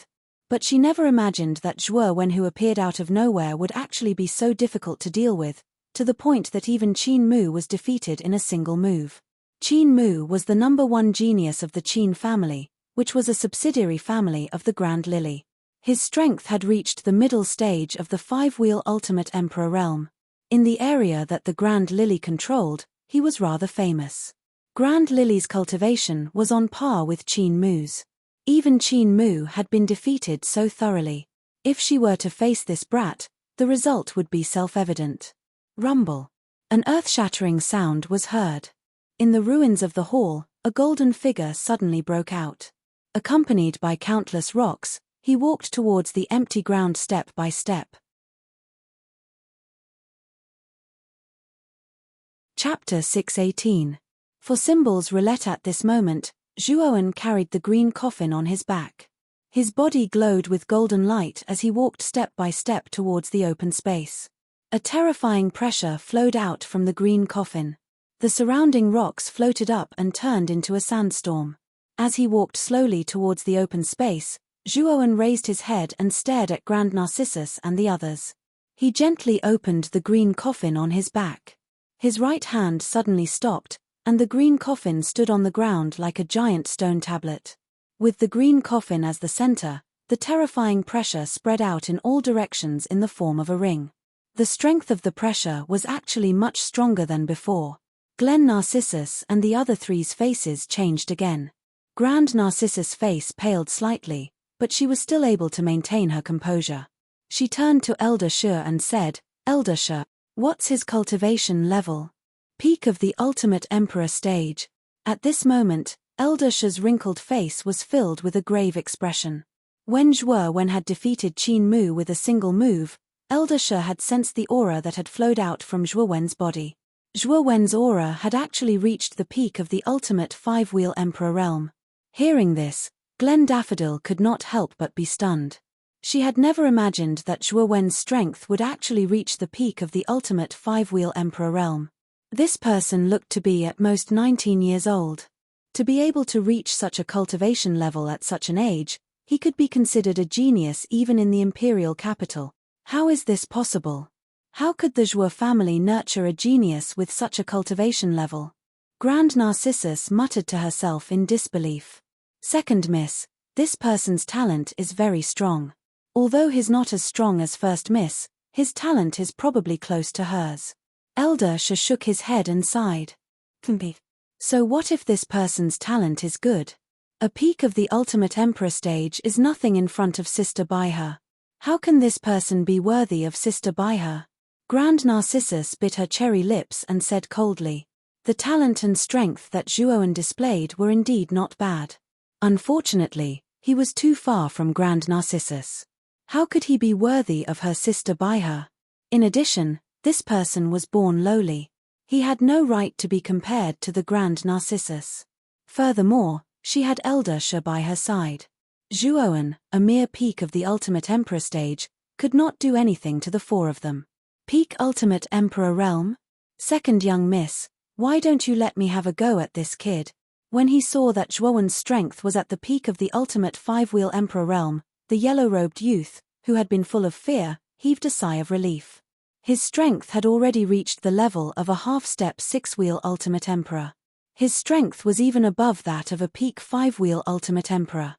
But she never imagined that Zhuo Wen, who appeared out of nowhere, would actually be so difficult to deal with, to the point that even Qin Mu was defeated in a single move. Qin Mu was the #1 genius of the Qin family, which was a subsidiary family of the Grand Lily. His strength had reached the middle stage of the 5-wheel ultimate emperor realm. In the area that the Grand Lily controlled, he was rather famous. Grand Lily's cultivation was on par with Qin Mu's. Even Qin Mu had been defeated so thoroughly. If she were to face this brat, the result would be self-evident. Rumble. An earth-shattering sound was heard. In the ruins of the hall, a golden figure suddenly broke out. Accompanied by countless rocks, he walked towards the empty ground step by step. Chapter 618. For Symbol's roulette. At this moment, Zhuoan carried the green coffin on his back. His body glowed with golden light as he walked step by step towards the open space. A terrifying pressure flowed out from the green coffin. The surrounding rocks floated up and turned into a sandstorm. As he walked slowly towards the open space, Zhuowen raised his head and stared at Grand Narcissus and the others. He gently opened the green coffin on his back. His right hand suddenly stopped, and the green coffin stood on the ground like a giant stone tablet. With the green coffin as the center, the terrifying pressure spread out in all directions in the form of a ring. The strength of the pressure was actually much stronger than before. Grand Narcissus and the other three's faces changed again. Grand Narcissus' face paled slightly, but she was still able to maintain her composure. She turned to Elder Shi and said, "Elder Shi, what's his cultivation level?" "Peak of the ultimate emperor stage." At this moment, Elder Shi's wrinkled face was filled with a grave expression. When Zhuowen had defeated Qin Mu with a single move, Elder Shi had sensed the aura that had flowed out from Zhuowen's body. Zhuowen's aura had actually reached the peak of the ultimate five-wheel emperor realm. Hearing this, Glen Daffodil could not help but be stunned. She had never imagined that Zhuowen's strength would actually reach the peak of the ultimate five-wheel emperor realm. This person looked to be at most 19 years old. To be able to reach such a cultivation level at such an age, he could be considered a genius even in the imperial capital. How is this possible? How could the Zhuo family nurture a genius with such a cultivation level? Grand Narcissus muttered to herself in disbelief. "Second Miss, this person's talent is very strong. Although he's not as strong as First Miss, his talent is probably close to hers." Elder Shi shook his head and sighed. So what if this person's talent is good? A peak of the ultimate emperor stage is nothing in front of Sister Baihe. How can this person be worthy of Sister Baihe? Grand Narcissus bit her cherry lips and said coldly. The talent and strength that Zhuowen displayed were indeed not bad. Unfortunately, he was too far from Grand Narcissus. How could he be worthy of her Sister Baihe? In addition, this person was born lowly. He had no right to be compared to the Grand Narcissus. Furthermore, she had Elder Shi by her side. Zhuowen, a mere peak of the ultimate emperor stage, could not do anything to the four of them. Peak ultimate emperor realm? Second young miss, why don't you let me have a go at this kid? When he saw that Zhuowen's strength was at the peak of the ultimate five-wheel emperor realm, the yellow-robed youth, who had been full of fear, heaved a sigh of relief. His strength had already reached the level of a half-step six-wheel ultimate emperor. His strength was even above that of a peak five-wheel ultimate emperor.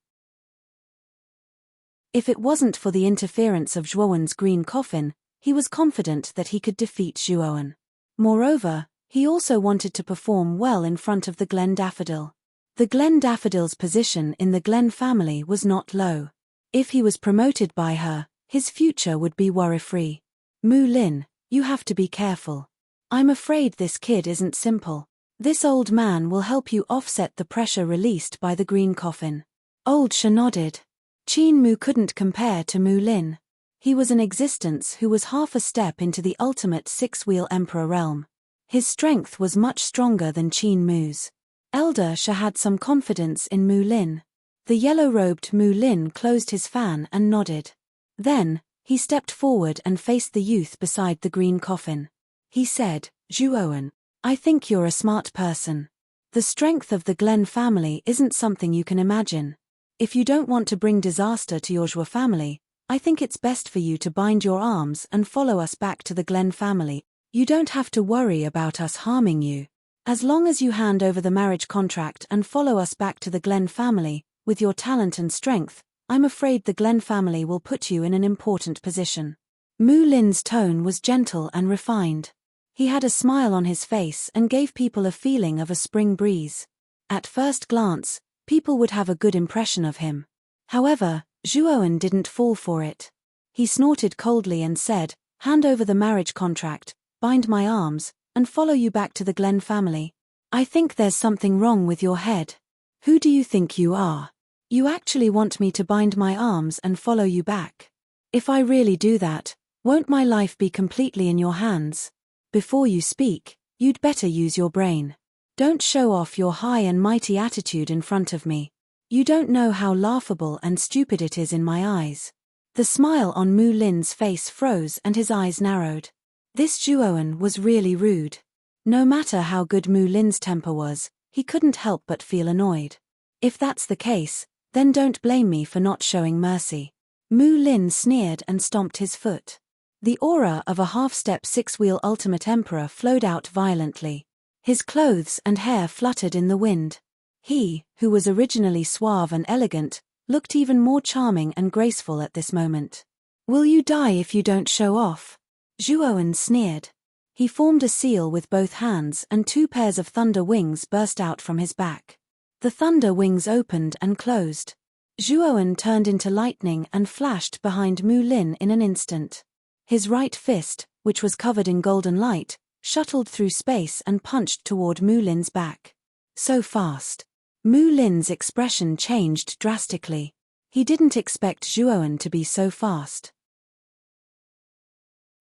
If it wasn't for the interference of Zhuowen's green coffin, he was confident that he could defeat Zhuowen. Moreover, he also wanted to perform well in front of the Glen Daffodil. The Glen Daffodil's position in the Glen family was not low. If he was promoted by her, his future would be worry-free. Mu Lin, you have to be careful. I'm afraid this kid isn't simple. This old man will help you offset the pressure released by the green coffin. Old Shi nodded. Qin Mu couldn't compare to Mu Lin. He was an existence who was half a step into the ultimate six-wheel emperor realm. His strength was much stronger than Qin Mu's. Elder Shi had some confidence in Mu Lin. The yellow-robed Mu Lin closed his fan and nodded. Then, he stepped forward and faced the youth beside the green coffin. He said, "Zhuowen, I think you're a smart person. The strength of the Glen family isn't something you can imagine. If you don't want to bring disaster to your Zhuo family, I think it's best for you to bind your arms and follow us back to the Glen family. You don't have to worry about us harming you. As long as you hand over the marriage contract and follow us back to the Glen family, with your talent and strength, I'm afraid the Glen family will put you in an important position." Mu Lin's tone was gentle and refined. He had a smile on his face and gave people a feeling of a spring breeze. At first glance, people would have a good impression of him. However, Zhuowen didn't fall for it. He snorted coldly and said, "Hand over the marriage contract, bind my arms, and follow you back to the Glen family. I think there's something wrong with your head. Who do you think you are? You actually want me to bind my arms and follow you back? If I really do that, won't my life be completely in your hands? Before you speak, you'd better use your brain. Don't show off your high and mighty attitude in front of me. You don't know how laughable and stupid it is in my eyes. The smile on Mu Lin's face froze and his eyes narrowed. This Zhuowen was really rude. No matter how good Mu Lin's temper was, he couldn't help but feel annoyed. If that's the case, then don't blame me for not showing mercy. Mu Lin sneered and stomped his foot. The aura of a half-step six-wheel ultimate emperor flowed out violently. His clothes and hair fluttered in the wind. He, who was originally suave and elegant, looked even more charming and graceful at this moment. Will you die if you don't show off? Zhuowen sneered. He formed a seal with both hands and 2 pairs of thunder wings burst out from his back. The thunder wings opened and closed. Zhuowen turned into lightning and flashed behind Mu Lin in an instant. His right fist, which was covered in golden light, shuttled through space and punched toward Mu Lin's back. So fast. Mu Lin's expression changed drastically. He didn't expect Zhuowen to be so fast.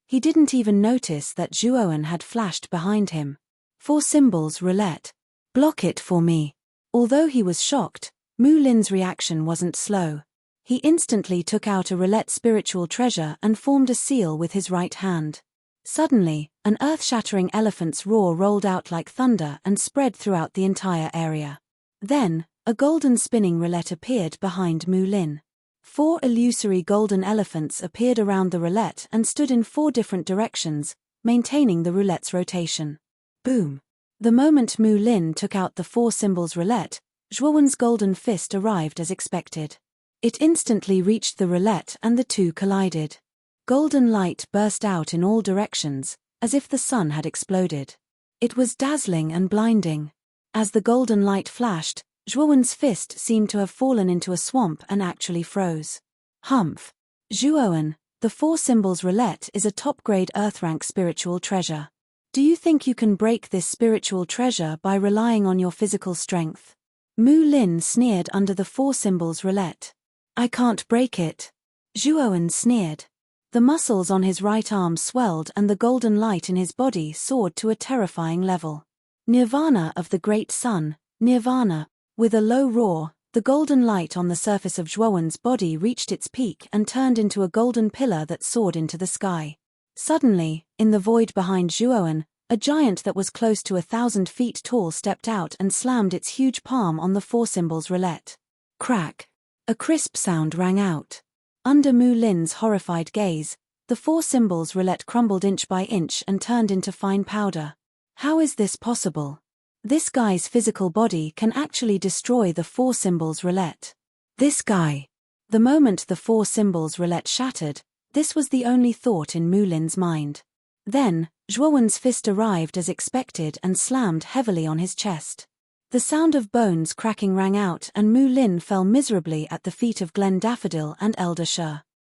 He didn't even notice that Zhuowen had flashed behind him. 4 symbols roulette. Block it for me. Although he was shocked, Mu Lin's reaction wasn't slow. He instantly took out a roulette spiritual treasure and formed a seal with his right hand. Suddenly, an earth-shattering elephant's roar rolled out like thunder and spread throughout the entire area. Then, a golden spinning roulette appeared behind Mu Lin. 4 illusory golden elephants appeared around the roulette and stood in 4 different directions, maintaining the roulette's rotation. Boom! The moment Mu Lin took out the 4 symbols roulette, Zhuowen's golden fist arrived as expected. It instantly reached the roulette and the two collided. Golden light burst out in all directions, as if the sun had exploded. It was dazzling and blinding. As the golden light flashed, Zhuowen's fist seemed to have fallen into a swamp and actually froze. Humph! Zhuowen, the 4 symbols roulette is a top-grade Earth-rank spiritual treasure. Do you think you can break this spiritual treasure by relying on your physical strength? Mu Lin sneered under the 4 symbols roulette. I can't break it. Zhuowen sneered. The muscles on his right arm swelled and the golden light in his body soared to a terrifying level. Nirvana of the great sun, Nirvana. With a low roar, the golden light on the surface of Zhuowen's body reached its peak and turned into a golden pillar that soared into the sky. Suddenly, in the void behind Zhuowen, a giant that was close to 1,000 feet tall stepped out and slammed its huge palm on the 4 symbols roulette. Crack! A crisp sound rang out. Under Mu Lin's horrified gaze, the 4 symbols roulette crumbled inch by inch and turned into fine powder. How is this possible? This guy's physical body can actually destroy the 4 symbols roulette. This guy. The moment the 4 symbols roulette shattered, this was the only thought in Mu Lin's mind. Then, Zhuowen's fist arrived as expected and slammed heavily on his chest. The sound of bones cracking rang out and Mu Lin fell miserably at the feet of Glen Daffodil and Elder She.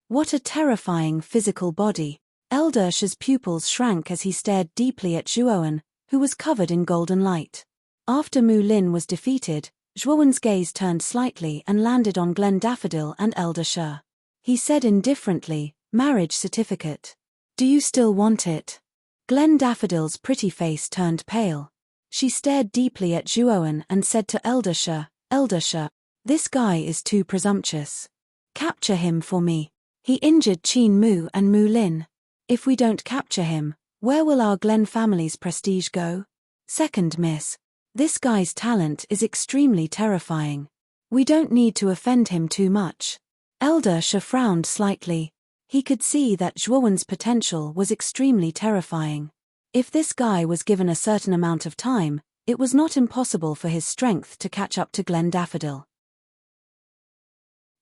What a terrifying physical body. Elder She's pupils shrank as he stared deeply at Zhuowen, who was covered in golden light. After Mu Lin was defeated, Zhuowen's gaze turned slightly and landed on Glen Daffodil and Elder She. He said indifferently, "Marriage certificate. Do you still want it?" Glen Daffodil's pretty face turned pale. She stared deeply at Zhuowen and said to Elder She, "Elder She, this guy is too presumptuous. Capture him for me. He injured Qin Mu and Mu Lin. If we don't capture him, where will our Glen family's prestige go? Second miss. This guy's talent is extremely terrifying. We don't need to offend him too much." Elder She frowned slightly. He could see that Zhuowen's potential was extremely terrifying. If this guy was given a certain amount of time, it was not impossible for his strength to catch up to Glen Daffodil.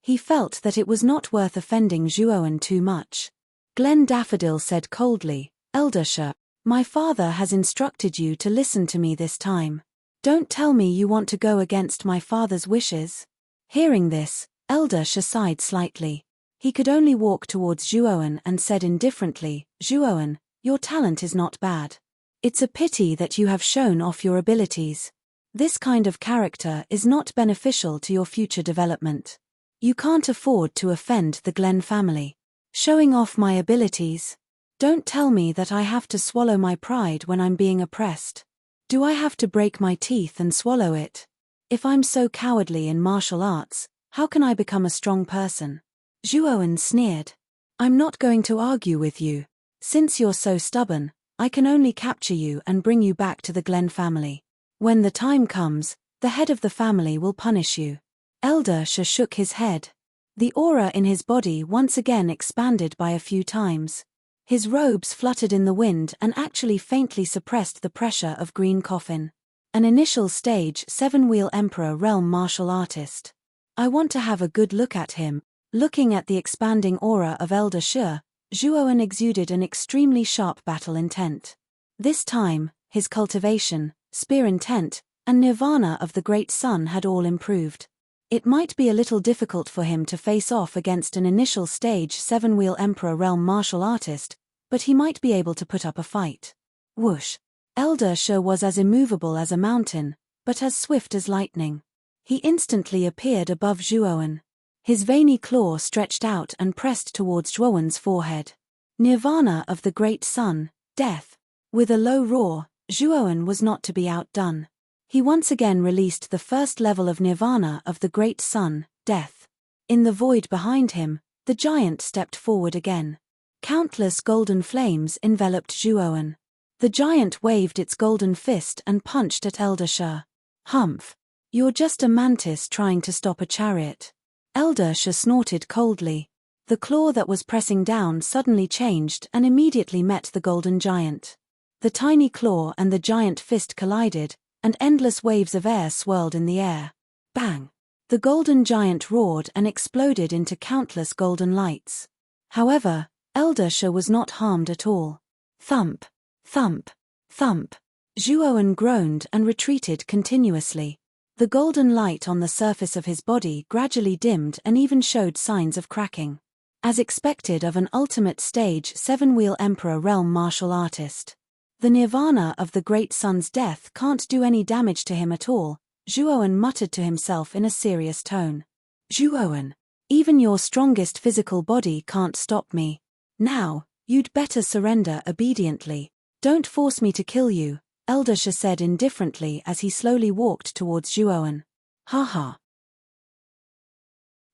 He felt that it was not worth offending Zhuowen too much. Glen Daffodil said coldly, "Elder She, my father has instructed you to listen to me this time. Don't tell me you want to go against my father's wishes." Hearing this, Elder She sighed slightly. He could only walk towards Zhuowen and said indifferently, "Zhuowen, your talent is not bad. It's a pity that you have shown off your abilities. This kind of character is not beneficial to your future development. You can't afford to offend the Glen family. Showing off my abilities? Don't tell me that I have to swallow my pride when I'm being oppressed. Do I have to break my teeth and swallow it? If I'm so cowardly in martial arts, how can I become a strong person? Zhuowen sneered. I'm not going to argue with you. Since you're so stubborn, I can only capture you and bring you back to the Glen family. When the time comes, the head of the family will punish you. Elder She shook his head. The aura in his body once again expanded by a few times. His robes fluttered in the wind and actually faintly suppressed the pressure of green coffin. An initial stage 7-wheel Emperor realm martial artist. I want to have a good look at him. Looking at the expanding aura of Elder She, Zhuowen exuded an extremely sharp battle intent. This time, his cultivation, spear intent, and nirvana of the great sun had all improved. It might be a little difficult for him to face off against an initial stage 7-wheel Emperor realm martial artist, but he might be able to put up a fight. Whoosh! Elder She was as immovable as a mountain, but as swift as lightning. He instantly appeared above Zhuowen. His veiny claw stretched out and pressed towards Zhuowen's forehead. Nirvana of the great sun, death. With a low roar, Zhuowen was not to be outdone. He once again released the first level of nirvana of the great sun, death. In the void behind him, the giant stepped forward again. Countless golden flames enveloped Zhuowen. The giant waved its golden fist and punched at Elder She. Humph! You're just a mantis trying to stop a chariot. Elder She snorted coldly. The claw that was pressing down suddenly changed and immediately met the golden giant. The tiny claw and the giant fist collided, and endless waves of air swirled in the air. Bang! The golden giant roared and exploded into countless golden lights. However, Elder She was not harmed at all. Thump! Thump! Thump! Zhuowen groaned and retreated continuously. The golden light on the surface of his body gradually dimmed and even showed signs of cracking. As expected of an ultimate stage 7-wheel Emperor realm martial artist. The nirvana of the great sun's death can't do any damage to him at all, Zhuowen muttered to himself in a serious tone. Zhuowen, even your strongest physical body can't stop me. Now, you'd better surrender obediently. Don't force me to kill you, Elder She said indifferently as he slowly walked towards Zhuowen. Ha.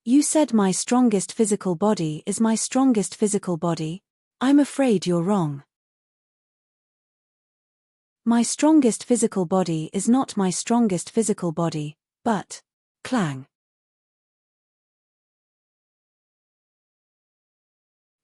You said my strongest physical body is my strongest physical body? I'm afraid you're wrong. My strongest physical body is not my strongest physical body, but... Clang.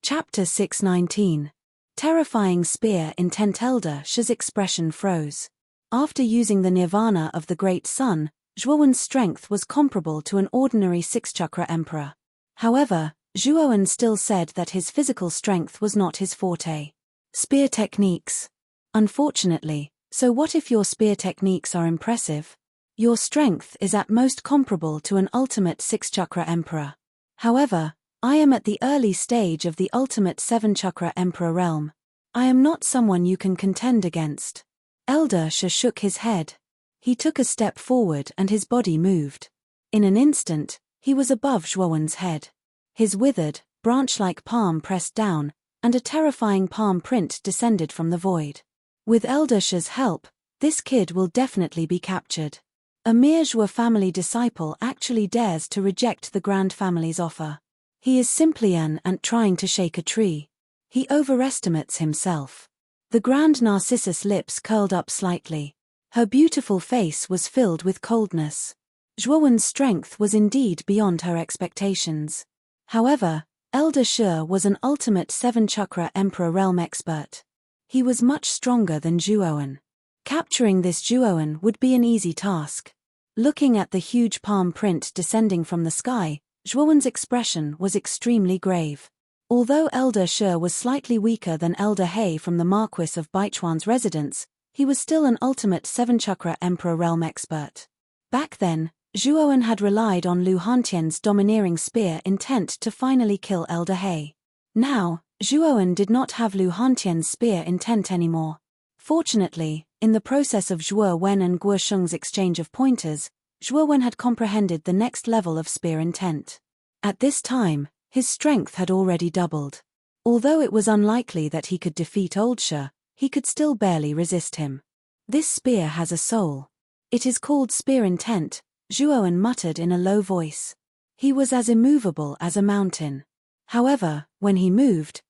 Chapter 619. Terrifying spear intent. Elder She's expression froze. After using the nirvana of the great sun, Zhuowen's strength was comparable to an ordinary 6-chakra emperor. However, Zhuowen still said that his physical strength was not his forte. Spear techniques. Unfortunately, so what if your spear techniques are impressive? Your strength is at most comparable to an ultimate 6-chakra emperor. However, I am at the early stage of the ultimate 7-chakra emperor realm. I am not someone you can contend against. Elder She shook his head. He took a step forward and his body moved. In an instant, he was above Zhuowen's head. His withered, branch-like palm pressed down, and a terrifying palm print descended from the void. With Elder She's help, this kid will definitely be captured. A mere Zhuo family disciple actually dares to reject the Grand Family's offer. He is simply an ant trying to shake a tree. He overestimates himself. The Grand Narcissus lips curled up slightly. Her beautiful face was filled with coldness. Zhuowen's strength was indeed beyond her expectations. However, Elder She was an ultimate 7-chakra Emperor realm expert. He was much stronger than Zhuowen. Capturing this Zhuowen would be an easy task. Looking at the huge palm print descending from the sky, Zhuowen's expression was extremely grave. Although Elder She was slightly weaker than Elder He from the Marquis of Baichuan's residence, he was still an ultimate 7-chakra Emperor realm expert. Back then, Zhuowen had relied on Lu Hantian's domineering spear intent to finally kill Elder He. Now, Zhuowen did not have Lu Hantian's spear intent anymore. Fortunately, in the process of Zhuo Wen and Guo Sheng's exchange of pointers, Zhuo Wen had comprehended the next level of spear intent. At this time, his strength had already doubled. Although it was unlikely that he could defeat Old She, he could still barely resist him. This spear has a soul. It is called spear intent, Zhuowen muttered in a low voice. He was as immovable as a mountain. However, when he moved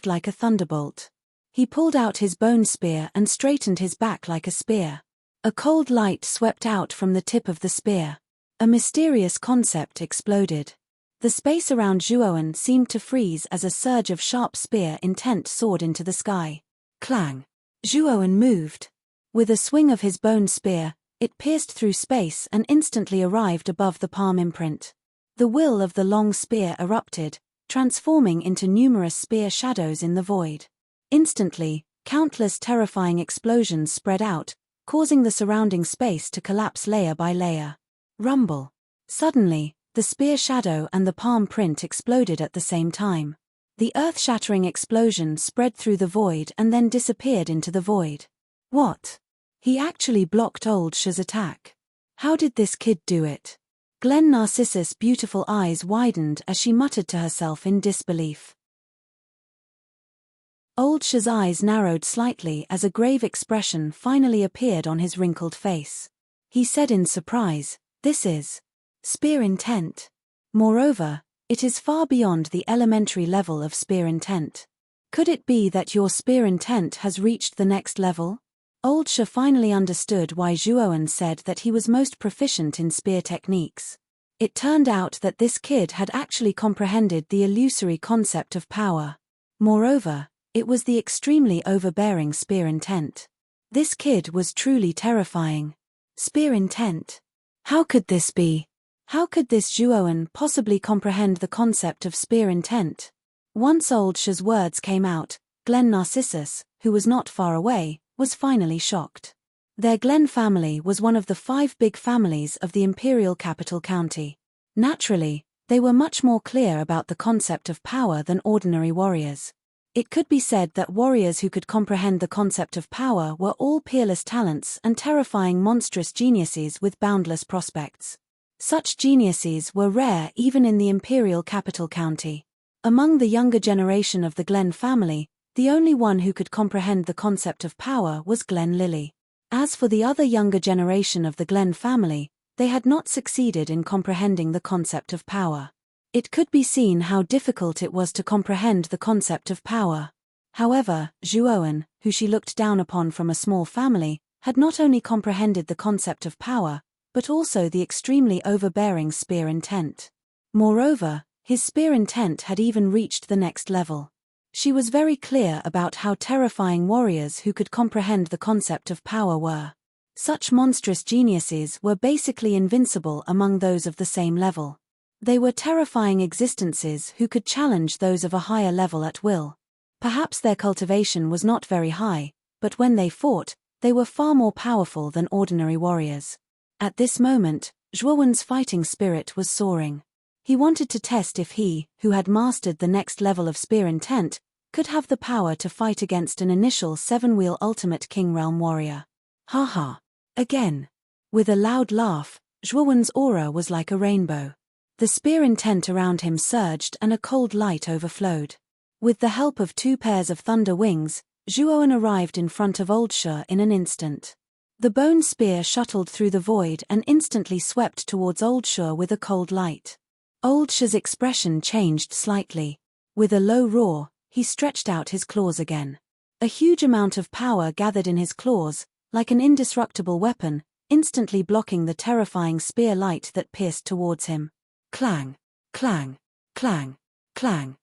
like a thunderbolt. He pulled out his bone spear and straightened his back like a spear. A cold light swept out from the tip of the spear. A mysterious concept exploded. The space around Zhuowen seemed to freeze as a surge of sharp spear intent soared into the sky. Clang! Zhuowen moved. With a swing of his bone spear, it pierced through space and instantly arrived above the palm imprint. The will of the long spear erupted, transforming into numerous spear shadows in the void. Instantly, countless terrifying explosions spread out, causing the surrounding space to collapse layer by layer. Rumble. Suddenly, the spear shadow and the palm print exploded at the same time. The earth-shattering explosion spread through the void and then disappeared into the void. What? He actually blocked Old Sha's attack. How did this kid do it? Glen Narcissus' beautiful eyes widened as she muttered to herself in disbelief. Old Sha's eyes narrowed slightly as a grave expression finally appeared on his wrinkled face. He said in surprise, "This is spear intent. Moreover, it is far beyond the elementary level of spear intent. Could it be that your spear intent has reached the next level?" Old Sha finally understood why Zhuowen said that he was most proficient in spear techniques. It turned out that this kid had actually comprehended the illusory concept of power. Moreover, it was the extremely overbearing spear intent. This kid was truly terrifying. Spear intent. How could this be? How could this Zhuowen possibly comprehend the concept of spear intent? Once Old Sha's words came out, Glen Narcissus, who was not far away, was finally shocked. Their Glen family was one of the 5 big families of the imperial capital county. Naturally, they were much more clear about the concept of power than ordinary warriors. It could be said that warriors who could comprehend the concept of power were all peerless talents and terrifying monstrous geniuses with boundless prospects. Such geniuses were rare even in the imperial capital county. Among the younger generation of the Glen family, the only one who could comprehend the concept of power was Glen Lily. As for the other younger generation of the Glen family, they had not succeeded in comprehending the concept of power. It could be seen how difficult it was to comprehend the concept of power. However, Zhuowen, who she looked down upon from a small family, had not only comprehended the concept of power, but also the extremely overbearing spear intent. Moreover, his spear intent had even reached the next level. She was very clear about how terrifying warriors who could comprehend the concept of power were. Such monstrous geniuses were basically invincible among those of the same level. They were terrifying existences who could challenge those of a higher level at will. Perhaps their cultivation was not very high, but when they fought, they were far more powerful than ordinary warriors. At this moment, Zhuowen's fighting spirit was soaring. He wanted to test if he, who had mastered the next level of spear intent, could have the power to fight against an initial 7-wheel ultimate King Realm warrior. Ha ha! Again! With a loud laugh, Zhuowen's aura was like a rainbow. The spear intent around him surged and a cold light overflowed. With the help of 2 pairs of thunder wings, Zhuowen arrived in front of Old Sha in an instant. The bone spear shuttled through the void and instantly swept towards Old Sha with a cold light. Old Sha's expression changed slightly. With a low roar, he stretched out his claws again. A huge amount of power gathered in his claws, like an indestructible weapon, instantly blocking the terrifying spear light that pierced towards him. Clang! Clang! Clang! Clang!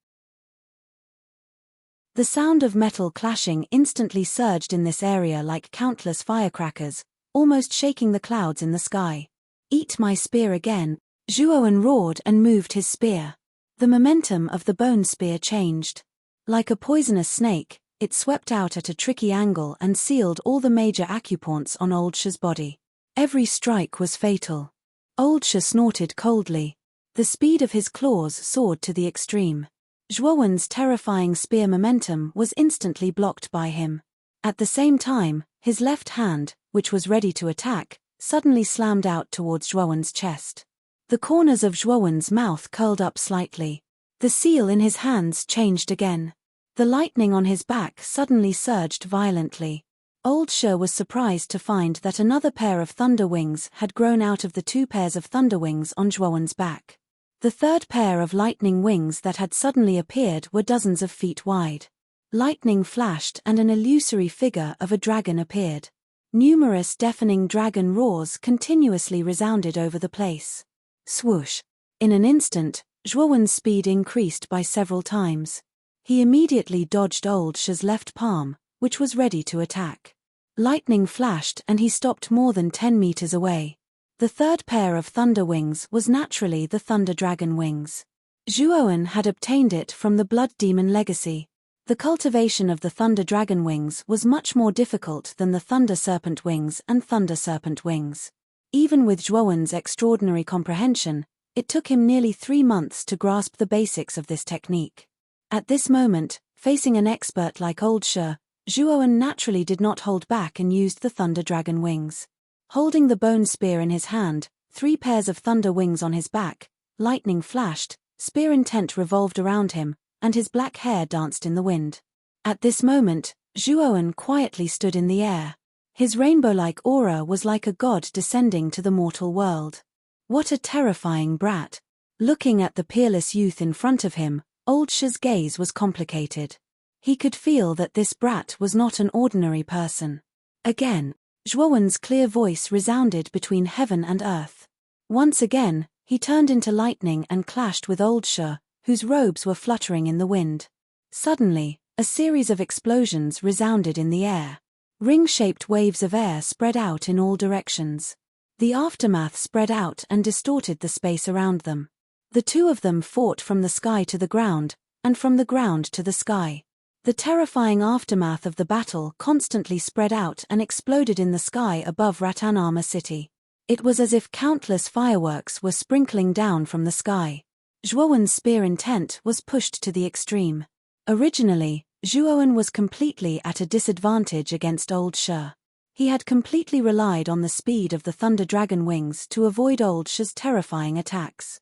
The sound of metal clashing instantly surged in this area like countless firecrackers, almost shaking the clouds in the sky. "Eat my spear again!" Zhuowen roared and moved his spear. The momentum of the bone spear changed. Like a poisonous snake, it swept out at a tricky angle and sealed all the major acupoints on Old Sha's body. Every strike was fatal. Old Sha snorted coldly. The speed of his claws soared to the extreme. Zhuowen's terrifying spear momentum was instantly blocked by him. At the same time, his left hand, which was ready to attack, suddenly slammed out towards Zhuowen's chest. The corners of Zhuowen's mouth curled up slightly. The seal in his hands changed again. The lightning on his back suddenly surged violently. Old Shi was surprised to find that another pair of thunder wings had grown out of the 2 pairs of thunder wings on Zhuowen's back. The third pair of lightning wings that had suddenly appeared were dozens of feet wide. Lightning flashed and an illusory figure of a dragon appeared. Numerous deafening dragon roars continuously resounded over the place. Swoosh! In an instant, Zhuowen's speed increased by several times. He immediately dodged Old Shi's left palm, which was ready to attack. Lightning flashed and he stopped more than 10 meters away. The third pair of thunder wings was naturally the thunder dragon wings. Zhuowen had obtained it from the blood demon legacy. The cultivation of the thunder dragon wings was much more difficult than the thunder serpent wings and thunder serpent wings. Even with Zhuowen's extraordinary comprehension, it took him nearly 3 months to grasp the basics of this technique. At this moment, facing an expert like Old Shi, Zhuowen naturally did not hold back and used the thunder dragon wings. Holding the bone spear in his hand, 3 pairs of thunder wings on his back, lightning flashed, spear intent revolved around him, and his black hair danced in the wind. At this moment, Zhuowen quietly stood in the air. His rainbow-like aura was like a god descending to the mortal world. What a terrifying brat! Looking at the peerless youth in front of him, Old Shi's gaze was complicated. He could feel that this brat was not an ordinary person. Again, Zhuowen's clear voice resounded between heaven and earth. Once again, he turned into lightning and clashed with Old Shi, whose robes were fluttering in the wind. Suddenly, a series of explosions resounded in the air. Ring-shaped waves of air spread out in all directions. The aftermath spread out and distorted the space around them. The 2 of them fought from the sky to the ground, and from the ground to the sky. The terrifying aftermath of the battle constantly spread out and exploded in the sky above Ratanama City. It was as if countless fireworks were sprinkling down from the sky. Zhuowen's spear intent was pushed to the extreme. Originally, Zhuowen was completely at a disadvantage against Old Shi. He had completely relied on the speed of the thunder dragon wings to avoid Old Shi's terrifying attacks.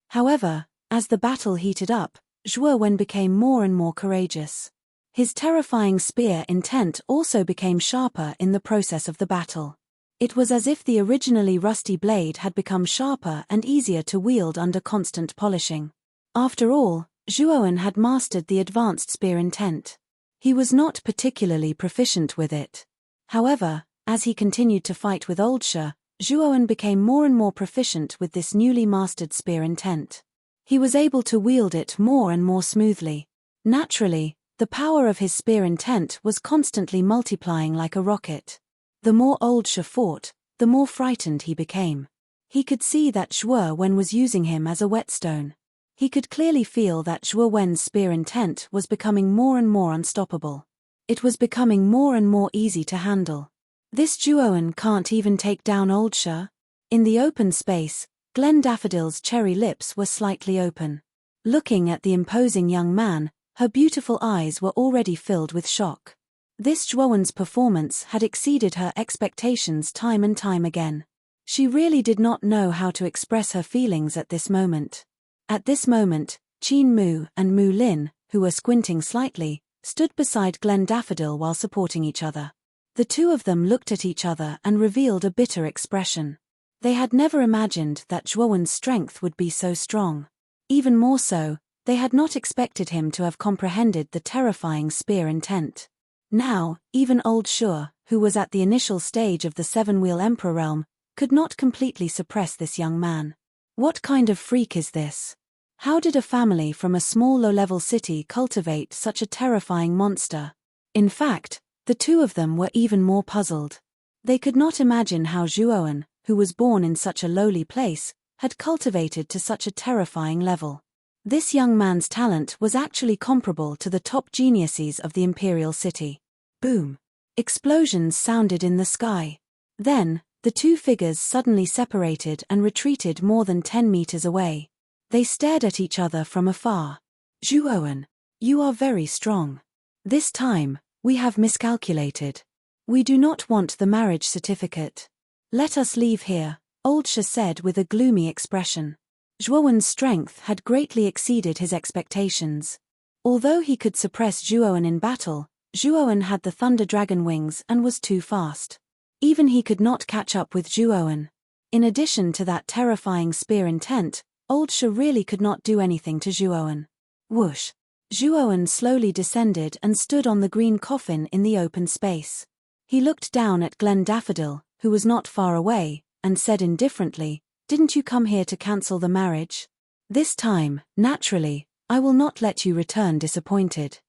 However, as the battle heated up, Zhuowen became more and more courageous. His terrifying spear intent also became sharper in the process of the battle. It was as if the originally rusty blade had become sharper and easier to wield under constant polishing. After all, Zhuowen had mastered the advanced spear intent. He was not particularly proficient with it. However, as he continued to fight with Old Shi, Zhuowen became more and more proficient with this newly mastered spear intent. He was able to wield it more and more smoothly. Naturally, the power of his spear intent was constantly multiplying like a rocket. The more Old Shi fought, the more frightened he became. He could see that Zhuowen was using him as a whetstone. He could clearly feel that Zhuowen's spear intent was becoming more and more unstoppable. It was becoming more and more easy to handle. This Zhuowen can't even take down Old Shi. In the open space, Glen Daffodil's cherry lips were slightly open. Looking at the imposing young man, her beautiful eyes were already filled with shock. This Zhuowen's performance had exceeded her expectations time and time again. She really did not know how to express her feelings at this moment. At this moment, Qin Mu and Mu Lin, who were squinting slightly, stood beside Glen Daffodil while supporting each other. The 2 of them looked at each other and revealed a bitter expression. They had never imagined that Zhuowen's strength would be so strong. Even more so, they had not expected him to have comprehended the terrifying spear intent. Now, even Old Shi, who was at the initial stage of the 7-wheel emperor realm, could not completely suppress this young man. What kind of freak is this? How did a family from a small low-level city cultivate such a terrifying monster? In fact, the 2 of them were even more puzzled. They could not imagine how Zhuowen, who was born in such a lowly place, had cultivated to such a terrifying level. This young man's talent was actually comparable to the top geniuses of the imperial city. Boom! Explosions sounded in the sky. Then, the 2 figures suddenly separated and retreated more than 10 meters away. They stared at each other from afar. Zhuowen, you are very strong. This time, we have miscalculated. We do not want the marriage certificate. Let us leave here, Old Shi said with a gloomy expression. Zhuowen's strength had greatly exceeded his expectations. Although he could suppress Zhuowen in battle, Zhuowen had the thunder dragon wings and was too fast. Even he could not catch up with Zhuowen. In addition to that terrifying spear intent, old Sha really could not do anything to Zhuowen. Whoosh! Zhuowen slowly descended and stood on the green coffin in the open space. He looked down at Glen Daffodil, who was not far away, and said indifferently, "Didn't you come here to cancel the marriage? This time, naturally, I will not let you return disappointed.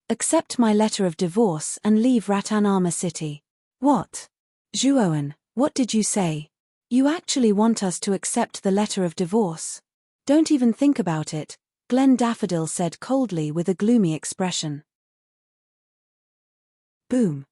Accept my letter of divorce and leave Ratanama City." "What? Zhuowen, what did you say? You actually want us to accept the letter of divorce?" "Don't even think about it," Glen Daffodil said coldly with a gloomy expression. Boom.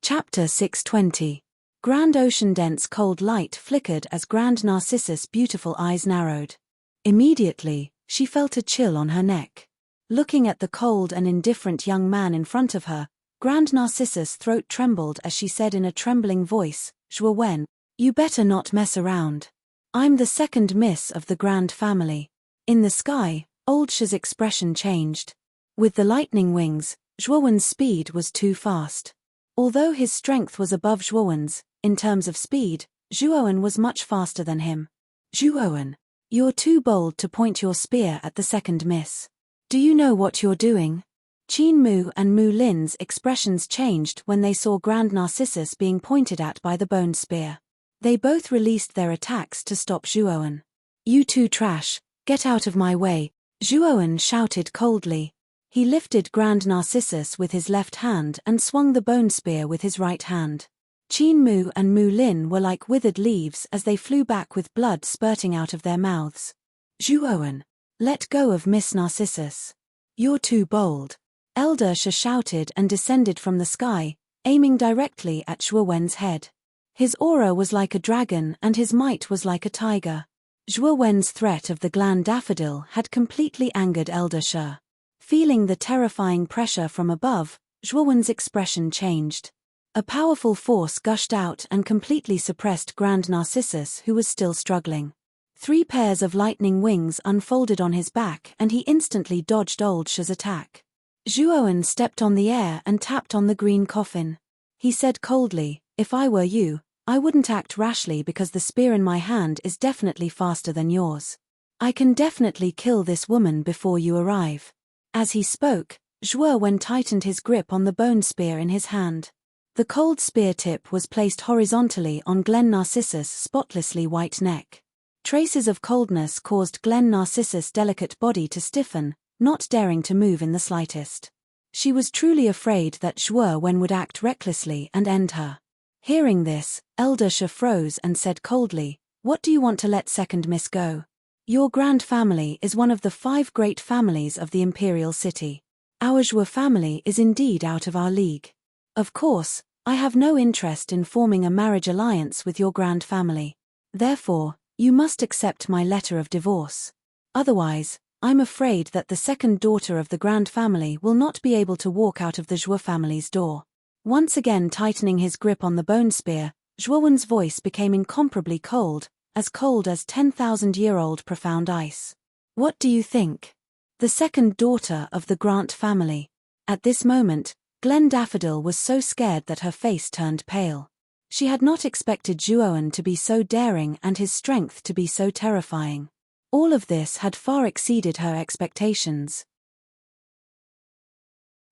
Chapter 620. Grand Ocean. Dense cold light flickered as Grand Narcissus' beautiful eyes narrowed. Immediately, she felt a chill on her neck. Looking at the cold and indifferent young man in front of her, Grand Narcissus' throat trembled as she said in a trembling voice, "Zhuowen, you better not mess around. I'm the second miss of the Grand family." In the sky, old Sha's expression changed. With the lightning wings, Zhuowen's speed was too fast. Although his strength was above Zhuowen's, in terms of speed, Zhuowen was much faster than him. "Zhuowen, you're too bold to point your spear at the second miss. Do you know what you're doing?" Qin Mu and Mu Lin's expressions changed when they saw Grand Narcissus being pointed at by the bone spear. They both released their attacks to stop Zhuowen. "You two trash, get out of my way," Zhuowen shouted coldly. He lifted Grand Narcissus with his left hand and swung the bone spear with his right hand. Qin Mu and Mu Lin were like withered leaves as they flew back with blood spurting out of their mouths. "Zhuowen, let go of Miss Narcissus. You're too bold," Elder Sha shouted and descended from the sky, aiming directly at Zhuowen's head. His aura was like a dragon and his might was like a tiger. Zhuowen's threat of the Glen Daffodil had completely angered Elder Sha. Feeling the terrifying pressure from above, Zhuowen's expression changed. A powerful force gushed out and completely suppressed Grand Narcissus, who was still struggling. 3 pairs of lightning wings unfolded on his back and he instantly dodged old Sha's attack. Zhuowen stepped on the air and tapped on the green coffin. He said coldly, "If I were you, I wouldn't act rashly because the spear in my hand is definitely faster than yours. I can definitely kill this woman before you arrive." As he spoke, Zhuowen tightened his grip on the bone spear in his hand. The cold spear tip was placed horizontally on Glen Narcissus' spotlessly white neck. Traces of coldness caused Glen Narcissus' delicate body to stiffen, not daring to move in the slightest. She was truly afraid that Zhuowen would act recklessly and end her. Hearing this, Elder Sha froze and said coldly, "What do you want to let second miss go? Your grand family is one of the 5 great families of the Imperial City. Our Zhuo family is indeed out of our league. Of course, I have no interest in forming a marriage alliance with your grand family. Therefore, you must accept my letter of divorce. Otherwise, I'm afraid that the second daughter of the grand family will not be able to walk out of the Zhuo family's door." Once again tightening his grip on the bone spear, Zhuowen's voice became incomparably cold as 10,000-year-old profound ice. "What do you think? The second daughter of the Grant family." At this moment, Glen Daffodil was so scared that her face turned pale. She had not expected Zhuowen to be so daring and his strength to be so terrifying. All of this had far exceeded her expectations.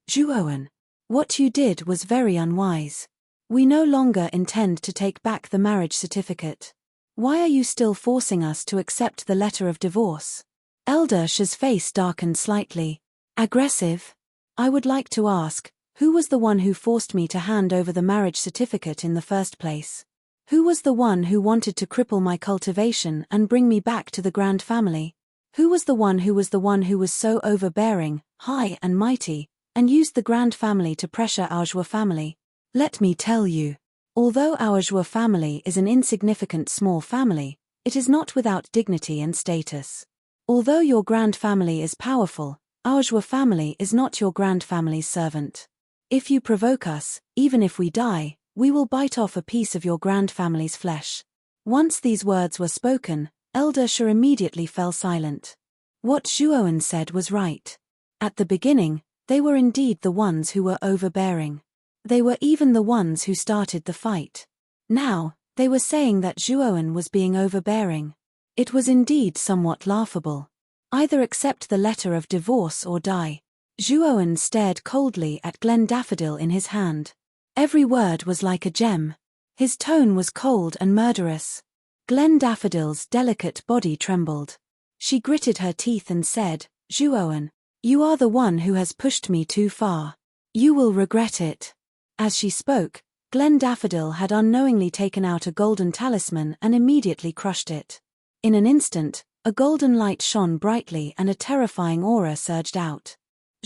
"Zhuowen, what you did was very unwise. We no longer intend to take back the marriage certificate. Why are you still forcing us to accept the letter of divorce?" Elder Sha's face darkened slightly. "Aggressive? I would like to ask, who was the one who forced me to hand over the marriage certificate in the first place? Who was the one who wanted to cripple my cultivation and bring me back to the grand family? Who was the one who was so overbearing, high and mighty, and used the grand family to pressure our Zhuo family? Let me tell you. Although our Zhuo family is an insignificant small family, it is not without dignity and status. Although your grand family is powerful, our Zhuo family is not your grand family's servant. If you provoke us, even if we die, we will bite off a piece of your grand family's flesh." Once these words were spoken, Elder Sha immediately fell silent. What Zhuowen said was right. At the beginning, they were indeed the ones who were overbearing. They were even the ones who started the fight. Now, they were saying that Zhuowen was being overbearing. It was indeed somewhat laughable. Either accept the letter of divorce or die. Zhuowen stared coldly at Glen Daffodil in his hand. Every word was like a gem. His tone was cold and murderous. Glen Daffodil's delicate body trembled. She gritted her teeth and said, "Zhuowen, you are the one who has pushed me too far. You will regret it." As she spoke, Glen Daffodil had unknowingly taken out a golden talisman and immediately crushed it. In an instant, a golden light shone brightly and a terrifying aura surged out.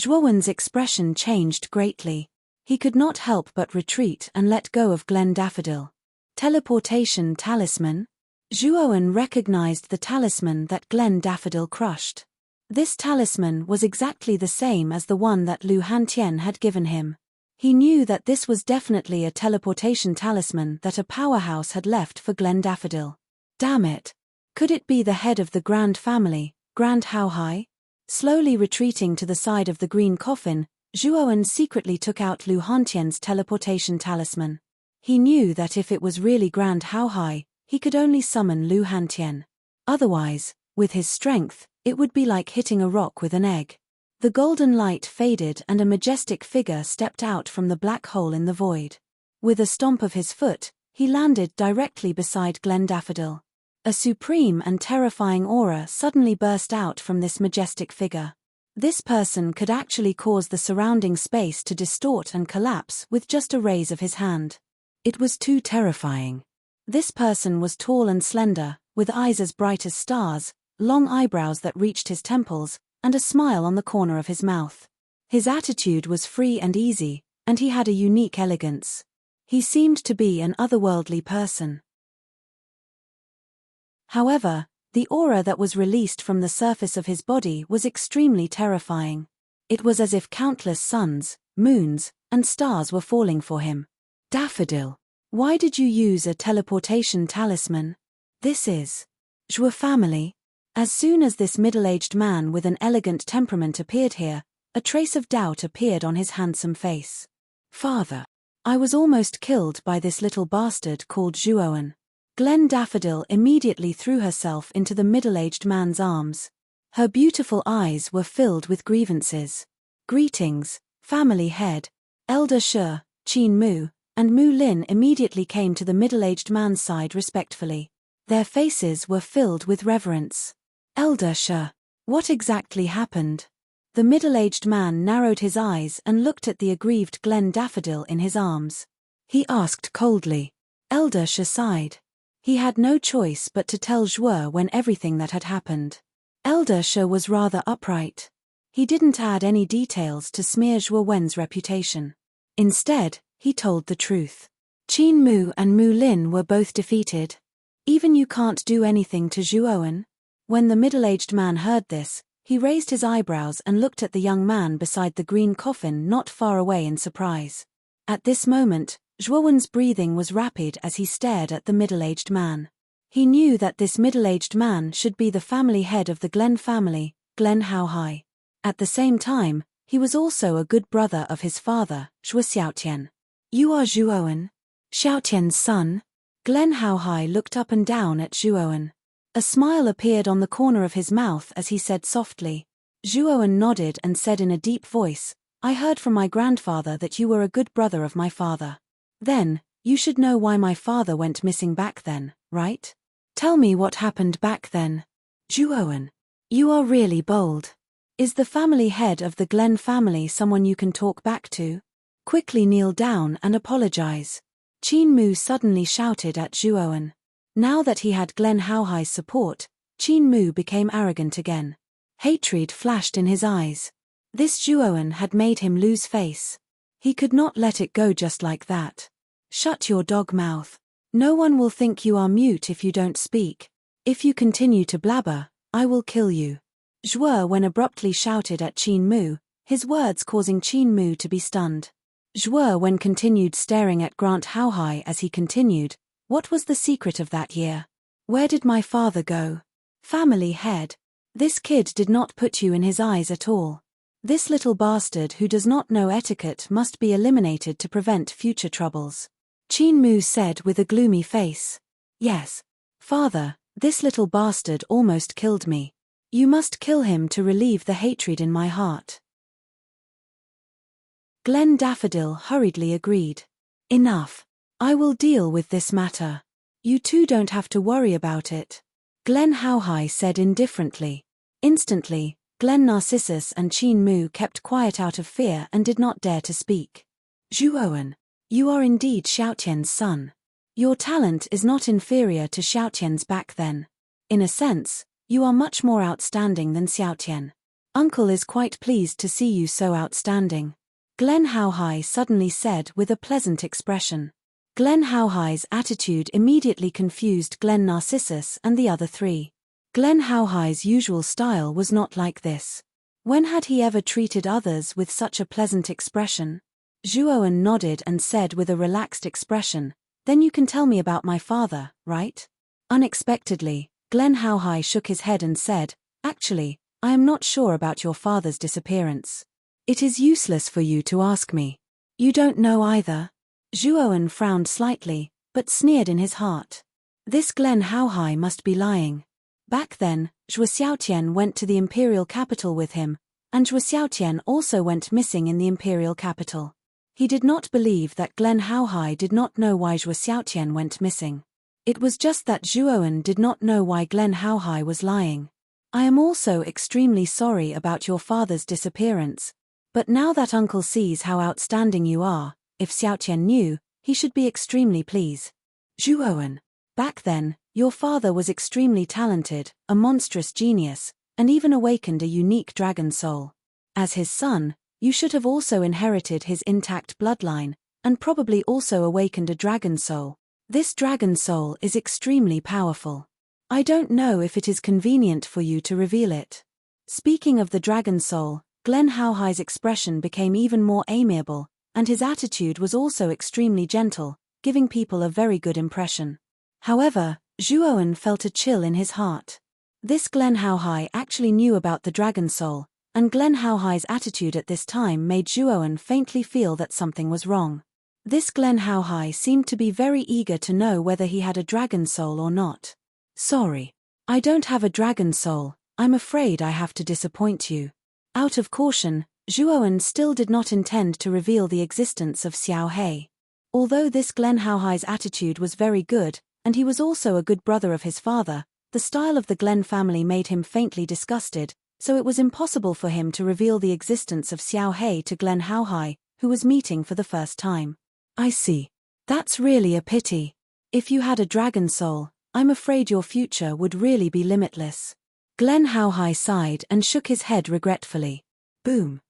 Zhuowen's expression changed greatly. He could not help but retreat and let go of Glen Daffodil. Teleportation talisman? Zhuowen recognized the talisman that Glen Daffodil crushed. This talisman was exactly the same as the one that Lu Hantian had given him. He knew that this was definitely a teleportation talisman that a powerhouse had left for Glen Daffodil. Damn it! Could it be the head of the Grand family, Grand Haohai? Slowly retreating to the side of the green coffin, Zhuowen secretly took out Lu Hantian's teleportation talisman. He knew that if it was really Grand Haohai, he could only summon Lu Hantian. Otherwise, with his strength, it would be like hitting a rock with an egg. The golden light faded and a majestic figure stepped out from the black hole in the void. With a stomp of his foot, he landed directly beside Glen Daffodil. A supreme and terrifying aura suddenly burst out from this majestic figure. This person could actually cause the surrounding space to distort and collapse with just a raise of his hand. It was too terrifying. This person was tall and slender, with eyes as bright as stars, long eyebrows that reached his temples, and a smile on the corner of his mouth. His attitude was free and easy, and he had a unique elegance. He seemed to be an otherworldly person. However, the aura that was released from the surface of his body was extremely terrifying. It was as if countless suns, moons, and stars were falling for him. Daffodil, why did you use a teleportation talisman? This is Zhuo family. As soon as this middle-aged man with an elegant temperament appeared here, a trace of doubt appeared on his handsome face. Father, I was almost killed by this little bastard called Zhuowen. Glen Daffodil immediately threw herself into the middle-aged man's arms. Her beautiful eyes were filled with grievances. Greetings, family head. Elder Sha, Qin Mu, and Mu Lin immediately came to the middle-aged man's side respectfully. Their faces were filled with reverence. Elder Sha, what exactly happened? The middle-aged man narrowed his eyes and looked at the aggrieved Glen Daffodil in his arms. He asked coldly. Elder Sha sighed. He had no choice but to tell Zhuowen everything that had happened. Elder Sha was rather upright. He didn't add any details to smear Zhuowen's reputation. Instead, he told the truth. Qin Mu and Mu Lin were both defeated. Even you can't do anything to Zhuowen? When the middle-aged man heard this, he raised his eyebrows and looked at the young man beside the green coffin not far away in surprise. At this moment, Zhuowen's breathing was rapid as he stared at the middle-aged man. He knew that this middle-aged man should be the family head of the Glen family, Glen Haohai. At the same time, he was also a good brother of his father, Zhuo Xiaotian. You are Zhuowen? Xiaotian's son? Glen Haohai looked up and down at Zhuowen. A smile appeared on the corner of his mouth as he said softly. Zhuowen nodded and said in a deep voice, I heard from my grandfather that you were a good brother of my father. Then, you should know why my father went missing back then, right? Tell me what happened back then. Zhuowen, you are really bold. Is the family head of the Glen family someone you can talk back to? Quickly kneel down and apologize. Qin Mu suddenly shouted at Zhuowen. Now that he had Glen Haohai's support, Qin Mu became arrogant again. Hatred flashed in his eyes. This Zhuowen had made him lose face. He could not let it go just like that. Shut your dog mouth. No one will think you are mute if you don't speak. If you continue to blabber, I will kill you. Zhuowen abruptly shouted at Qin Mu, his words causing Qin Mu to be stunned. Zhuowen continued staring at Grand Haohai as he continued, what was the secret of that year? Where did my father go? Family head. This kid did not put you in his eyes at all. This little bastard who does not know etiquette must be eliminated to prevent future troubles. Qin Mu said with a gloomy face. Yes. Father, this little bastard almost killed me. You must kill him to relieve the hatred in my heart. Glen Daffodil hurriedly agreed. Enough. I will deal with this matter. You two don't have to worry about it. Glen Haohai said indifferently. Instantly, Glen Narcissus and Qin Mu kept quiet out of fear and did not dare to speak. Zhuowen, you are indeed Xiaotian's son. Your talent is not inferior to Xiaotian's back then. In a sense, you are much more outstanding than Xiaotian. Uncle is quite pleased to see you so outstanding. Glen Haohai suddenly said with a pleasant expression. Glen Haohai's attitude immediately confused Glen Narcissus and the other three. Glen Haohai's usual style was not like this. When had he ever treated others with such a pleasant expression? Zhuowen nodded and said with a relaxed expression, Then you can tell me about my father, right? Unexpectedly, Glen Haohai shook his head and said, Actually, I am not sure about your father's disappearance. It is useless for you to ask me. You don't know either. Zhuowen frowned slightly, but sneered in his heart. This Glen Haohai must be lying. Back then, Zhuo Xiaotian went to the imperial capital with him, and Zhuo Xiaotian also went missing in the imperial capital. He did not believe that Glen Haohai did not know why Zhuo Xiaotian went missing. It was just that Zhuowen did not know why Glen Haohai was lying. I am also extremely sorry about your father's disappearance. But now that uncle sees how outstanding you are, if Xiaotian knew, he should be extremely pleased. Zhuowen. Back then, your father was extremely talented, a monstrous genius, and even awakened a unique dragon soul. As his son, you should have also inherited his intact bloodline, and probably also awakened a dragon soul. This dragon soul is extremely powerful. I don't know if it is convenient for you to reveal it. Speaking of the dragon soul, Glen Haohai's expression became even more amiable, and his attitude was also extremely gentle, giving people a very good impression. However, Zhuowen felt a chill in his heart. This Glen Haohai actually knew about the dragon soul, and Glen Haohai's attitude at this time made Zhuowen faintly feel that something was wrong. This Glen Haohai seemed to be very eager to know whether he had a dragon soul or not. Sorry. I don't have a dragon soul, I'm afraid I have to disappoint you. Out of caution, Zhuowen still did not intend to reveal the existence of Xiao He. Although this Glen Haohai's attitude was very good, and he was also a good brother of his father, the style of the Glen family made him faintly disgusted, so it was impossible for him to reveal the existence of Xiao He to Glen Haohai, who was meeting for the first time. I see. That's really a pity. If you had a dragon soul, I'm afraid your future would really be limitless. Glen Haohai sighed and shook his head regretfully. Boom.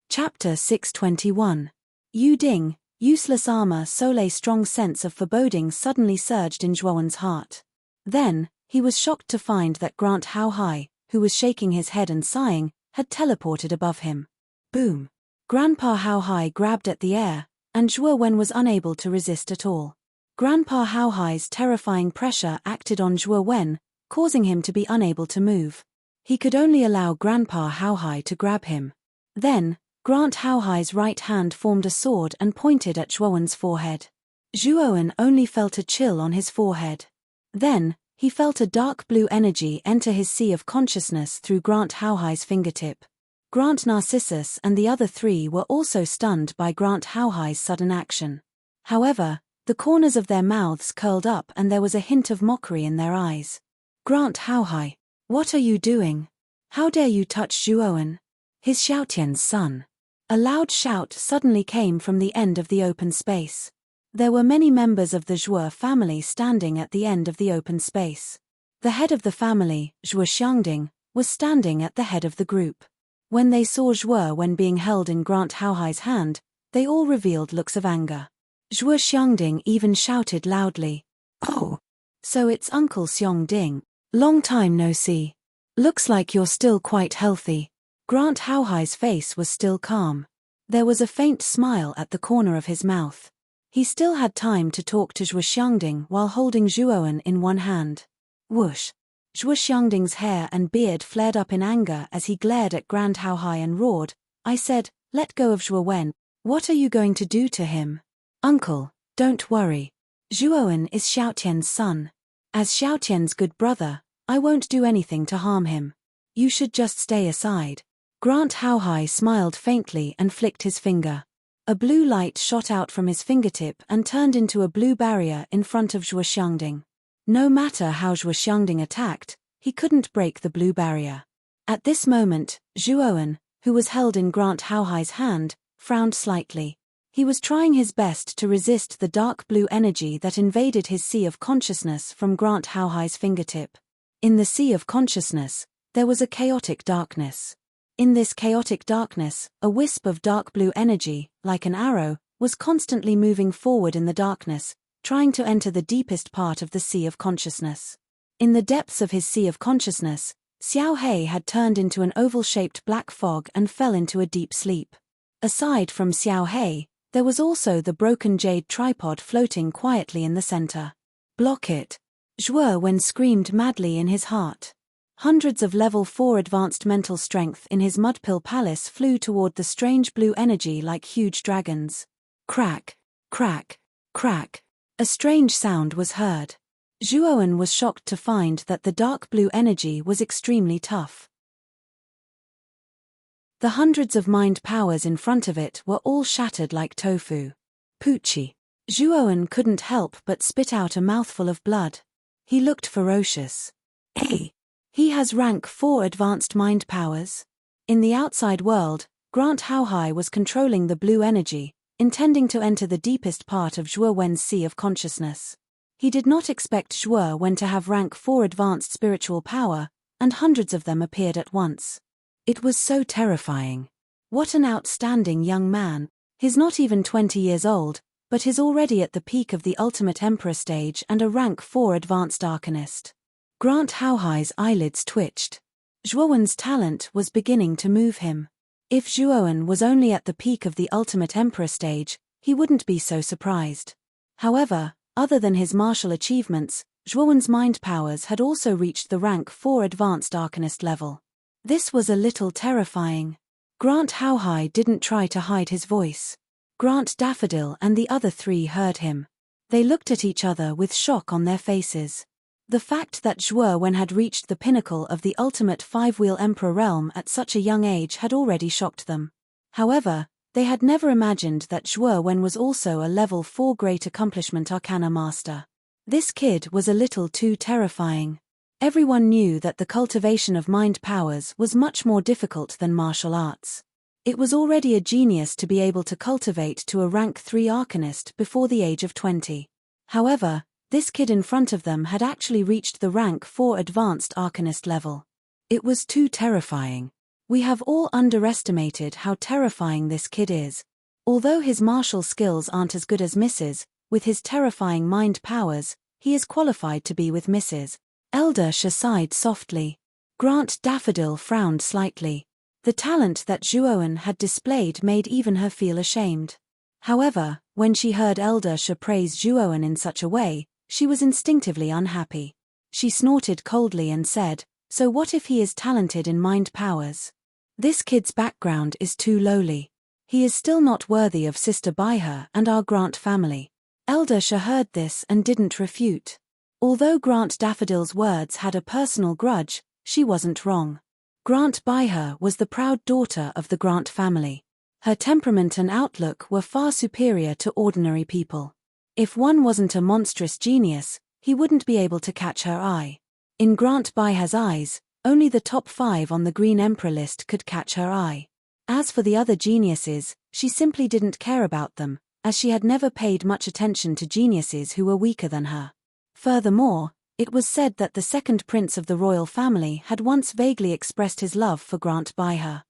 Chapter 621. Yu Ding, useless armor. Soleil's strong sense of foreboding suddenly surged in Zhuowen's heart. Then, he was shocked to find that Grant Haohai, who was shaking his head and sighing, had teleported above him. Boom. Grandpa Haohai grabbed at the air, and Zhuowen was unable to resist at all. Grandpa Haohai's terrifying pressure acted on Zhuowen, causing him to be unable to move. He could only allow Grandpa Haohai to grab him. Then, Grant Haohai's right hand formed a sword and pointed at Zhuowen's forehead. Zhuowen only felt a chill on his forehead. Then, he felt a dark blue energy enter his sea of consciousness through Grant Haohai's fingertip. Grant Narcissus and the other three were also stunned by Grant Haohai's sudden action. However, the corners of their mouths curled up and there was a hint of mockery in their eyes. Grant Haohai, what are you doing? How dare you touch Zhuowen? His Xiaotian's son. A loud shout suddenly came from the end of the open space. There were many members of the Zhuo family standing at the end of the open space. The head of the family, Zhuo Xiangding, was standing at the head of the group. When they saw Zhuo being held in Grant Haohai's hand, they all revealed looks of anger. Zhuo Xiangding even shouted loudly, "Oh! So it's Uncle Xiangding. Long time no see. Looks like you're still quite healthy." Grant Haohai's face was still calm. There was a faint smile at the corner of his mouth. He still had time to talk to Zhuo Xiangding while holding Zhuowen in one hand. Whoosh! Zhuo Xiangding's hair and beard flared up in anger as he glared at Grand Haohai and roared, "I said, let go of Zhuo Wen. What are you going to do to him?" "Uncle, don't worry. Zhuowen is Xiaotian's son. As Xiaotian's good brother, I won't do anything to harm him. You should just stay aside." Grand Haohai smiled faintly and flicked his finger. A blue light shot out from his fingertip and turned into a blue barrier in front of Zhuo Xiangding. No matter how Zhuo Xiangding attacked, he couldn't break the blue barrier. At this moment, Zhuowen, who was held in Grand Haohai's hand, frowned slightly. He was trying his best to resist the dark blue energy that invaded his sea of consciousness from Grand Haohai's fingertip. In the sea of consciousness, there was a chaotic darkness. In this chaotic darkness, a wisp of dark blue energy, like an arrow, was constantly moving forward in the darkness, trying to enter the deepest part of the sea of consciousness. In the depths of his sea of consciousness, Xiao Hei had turned into an oval-shaped black fog and fell into a deep sleep. Aside from Xiao Hei, there was also the broken jade tripod floating quietly in the center. "Block it!" Zhuo Wen screamed madly in his heart. Hundreds of level 4 advanced mental strength in his mudpill palace flew toward the strange blue energy like huge dragons. Crack, crack, crack. A strange sound was heard. Zhuowen was shocked to find that the dark blue energy was extremely tough. The hundreds of mind powers in front of it were all shattered like tofu. Poochie. Zhuowen couldn't help but spit out a mouthful of blood. He looked ferocious. Hey! He has rank 4 advanced mind powers. In the outside world, Grand Haohai was controlling the blue energy, intending to enter the deepest part of Zhuo Wen's sea of consciousness. He did not expect Zhuo Wen to have rank 4 advanced spiritual power, and hundreds of them appeared at once. It was so terrifying. What an outstanding young man. He's not even 20 years old, but he's already at the peak of the ultimate emperor stage and a rank 4 advanced arcanist. Grand Haohai's eyelids twitched. Zhuowen's talent was beginning to move him. If Zhuowen was only at the peak of the ultimate emperor stage, he wouldn't be so surprised. However, other than his martial achievements, Zhuowen's mind powers had also reached the rank 4 advanced arcanist level. This was a little terrifying. Grand Haohai didn't try to hide his voice. Grant Daffodil and the other 3 heard him. They looked at each other with shock on their faces. The fact that Zhuo Wen had reached the pinnacle of the ultimate 5-wheel emperor realm at such a young age had already shocked them. However, they had never imagined that Zhuo Wen was also a level 4 great accomplishment arcana master. This kid was a little too terrifying. Everyone knew that the cultivation of mind powers was much more difficult than martial arts. It was already a genius to be able to cultivate to a rank 3 arcanist before the age of 20. However, this kid in front of them had actually reached the rank 4 advanced arcanist level. It was too terrifying. We have all underestimated how terrifying this kid is. Although his martial skills aren't as good as Mrs., with his terrifying mind powers, he is qualified to be with Mrs. Elder Sha sighed softly. Grant Daffodil frowned slightly. The talent that Zhuowen had displayed made even her feel ashamed. However, when she heard Elder Sha praise Zhuowen in such a way, she was instinctively unhappy. She snorted coldly and said, "So what if he is talented in mind powers? This kid's background is too lowly. He is still not worthy of Sister Baihe and our Grant family." Elder Sha heard this and didn't refute. Although Grant Daffodil's words had a personal grudge, she wasn't wrong. Grant Baihe was the proud daughter of the Grant family. Her temperament and outlook were far superior to ordinary people. If one wasn't a monstrous genius, he wouldn't be able to catch her eye. In Grant Baihe's eyes, only the top 5 on the Green Emperor list could catch her eye. As for the other geniuses, she simply didn't care about them, as she had never paid much attention to geniuses who were weaker than her. Furthermore, it was said that the second prince of the royal family had once vaguely expressed his love for Grant Baihe.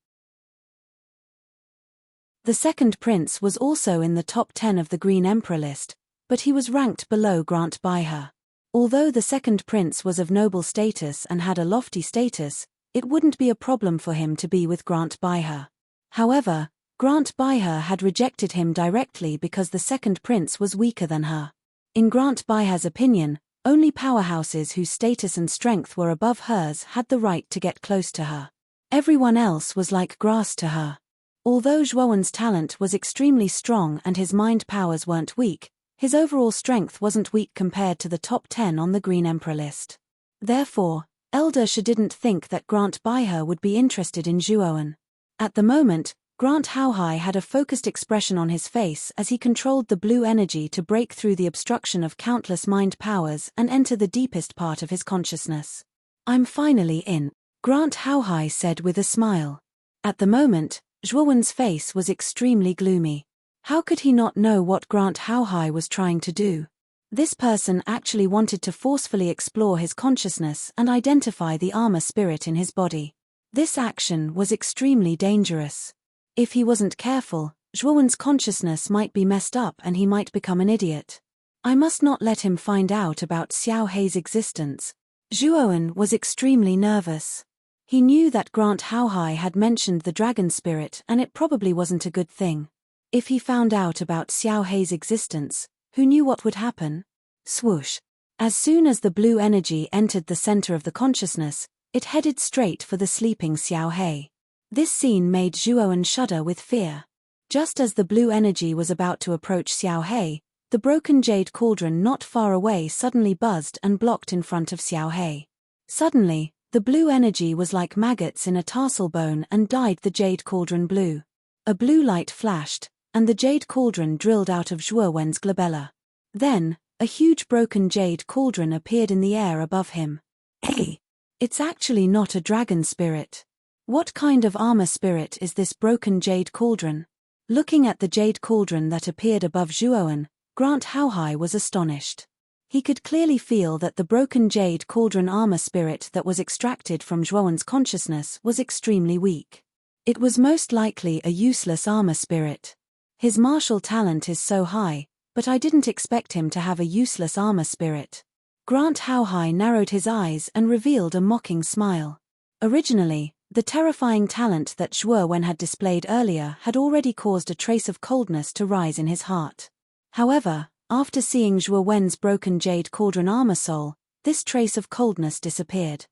The second prince was also in the top 10 of the Green Emperor list, but he was ranked below Grant Baihe. Although the second prince was of noble status and had a lofty status, it wouldn't be a problem for him to be with Grant Baihe. However, Grant Baihe had rejected him directly because the second prince was weaker than her. In Grant Baihe's opinion, only powerhouses whose status and strength were above hers had the right to get close to her. Everyone else was like grass to her. Although Zhuowen's talent was extremely strong and his mind powers weren't weak, his overall strength wasn't weak compared to the top 10 on the Green Emperor list. Therefore, Elder She didn't think that Grant Baihe would be interested in Zhuowen. At the moment, Grant Haohai had a focused expression on his face as he controlled the blue energy to break through the obstruction of countless mind powers and enter the deepest part of his consciousness. "I'm finally in," Grant Haohai said with a smile. At the moment, Zhuowen's face was extremely gloomy. How could he not know what Grant Haohai was trying to do? This person actually wanted to forcefully explore his consciousness and identify the armor spirit in his body. This action was extremely dangerous. If he wasn't careful, Zhuowen's consciousness might be messed up and he might become an idiot. I must not let him find out about Xiao Hei's existence. Zhuowen was extremely nervous. He knew that Grant Haohai had mentioned the dragon spirit and it probably wasn't a good thing. If he found out about Xiao Hei's existence, who knew what would happen? Swoosh. As soon as the blue energy entered the center of the consciousness, it headed straight for the sleeping Xiao Hei. This scene made Zhuowen shudder with fear. Just as the blue energy was about to approach Xiao Hei, the broken jade cauldron not far away suddenly buzzed and blocked in front of Xiao Hei. Suddenly, the blue energy was like maggots in a tarsal bone and dyed the jade cauldron blue. A blue light flashed, and the jade cauldron drilled out of Zhuowen's glabella. Then, a huge broken jade cauldron appeared in the air above him. Hey! It's actually not a dragon spirit. What kind of armor spirit is this broken jade cauldron? Looking at the jade cauldron that appeared above Zhuowen, Grant Haohai was astonished. He could clearly feel that the broken jade cauldron armor spirit that was extracted from Zhuowen's consciousness was extremely weak. It was most likely a useless armor spirit. His martial talent is so high, but I didn't expect him to have a useless armor spirit. Grant Haohai narrowed his eyes and revealed a mocking smile. Originally, the terrifying talent that Zhuowen had displayed earlier had already caused a trace of coldness to rise in his heart. However, after seeing Zhuowen's broken jade cauldron armor soul, this trace of coldness disappeared.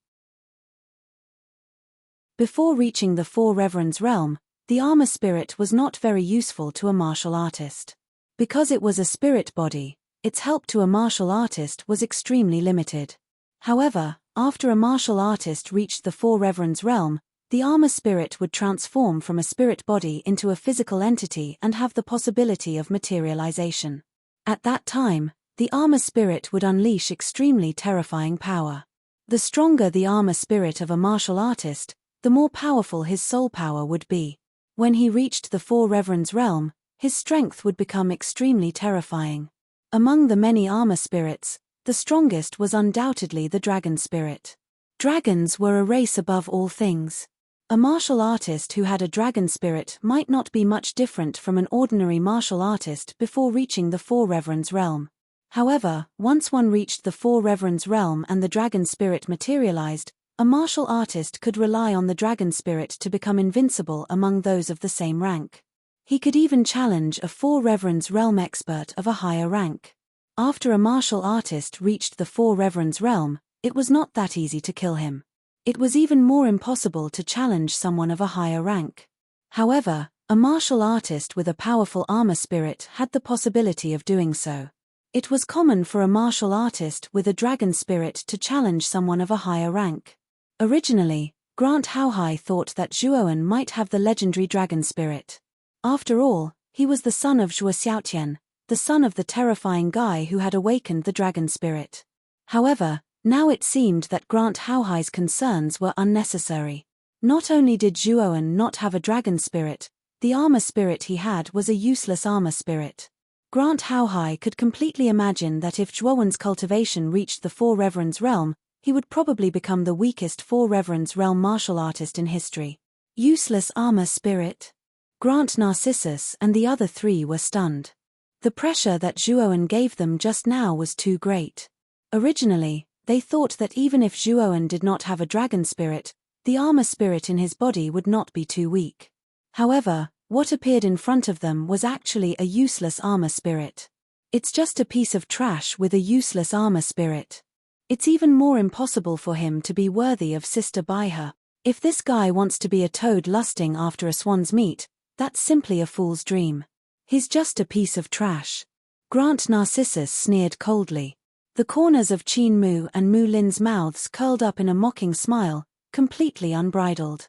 Before reaching the Four Reverends realm, the armor spirit was not very useful to a martial artist. Because it was a spirit body, its help to a martial artist was extremely limited. However, after a martial artist reached the Four Reverends realm, the armor spirit would transform from a spirit body into a physical entity and have the possibility of materialization. At that time, the armor spirit would unleash extremely terrifying power. The stronger the armor spirit of a martial artist, the more powerful his soul power would be. When he reached the Four Reverends realm, his strength would become extremely terrifying. Among the many armor spirits, the strongest was undoubtedly the dragon spirit. Dragons were a race above all things. A martial artist who had a dragon spirit might not be much different from an ordinary martial artist before reaching the Four Reverends realm. However, once one reached the Four Reverends realm and the dragon spirit materialized, a martial artist could rely on the dragon spirit to become invincible among those of the same rank. He could even challenge a Four Reverends realm expert of a higher rank. After a martial artist reached the Four Reverends realm, it was not that easy to kill him. It was even more impossible to challenge someone of a higher rank. However, a martial artist with a powerful armor spirit had the possibility of doing so. It was common for a martial artist with a dragon spirit to challenge someone of a higher rank. Originally, Grant Haohai thought that Zhuowen might have the legendary dragon spirit. After all, he was the son of Zhuo Xiaotian, the son of the terrifying guy who had awakened the dragon spirit. However, now it seemed that Grant Haohai's concerns were unnecessary. Not only did Zhuowen not have a dragon spirit, the armor spirit he had was a useless armor spirit. Grant Haohai could completely imagine that if Zhuowen's cultivation reached the Four Reverends realm, he would probably become the weakest Four Reverends realm martial artist in history. Useless armor spirit? Grant Narcissus and the other three were stunned. The pressure that Zhuowen gave them just now was too great. Originally, they thought that even if Zhuowen did not have a dragon spirit, the armor spirit in his body would not be too weak. However, What appeared in front of them was actually a useless armor spirit. It's just a piece of trash with a useless armor spirit. It's even more impossible for him to be worthy of Sister Baiha. If this guy wants to be a toad lusting after a swan's meat, that's simply a fool's dream. He's just a piece of trash. Grant Narcissus sneered coldly. The corners of Qin Mu and Mu Lin's mouths curled up in a mocking smile, completely unbridled.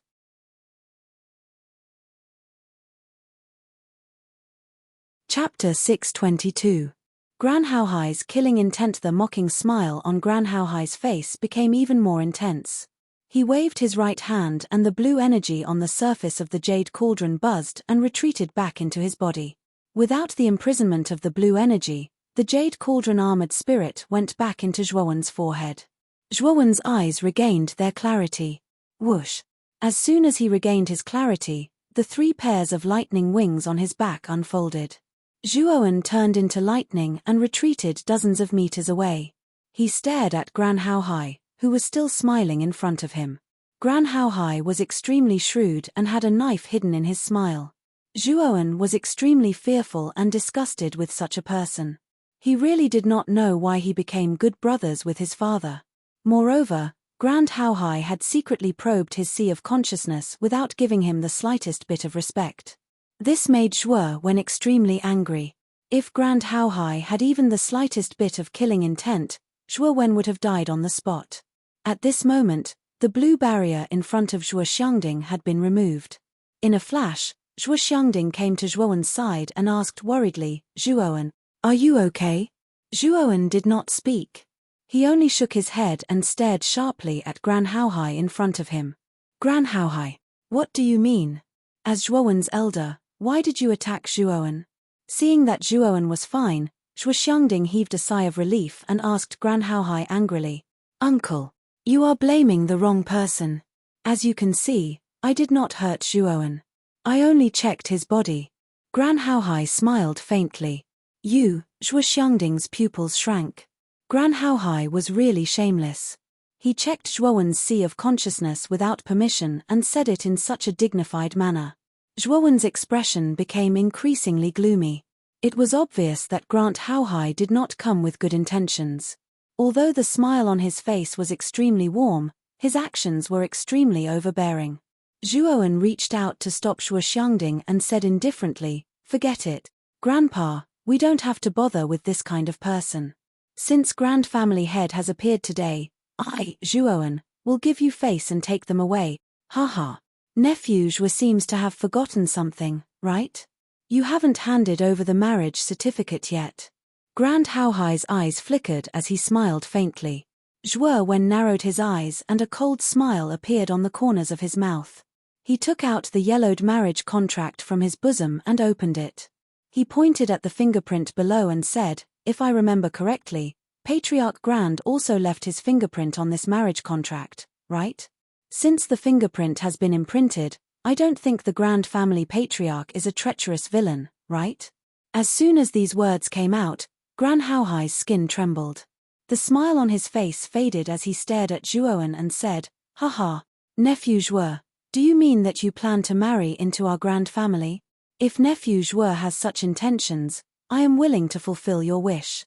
Chapter 622. Gran Haohai's killing intent. The mocking smile on Gran Haohai's face became even more intense. He waved his right hand and the blue energy on the surface of the jade cauldron buzzed and retreated back into his body. Without the imprisonment of the blue energy, the jade cauldron armored spirit went back into Zhuowen's forehead. Zhuowen's eyes regained their clarity. Whoosh! As soon as he regained his clarity, the 3 pairs of lightning wings on his back unfolded. Zhuowen turned into lightning and retreated dozens of meters away. He stared at Gran Haohai, who was still smiling in front of him. Gran Haohai was extremely shrewd and had a knife hidden in his smile. Zhuowen was extremely fearful and disgusted with such a person. He really did not know why he became good brothers with his father. Moreover, Gran Haohai had secretly probed his sea of consciousness without giving him the slightest bit of respect. This made Zhuowen extremely angry. If Gran Haohai had even the slightest bit of killing intent, Zhuowen would have died on the spot. At this moment, the blue barrier in front of Zhuo Xiangding had been removed. In a flash, Zhuo Xiangding came to Zhuowen's side and asked worriedly, "Zhuowen, are you okay?" Zhuowen did not speak. He only shook his head and stared sharply at Gran Haohai in front of him. "Gran Haohai, what do you mean? As Zhuowen's elder, why did you attack Zhuowen?" Seeing that Zhuowen was fine, Zhuo Xiangding heaved a sigh of relief and asked Gran Haohai angrily, "Uncle, you are blaming the wrong person. As you can see, I did not hurt Zhuowen. I only checked his body." Gran Haohai smiled faintly. Zhuo Xiangding's pupils shrank. Gran Haohai was really shameless. He checked Zhuowen's sea of consciousness without permission and said it in such a dignified manner. Zhuowen's expression became increasingly gloomy. It was obvious that Grant Haohai did not come with good intentions. Although the smile on his face was extremely warm, his actions were extremely overbearing. Zhuowen reached out to stop Zhuo Xiangding and said indifferently, "Forget it, Grandpa, we don't have to bother with this kind of person. Since Grand Family Head has appeared today, I, Zhuowen, will give you face and take them away. Haha. Nephew Zhuo seems to have forgotten something, right? You haven't handed over the marriage certificate yet." Grand Haohai's eyes flickered as he smiled faintly. Zhuowen narrowed his eyes and a cold smile appeared on the corners of his mouth. He took out the yellowed marriage contract from his bosom and opened it. He pointed at the fingerprint below and said, "If I remember correctly, Patriarch Grand also left his fingerprint on this marriage contract, right? Since the fingerprint has been imprinted, I don't think the Grand Family Patriarch is a treacherous villain, right?" As soon as these words came out, Gran Haohai's skin trembled. The smile on his face faded as he stared at Zhuowen and said, "Haha, Nephew Zhuo, do you mean that you plan to marry into our grand family? If Nephew Zhuo has such intentions, I am willing to fulfill your wish."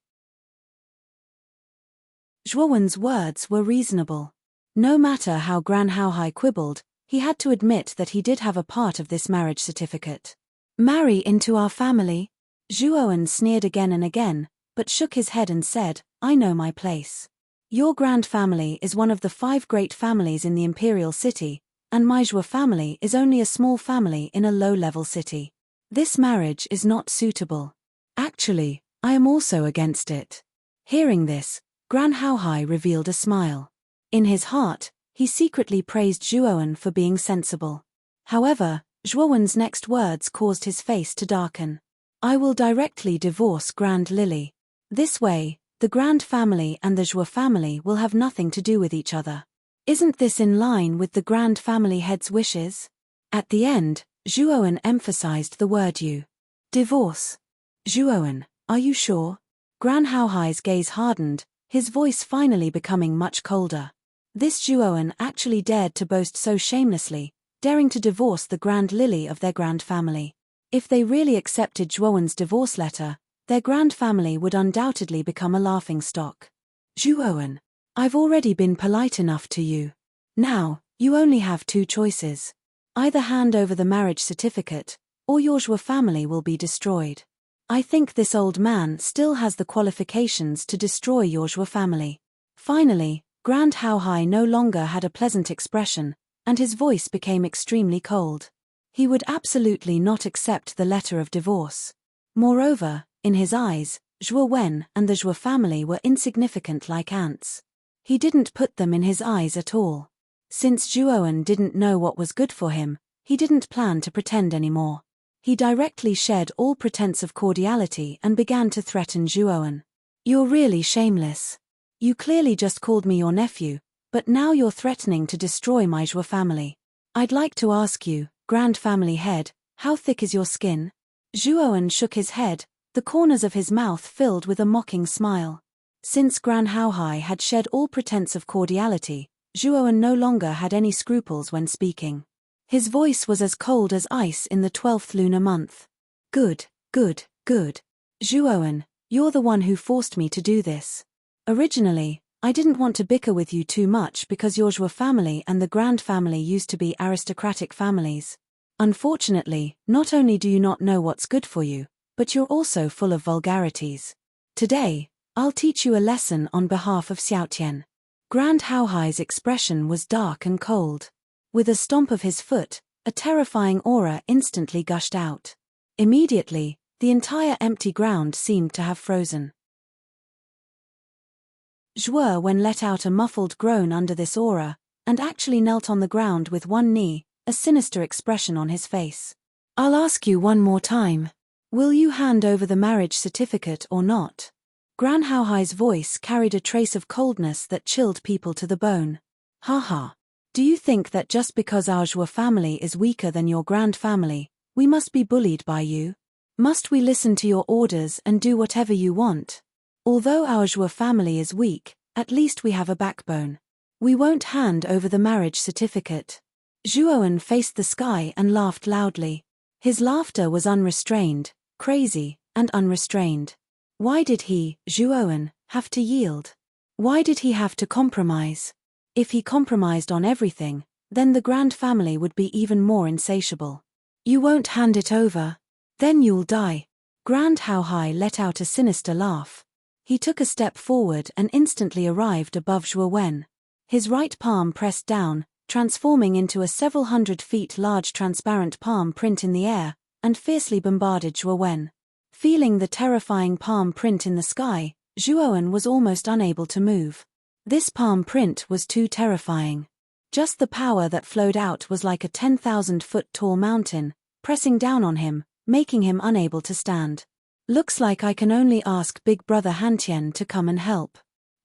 Zhuowen's words were reasonable. No matter how Gran Haohai quibbled, he had to admit that he did have a part of this marriage certificate. "Marry into our family?" Zhuowen sneered again and again, but shook his head and said, "I know my place. Your grand family is one of the 5 great families in the imperial city, and my Zhuo family is only a small family in a low-level city. This marriage is not suitable. Actually, I am also against it." Hearing this, Gran Haohai revealed a smile. In his heart, he secretly praised Zhuowen for being sensible. However, Zhuowen's next words caused his face to darken. "I will directly divorce Grand Lily. This way, the Grand family and the Zhuo family will have nothing to do with each other. Isn't this in line with the Grand Family Head's wishes?" At the end, Zhuowen emphasized the word "you." "Divorce. Zhuowen, are you sure?" Gran Haohai's gaze hardened, his voice finally becoming much colder. This Zhuowen actually dared to boast so shamelessly, daring to divorce the Grand Lily of their grand family. If they really accepted Zhuowen's divorce letter, their grand family would undoubtedly become a laughingstock. Zhuowen, I've already been polite enough to you. Now, you only have two choices. Either hand over the marriage certificate, or your Zhuo family will be destroyed. I think this old man still has the qualifications to destroy your Zhuo family. Finally, Grand Haohai no longer had a pleasant expression, and his voice became extremely cold. He would absolutely not accept the letter of divorce. Moreover, in his eyes, Zhuo Wen and the Zhuo family were insignificant like ants. He didn't put them in his eyes at all. Since Zhuowen didn't know what was good for him, he didn't plan to pretend anymore. He directly shed all pretense of cordiality and began to threaten Zhuowen. You're really shameless. You clearly just called me your nephew, but now you're threatening to destroy my Zhuo family. I'd like to ask you, Grand Family Head, how thick is your skin? Zhuowen shook his head, the corners of his mouth filled with a mocking smile. Since Gran Haohai had shed all pretense of cordiality, Zhuowen no longer had any scruples when speaking. His voice was as cold as ice in the 12th lunar month. Good, good, good. Zhuowen, you're the one who forced me to do this. Originally, I didn't want to bicker with you too much because your Zhuo family and the Grand family used to be aristocratic families. Unfortunately, not only do you not know what's good for you, but you're also full of vulgarities. Today, I'll teach you a lesson on behalf of Xiaotian. Grand Haohai's expression was dark and cold. With a stomp of his foot, a terrifying aura instantly gushed out. Immediately, the entire empty ground seemed to have frozen. Zhuo Wen let out a muffled groan under this aura, and actually knelt on the ground with one knee, a sinister expression on his face. I'll ask you one more time. Will you hand over the marriage certificate or not? Gran Haohai's voice carried a trace of coldness that chilled people to the bone. Haha. Do you think that just because our Zhuo family is weaker than your grand family, we must be bullied by you? Must we listen to your orders and do whatever you want? Although our Zhuo family is weak, at least we have a backbone. We won't hand over the marriage certificate. Zhuowen faced the sky and laughed loudly. His laughter was unrestrained, crazy, and unrestrained. Why did he, Zhuowen, have to yield? Why did he have to compromise? If he compromised on everything, then the grand family would be even more insatiable. You won't hand it over? Then you'll die. Grand Haohai let out a sinister laugh. He took a step forward and instantly arrived above Zhuo Wen. His right palm pressed down, transforming into a several 100 feet large transparent palm print in the air, and fiercely bombarded Zhuo Wen. Feeling the terrifying palm print in the sky, Zhuowen was almost unable to move. This palm print was too terrifying. Just the power that flowed out was like a 10,000-foot tall mountain, pressing down on him, making him unable to stand. Looks like I can only ask Big Brother Hantian to come and help.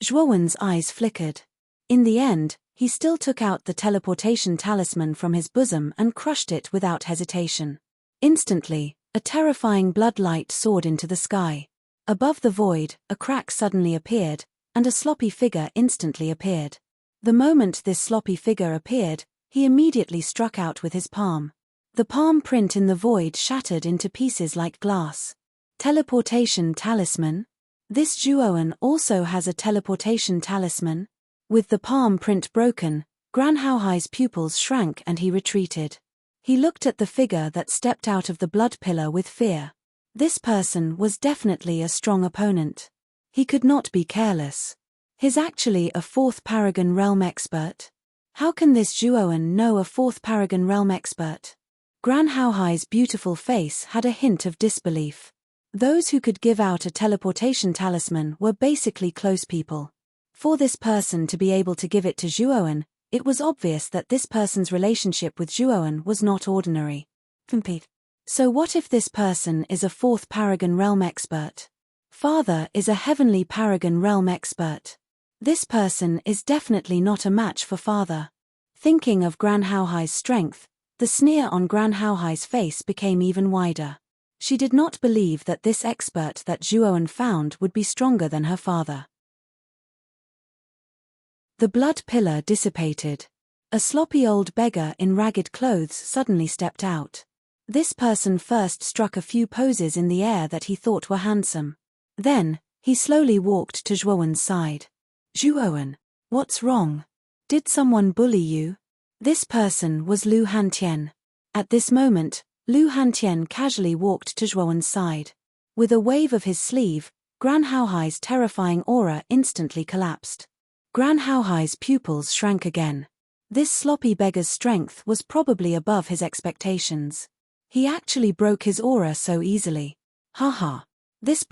Zhuowen's eyes flickered. In the end, he still took out the teleportation talisman from his bosom and crushed it without hesitation. Instantly, a terrifying bloodlight soared into the sky. Above the void, a crack suddenly appeared, and a sloppy figure instantly appeared. The moment this sloppy figure appeared, he immediately struck out with his palm. The palm print in the void shattered into pieces like glass. Teleportation talisman? This Zhuowen also has a teleportation talisman? With the palm print broken, Gran Haohai's pupils shrank and he retreated. He looked at the figure that stepped out of the blood pillar with fear. This person was definitely a strong opponent. He could not be careless. He's actually a 4th Paragon Realm expert. How can this Zhuowen know a 4th Paragon Realm expert? Gran Haohai's beautiful face had a hint of disbelief. Those who could give out a teleportation talisman were basically close people. For this person to be able to give it to Zhuowen, it was obvious that this person's relationship with Zhuowen was not ordinary. So what if this person is a 4th Paragon Realm expert? Father is a Heavenly Paragon Realm expert. This person is definitely not a match for Father. Thinking of Gran Haohai's strength, the sneer on Gran Haohai's face became even wider. She did not believe that this expert that Zhuowen found would be stronger than her father. The blood pillar dissipated. A sloppy old beggar in ragged clothes suddenly stepped out. This person first struck a few poses in the air that he thought were handsome. Then, he slowly walked to Zhuowen's side. Zhuowen, what's wrong? Did someone bully you? This person was Lu Hantian. At this moment, Lu Hantian casually walked to Zhuowen's side. With a wave of his sleeve, Gran Haohai's terrifying aura instantly collapsed. Gran Haohai's pupils shrank again. This sloppy beggar's strength was probably above his expectations. He actually broke his aura so easily. Haha. This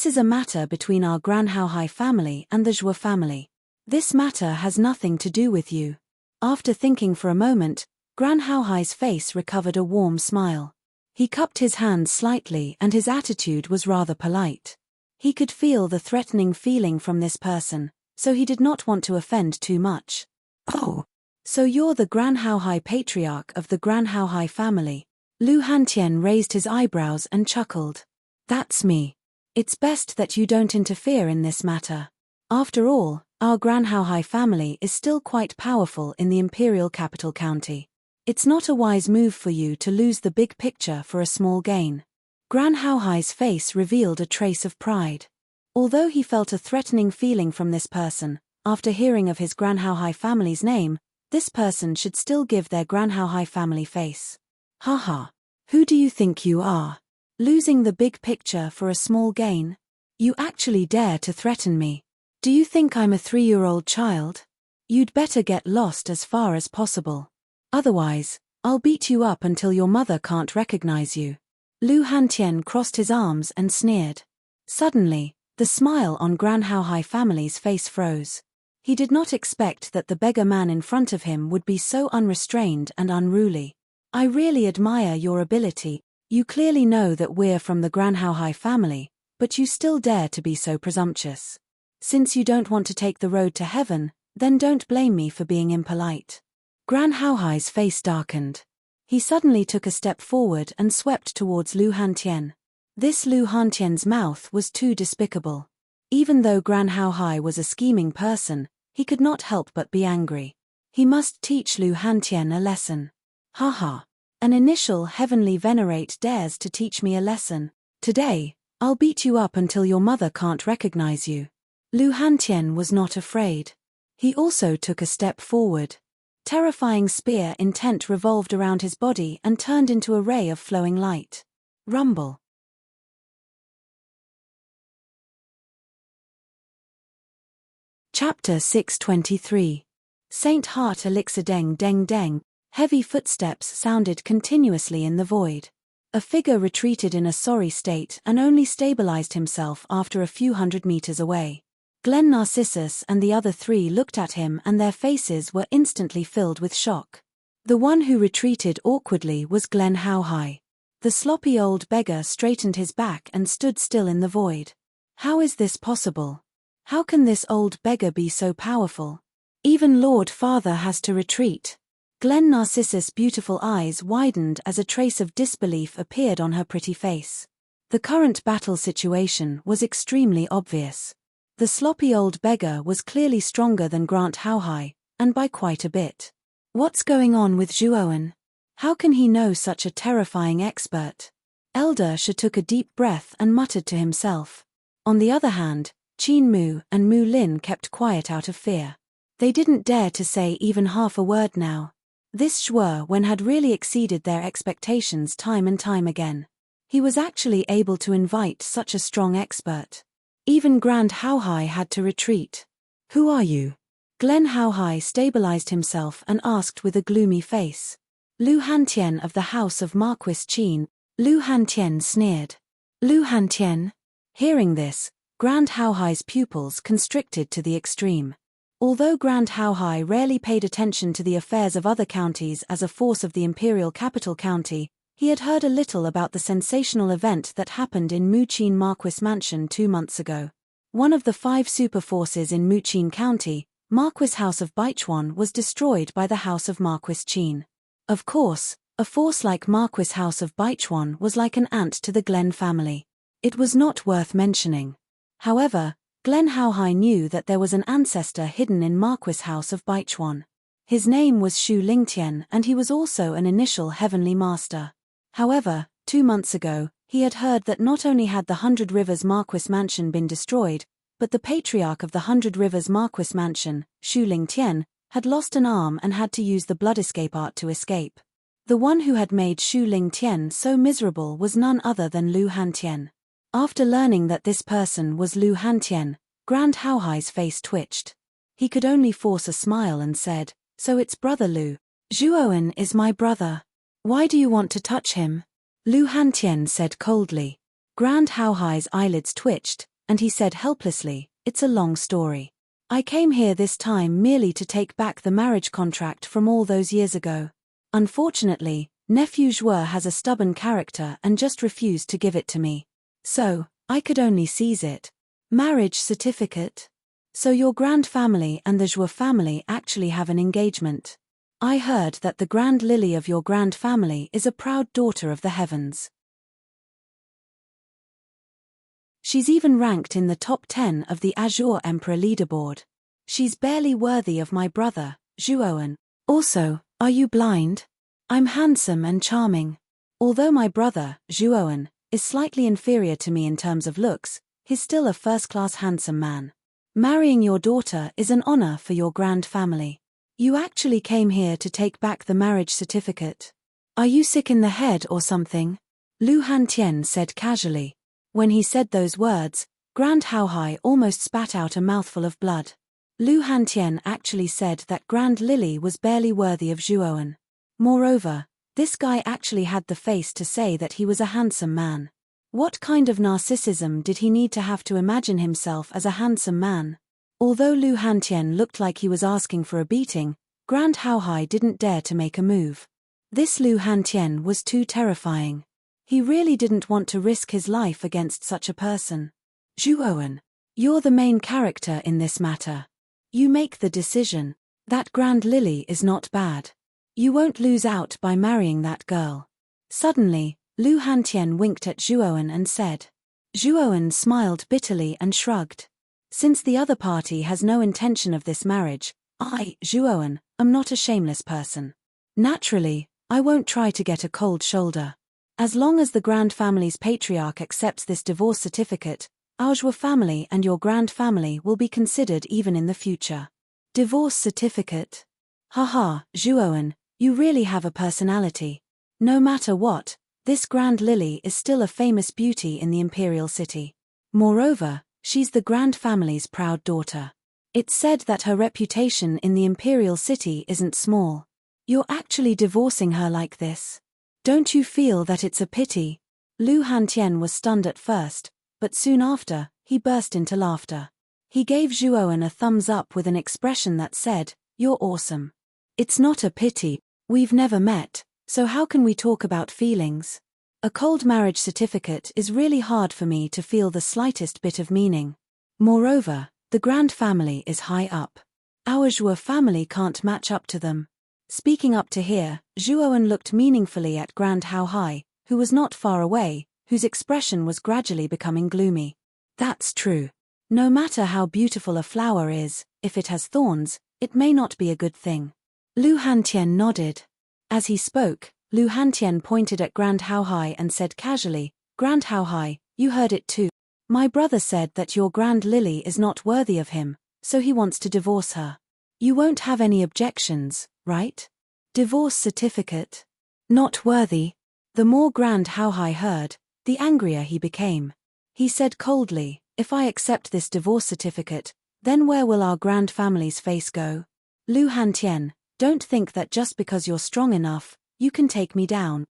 is a matter between our Gran Haohai family and the Zhuo family. This matter has nothing to do with you. After thinking for a moment, Gran Haohai's face recovered a warm smile. He cupped his hands slightly and his attitude was rather polite. He could feel the threatening feeling from this person, so he did not want to offend too much. Oh, so you're the Gran Haohai patriarch of the Gran Haohai family. Lu Hantian raised his eyebrows and chuckled. That's me. It's best that you don't interfere in this matter. After all, our Gran Haohai family is still quite powerful in the imperial capital county. It's not a wise move for you to lose the big picture for a small gain. Gran Haohai's face revealed a trace of pride. Although he felt a threatening feeling from this person, after hearing of his Gran Haohai family's name, this person should still give their Gran Haohai family face. Haha. Who do you think you are? Losing the big picture for a small gain? You actually dare to threaten me. Do you think I'm a 3-year-old child? You'd better get lost as far as possible. Otherwise, I'll beat you up until your mother can't recognize you. Lu Hantian crossed his arms and sneered. Suddenly, the smile on Gran Haohai family's face froze. He did not expect that the beggar man in front of him would be so unrestrained and unruly. I really admire your ability. You clearly know that we're from the Gran Haohai family, but you still dare to be so presumptuous. Since you don't want to take the road to heaven, then don't blame me for being impolite. Gran Haohai's face darkened. He suddenly took a step forward and swept towards Lu Hantian. This Lu Hantian's mouth was too despicable. Even though Gran Haohai was a scheming person, he could not help but be angry. He must teach Lu Hantian a lesson. Haha. An initial heavenly venerate dares to teach me a lesson. Today, I'll beat you up until your mother can't recognize you. Lu Hantian was not afraid. He also took a step forward. Terrifying spear intent revolved around his body and turned into a ray of flowing light. Rumble. Chapter 623. Saint Heart Elixir. Deng deng deng. Heavy footsteps sounded continuously in the void. A figure retreated in a sorry state and only stabilized himself after a few hundred meters away. Glen Narcissus and the other 3 looked at him and their faces were instantly filled with shock. The one who retreated awkwardly was Glen Haohai. The sloppy old beggar straightened his back and stood still in the void. How is this possible? How can this old beggar be so powerful? Even Lord Father has to retreat. Glen Narcissus' beautiful eyes widened as a trace of disbelief appeared on her pretty face. The current battle situation was extremely obvious. The sloppy old beggar was clearly stronger than Grant Haohai, and by quite a bit. What's going on with Zhuowen? How can he know such a terrifying expert? Elder Shi took a deep breath and muttered to himself. On the other hand, Qin Mu and Mu Lin kept quiet out of fear. They didn't dare to say even half a word now. This Zhuowen had really exceeded their expectations time and time again. He was actually able to invite such a strong expert. Even Grand Haohai had to retreat. Who are you? Glen Haohai stabilized himself and asked with a gloomy face. Lu Hantian of the house of Marquis Qin. Lu Hantian sneered. Lu Hantian? Hearing this, Grand Haohai's pupils constricted to the extreme. Although Grand Haohai rarely paid attention to the affairs of other counties as a force of the imperial capital county, he had heard a little about the sensational event that happened in Muqin Marquis Mansion 2 months ago. One of the 5 superforces in Muqin County, Marquis House of Baichuan, was destroyed by the House of Marquis Qin. Of course, a force like Marquis House of Baichuan was like an ant to the Glen family. It was not worth mentioning. However, Glen Haohai knew that there was an ancestor hidden in Marquis House of Baichuan. His name was Shu Lingtian and he was also an initial heavenly master. However, 2 months ago, he had heard that not only had the 100 Rivers Marquis Mansion been destroyed, but the patriarch of the 100 Rivers Marquis Mansion, Xu Lingtian, had lost an arm and had to use the blood escape art to escape. The one who had made Xu Lingtian so miserable was none other than Lu Hantian. After learning that this person was Lu Hantian, Grand Haohai's face twitched. He could only force a smile and said, "So it's brother Lu. Zhuowen is my brother. Why do you want to touch him?" Lu Hantian said coldly. Grand Haohai's eyelids twitched, and he said helplessly, "It's a long story. I came here this time merely to take back the marriage contract from all those years ago. Unfortunately, nephew Zhuo has a stubborn character and just refused to give it to me. So, I could only seize it." Marriage certificate? So your grand family and the Zhuo family actually have an engagement. I heard that the grand lily of your grand family is a proud daughter of the heavens. She's even ranked in the top 10 of the Azure Emperor leaderboard. She's barely worthy of my brother, Zhuowen. Also, are you blind? I'm handsome and charming. Although my brother, Zhuowen, is slightly inferior to me in terms of looks, he's still a first-class handsome man. Marrying your daughter is an honor for your grand family. You actually came here to take back the marriage certificate. Are you sick in the head or something? Lu Hantian said casually. When he said those words, Grand Haohai almost spat out a mouthful of blood. Lu Hantian actually said that Grand Lily was barely worthy of Zhuowen. Moreover, this guy actually had the face to say that he was a handsome man. What kind of narcissism did he need to have to imagine himself as a handsome man? Although Lu Hantian looked like he was asking for a beating, Grand Haohai didn't dare to make a move. This Lu Hantian was too terrifying. He really didn't want to risk his life against such a person. Zhuowen, you're the main character in this matter. You make the decision. That Grand Lily is not bad. You won't lose out by marrying that girl. Suddenly, Lu Hantian winked at Zhuowen and said. Zhuowen smiled bitterly and shrugged. Since the other party has no intention of this marriage, I, Zhuowen, am not a shameless person. Naturally, I won't try to get a cold shoulder. As long as the grand family's patriarch accepts this divorce certificate, our Zhuo family and your grand family will be considered even in the future. Divorce certificate? Haha, Zhuowen, you really have a personality. No matter what, this Grand Lily is still a famous beauty in the imperial city. Moreover, she's the grand family's proud daughter. It's said that her reputation in the imperial city isn't small. You're actually divorcing her like this. Don't you feel that it's a pity? Lu Hantian was stunned at first, but soon after, he burst into laughter. He gave Zhuowen a thumbs up with an expression that said, "You're awesome. It's not a pity, we've never met, so how can we talk about feelings? A cold marriage certificate is really hard for me to feel the slightest bit of meaning. Moreover, the grand family is high up. Our Zhuo family can't match up to them." Speaking up to here, Zhuowen looked meaningfully at Grand Haohai, who was not far away, whose expression was gradually becoming gloomy. That's true. No matter how beautiful a flower is, if it has thorns, it may not be a good thing. Lu Hantian nodded. As he spoke, Lu Hantian pointed at Grand Haohai and said casually, "Grand Haohai, you heard it too. My brother said that your Grand Lily is not worthy of him, so he wants to divorce her. You won't have any objections, right? Divorce certificate? Not worthy?" The more Grand Haohai heard, the angrier he became. He said coldly, "If I accept this divorce certificate, then where will our grand family's face go? Lu Hantian, don't think that just because you're strong enough, you can take me down.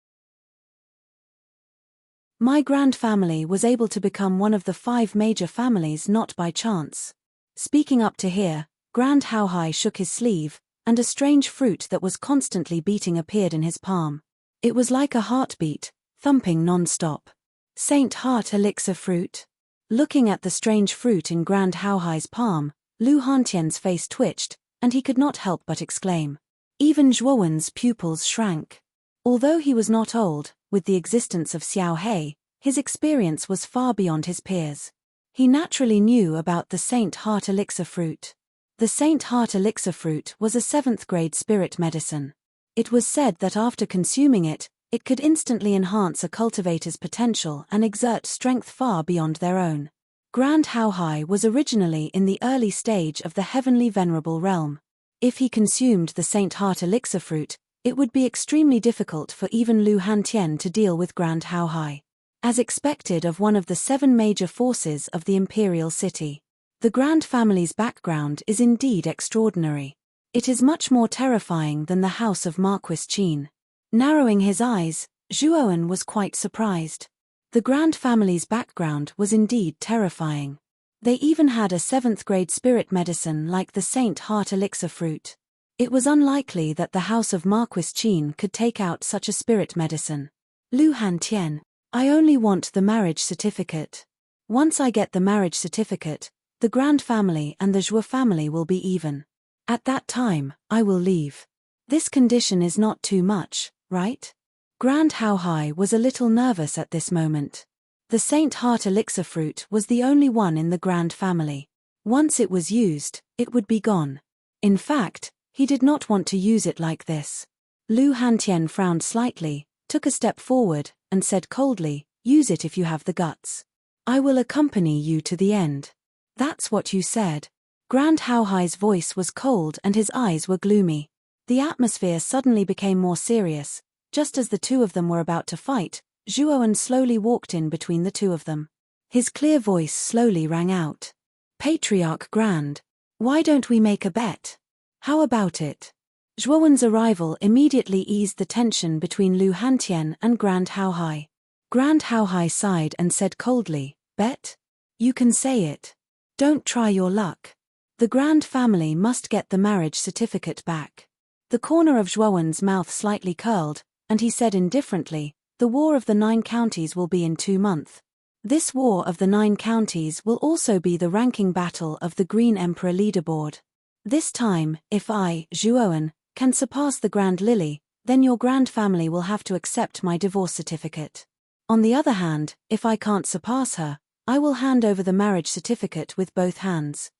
My grand family was able to become one of the 5 major families not by chance." Speaking up to here, Grand Haohai shook his sleeve, and a strange fruit that was constantly beating appeared in his palm. It was like a heartbeat, thumping non-stop. Saint Heart elixir fruit? Looking at the strange fruit in Grand Haohai's palm, Lu Hantian's face twitched, and he could not help but exclaim. Even Zhuowen's pupils shrank. Although he was not old, with the existence of Xiao He, his experience was far beyond his peers. He naturally knew about the Saint Heart elixir fruit. The Saint Heart elixir fruit was a 7th-grade spirit medicine. It was said that after consuming it, It could instantly enhance a cultivator's potential and exert strength far beyond their own. Grand Hao-hai was originally in the early stage of the heavenly venerable realm. If he consumed the Saint Heart elixir fruit, it would be extremely difficult for even Lu Hantian to deal with Grand Hao-hai. As expected of one of the 7 major forces of the imperial city, the Grand family's background is indeed extraordinary. It is much more terrifying than the house of Marquis Qin. Narrowing his eyes, Zhuowen was quite surprised. The Grand family's background was indeed terrifying. They even had a 7th-grade spirit medicine like the Saint Heart elixir fruit. It was unlikely that the house of Marquis Qin could take out such a spirit medicine. Lu Hantian, I only want the marriage certificate. Once I get the marriage certificate, the Grand family and the Zhuo family will be even. At that time, I will leave. This condition is not too much, right? Grand Hao-hai was a little nervous at this moment. The Saint Heart elixir fruit was the only one in the Grand family. Once it was used, it would be gone. In fact, he did not want to use it like this. Lu Hantian frowned slightly, took a step forward, and said coldly, use it if you have the guts. I will accompany you to the end. That's what you said. Grand Hao-hai's voice was cold and his eyes were gloomy. The atmosphere suddenly became more serious. Just as the two of them were about to fight, Zhuowen slowly walked in between the two of them. His clear voice slowly rang out. Patriarch Grand, why don't we make a bet? How about it? Zhuowen's arrival immediately eased the tension between Lu Hantian and Grand Hao-hai. Grand Hao-hai sighed and said coldly, bet? You can say it. Don't try your luck. The Grand family must get the marriage certificate back. The corner of Zhuowen's mouth slightly curled, and he said indifferently, the War of the 9 Counties will be in 2 months. This War of the 9 Counties will also be the ranking battle of the Green Emperor leaderboard. This time, if I, Zhuowen, can surpass the Grand Lily, then your Grand family will have to accept my divorce certificate. On the other hand, if I can't surpass her, I will hand over the marriage certificate with both hands.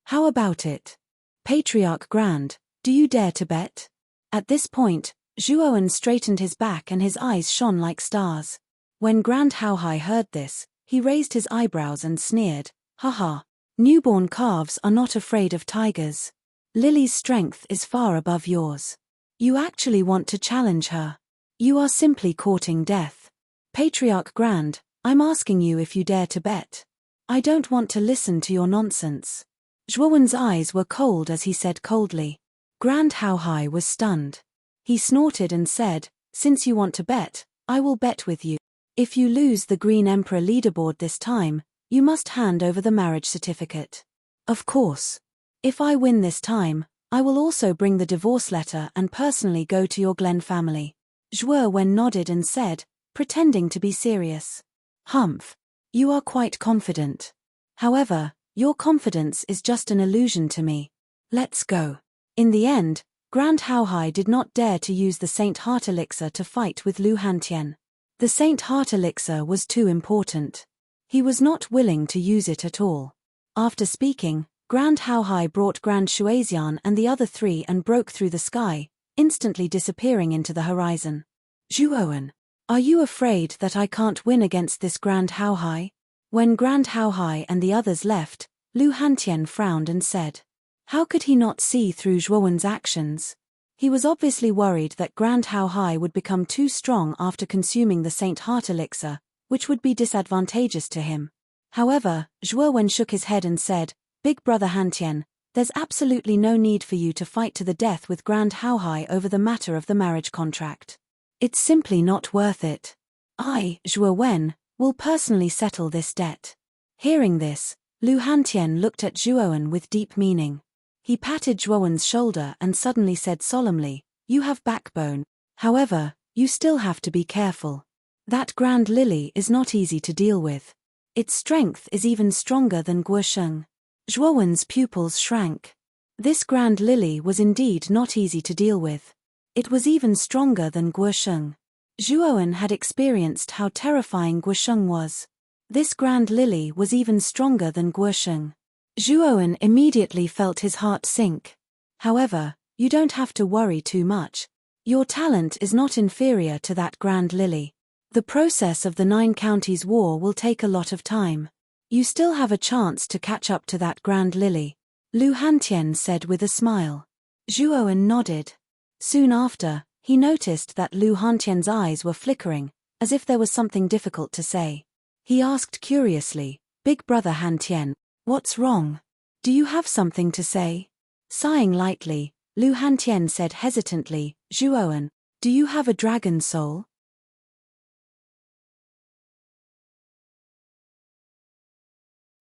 How about it? Patriarch Grand, do you dare to bet? At this point, Zhuowen straightened his back and his eyes shone like stars. When Grand Hao-hai heard this, he raised his eyebrows and sneered, haha, newborn calves are not afraid of tigers. Lily's strength is far above yours. You actually want to challenge her. You are simply courting death. Patriarch Grand, I'm asking you if you dare to bet. I don't want to listen to your nonsense. Zhuowen's eyes were cold as he said coldly. Grand Hao-hai was stunned. He snorted and said, since you want to bet, I will bet with you. If you lose the Green Emperor leaderboard this time, you must hand over the marriage certificate. Of course. If I win this time, I will also bring the divorce letter and personally go to your Glen family. Zhuowen nodded and said, pretending to be serious. Humph. You are quite confident. However, your confidence is just an illusion to me. Let's go. In the end, Grand Hao-hai did not dare to use the Saint Heart elixir to fight with Lu Hantian. The Saint Heart elixir was too important. He was not willing to use it at all. After speaking, Grand Hao-hai brought Grand Shuaixian and the other 3 and broke through the sky, instantly disappearing into the horizon. Zhuowen, are you afraid that I can't win against this Grand Hao-hai? When Grand Hao-hai and the others left, Lu Hantian frowned and said, how could he not see through Zhuowen's actions? He was obviously worried that Grand Hao-hai would become too strong after consuming the Saint Heart elixir, which would be disadvantageous to him. However, Zhuowen shook his head and said, Big Brother Hantian, there's absolutely no need for you to fight to the death with Grand Hao-hai over the matter of the marriage contract. It's simply not worth it. I, Zhuowen, will personally settle this debt. Hearing this, Lu Hantian looked at Zhuowen with deep meaning. He patted Zhuowen's shoulder and suddenly said solemnly, you have backbone. However, you still have to be careful. That Grand Lily is not easy to deal with. Its strength is even stronger than Guosheng. Zhuowen's pupils shrank. This Grand Lily was indeed not easy to deal with. It was even stronger than Guosheng. Zhuowen had experienced how terrifying Guosheng was. This Grand Lily was even stronger than Guosheng. Zhuowen immediately felt his heart sink. However, you don't have to worry too much. Your talent is not inferior to that grand lily. The process of the 9 counties war will take a lot of time. You still have a chance to catch up to that grand lily, Lu Hantian said with a smile. Zhuowen nodded. Soon after, he noticed that Lu Hantian's eyes were flickering, as if there was something difficult to say. He asked curiously, Big brother Hantian, what's wrong? Do you have something to say? Sighing lightly, Lu Hantian said hesitantly, Zhuowen, do you have a dragon soul?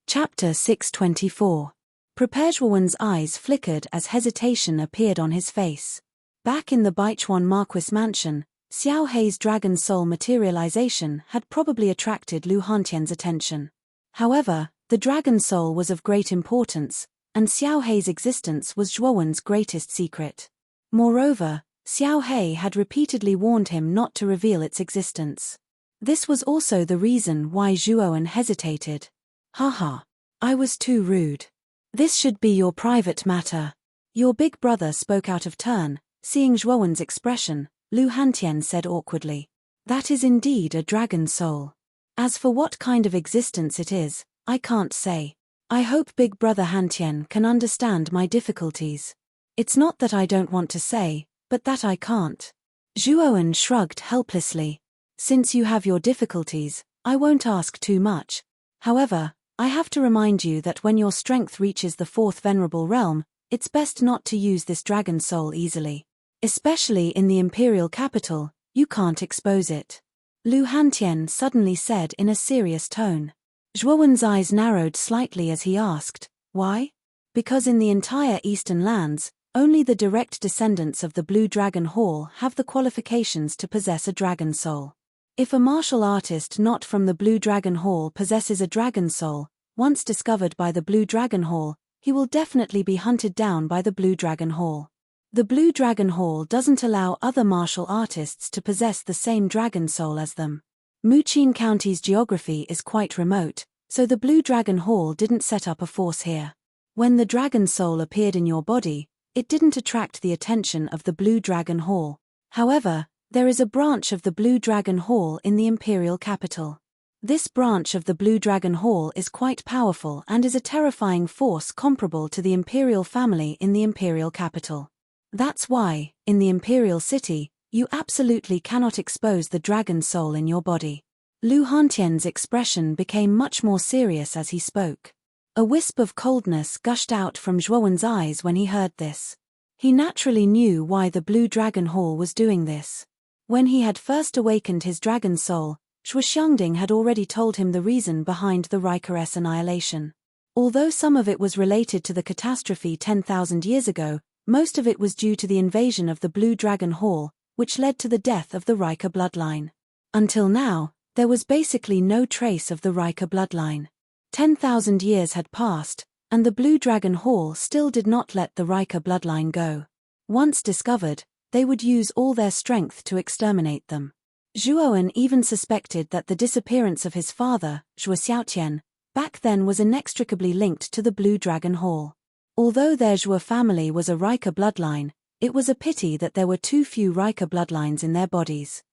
Chapter 624. Zhuowen's eyes flickered as hesitation appeared on his face. Back in the Baichuan Marquis mansion, Xiao Hei's dragon soul materialization had probably attracted Lu Hantian's attention. However, the dragon soul was of great importance, and Xiao Hei's existence was Zhuowen's greatest secret. Moreover, Xiao Hei had repeatedly warned him not to reveal its existence. This was also the reason why Zhuowen hesitated. Haha. I was too rude. This should be your private matter. Your big brother spoke out of turn. Seeing Zhuowen's expression, Lu Hantian said awkwardly. That is indeed a dragon soul. As for what kind of existence it is, I can't say. I hope big brother Hantian can understand my difficulties. It's not that I don't want to say, but that I can't. Zhuowen shrugged helplessly. Since you have your difficulties, I won't ask too much. However, I have to remind you that when your strength reaches the 4th venerable realm, it's best not to use this dragon soul easily. Especially in the imperial capital, you can't expose it. Lu Hantian suddenly said in a serious tone. Zhuowen's eyes narrowed slightly as he asked, why? Because in the entire eastern lands, only the direct descendants of the Blue Dragon Hall have the qualifications to possess a dragon soul. If a martial artist not from the Blue Dragon Hall possesses a dragon soul, once discovered by the Blue Dragon Hall, he will definitely be hunted down by the Blue Dragon Hall. The Blue Dragon Hall doesn't allow other martial artists to possess the same dragon soul as them. Muqin County's geography is quite remote, so the Blue Dragon Hall didn't set up a force here. When the dragon soul appeared in your body, it didn't attract the attention of the Blue Dragon Hall. However, there is a branch of the Blue Dragon Hall in the imperial capital. This branch of the Blue Dragon Hall is quite powerful and is a terrifying force comparable to the imperial family in the imperial capital. That's why, in the imperial city, you absolutely cannot expose the dragon soul in your body. Lu Hantian's expression became much more serious as he spoke. A wisp of coldness gushed out from Zhuowen's eyes when he heard this. He naturally knew why the Blue Dragon Hall was doing this. When he had first awakened his dragon soul, Zhuo Xiangding had already told him the reason behind the Riker's annihilation. Although some of it was related to the catastrophe 10,000 years ago, most of it was due to the invasion of the Blue Dragon Hall, which led to the death of the Riker bloodline. Until now, there was basically no trace of the Riker bloodline. 10,000 years had passed, and the Blue Dragon Hall still did not let the Riker bloodline go. Once discovered, they would use all their strength to exterminate them. Zhuowen even suspected that the disappearance of his father, Zhuo Xiaotian, back then was inextricably linked to the Blue Dragon Hall. Although their Zhuo family was a Riker bloodline, it was a pity that there were too few Riker bloodlines in their bodies.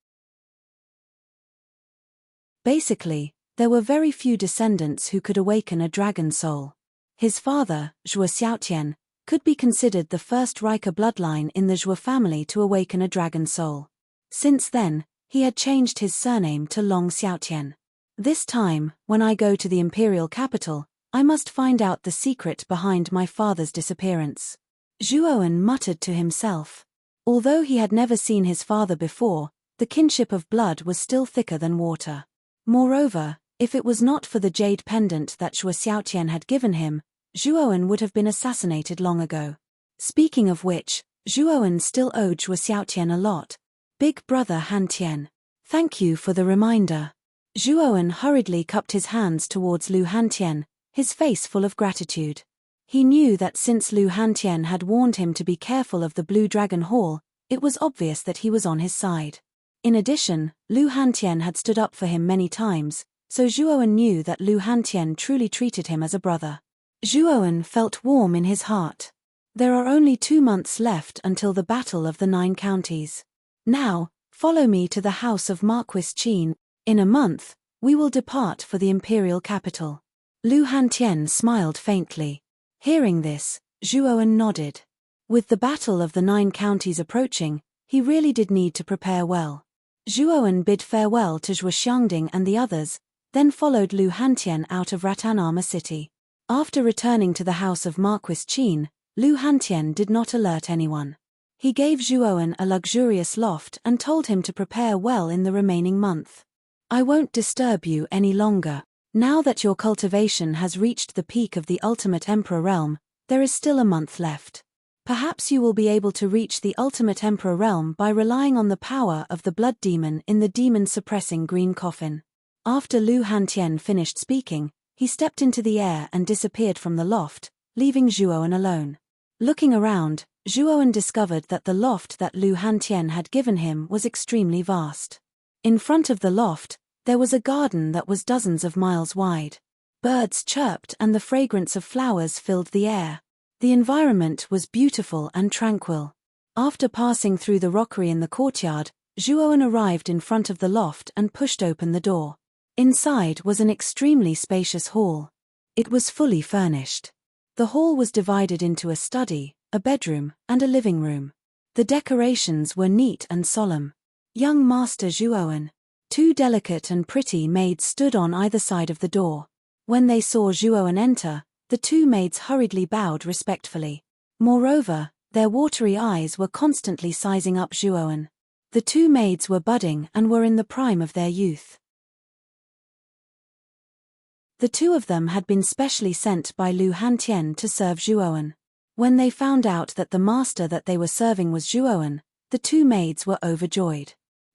Basically, there were very few descendants who could awaken a dragon soul. His father, Zhuo Xiaotian, could be considered the first Riker bloodline in the Zhuo family to awaken a dragon soul. Since then, he had changed his surname to Long Xiaotian. This time, when I go to the imperial capital, I must find out the secret behind my father's disappearance. Zhuowen muttered to himself. Although he had never seen his father before, the kinship of blood was still thicker than water. Moreover, if it was not for the jade pendant that Zhuo Xiaotian had given him, Zhuowen would have been assassinated long ago. Speaking of which, Zhuowen still owed Zhuo Xiaotian a lot. Big brother Hantian. Thank you for the reminder. Zhuowen hurriedly cupped his hands towards Lu Hantian, his face full of gratitude. He knew that since Lu Hantian had warned him to be careful of the Blue Dragon Hall, it was obvious that he was on his side. In addition, Lu Hantian had stood up for him many times, so Zhuowen knew that Lu Hantian truly treated him as a brother. Zhuowen felt warm in his heart. There are only 2 months left until the Battle of the 9 Counties. Now, follow me to the house of Marquis Qin. In a month, we will depart for the imperial capital. Lu Hantian smiled faintly. Hearing this, Zhuowen nodded. With the battle of the 9 counties approaching, he really did need to prepare well. Zhuowen bid farewell to Zhuo Xiangding and the others, then followed Lu Hantian out of Ratanama city. After returning to the house of Marquis Qin, Lu Hantian did not alert anyone. He gave Zhuowen a luxurious loft and told him to prepare well in the remaining month. I won't disturb you any longer. Now that your cultivation has reached the peak of the ultimate emperor realm, there is still a month left. Perhaps you will be able to reach the ultimate emperor realm by relying on the power of the blood demon in the demon-suppressing green coffin. After Lu Hantian finished speaking, he stepped into the air and disappeared from the loft, leaving Zhuowen alone. Looking around, Zhuowen discovered that the loft that Lu Hantian had given him was extremely vast. In front of the loft, there was a garden that was dozens of miles wide. Birds chirped and the fragrance of flowers filled the air. The environment was beautiful and tranquil. After passing through the rockery in the courtyard, Zhuowen arrived in front of the loft and pushed open the door. Inside was an extremely spacious hall. It was fully furnished. The hall was divided into a study, a bedroom, and a living room. The decorations were neat and solemn. Young Master Zhuowen. 2 delicate and pretty maids stood on either side of the door. When they saw Zhuowen enter, the 2 maids hurriedly bowed respectfully. Moreover, their watery eyes were constantly sizing up Zhuowen. The 2 maids were budding and were in the prime of their youth. The 2 of them had been specially sent by Lu Hantian to serve Zhuowen. When they found out that the master that they were serving was Zhuowen, the 2 maids were overjoyed.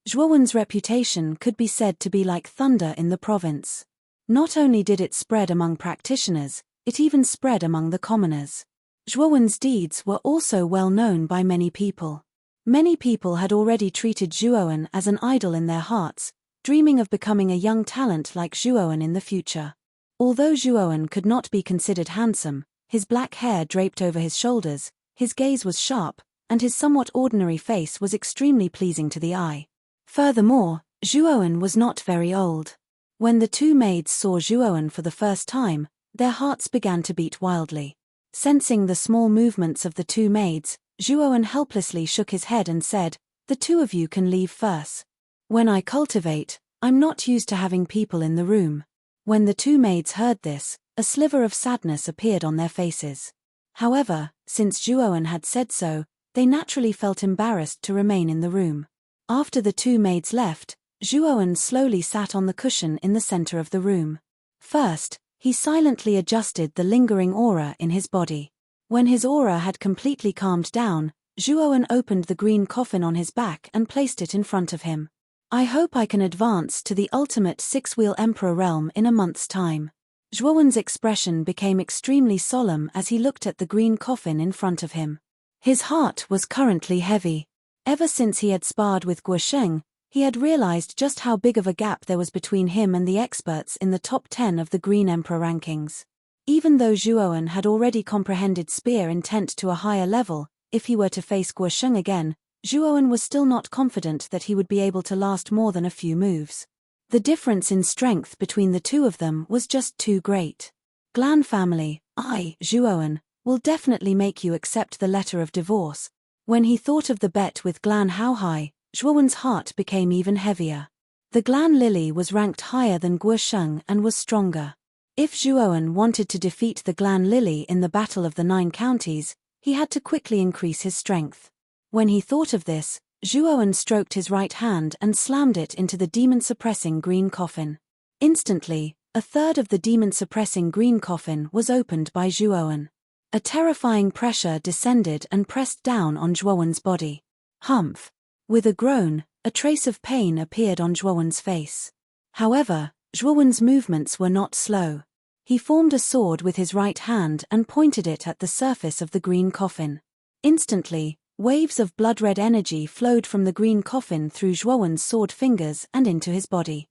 Zhuowen's reputation could be said to be like thunder in the province. Not only did it spread among practitioners, it even spread among the commoners. Zhuowen's deeds were also well known by many people. Many people had already treated Zhuowen as an idol in their hearts, dreaming of becoming a young talent like Zhuowen in the future. Although Zhuowen could not be considered handsome, his black hair draped over his shoulders, his gaze was sharp, and his somewhat ordinary face was extremely pleasing to the eye. Furthermore, Zhuowen was not very old. When the 2 maids saw Zhuowen for the first time, their hearts began to beat wildly. Sensing the small movements of the 2 maids, Zhuowen helplessly shook his head and said, "The 2 of you can leave first. When I cultivate, I'm not used to having people in the room." When the 2 maids heard this, a sliver of sadness appeared on their faces. However, since Zhuowen had said so, they naturally felt embarrassed to remain in the room. After the 2 maids left, Zhuowen slowly sat on the cushion in the center of the room. First, he silently adjusted the lingering aura in his body. When his aura had completely calmed down, Zhuowen opened the green coffin on his back and placed it in front of him. I hope I can advance to the ultimate 6-wheel emperor realm in a month's time. Zhuowen's expression became extremely solemn as he looked at the green coffin in front of him. His heart was currently heavy. Ever since he had sparred with Guosheng, he had realized just how big of a gap there was between him and the experts in the top 10 of the Green Emperor rankings. Even though Zhuowen had already comprehended spear intent to a higher level, if he were to face Guosheng again, Zhuowen was still not confident that he would be able to last more than a few moves. The difference in strength between the 2 of them was just too great. Glan family, Zhuowen, will definitely make you accept the letter of divorce. When he thought of the bet with Glan Haohai, Zhuowen's heart became even heavier. The Glan Lily was ranked higher than Guosheng and was stronger. If Zhuowen wanted to defeat the Glan Lily in the Battle of the 9 Counties, he had to quickly increase his strength. When he thought of this, Zhuowen stroked his right hand and slammed it into the demon-suppressing green coffin. Instantly, a third of the demon-suppressing green coffin was opened by Zhuowen. A terrifying pressure descended and pressed down on Zhuowen's body. Humph! With a groan, a trace of pain appeared on Zhuowen's face. However, Zhuowen's movements were not slow. He formed a sword with his right hand and pointed it at the surface of the green coffin. Instantly, waves of blood-red energy flowed from the green coffin through Zhuowen's sword fingers and into his body.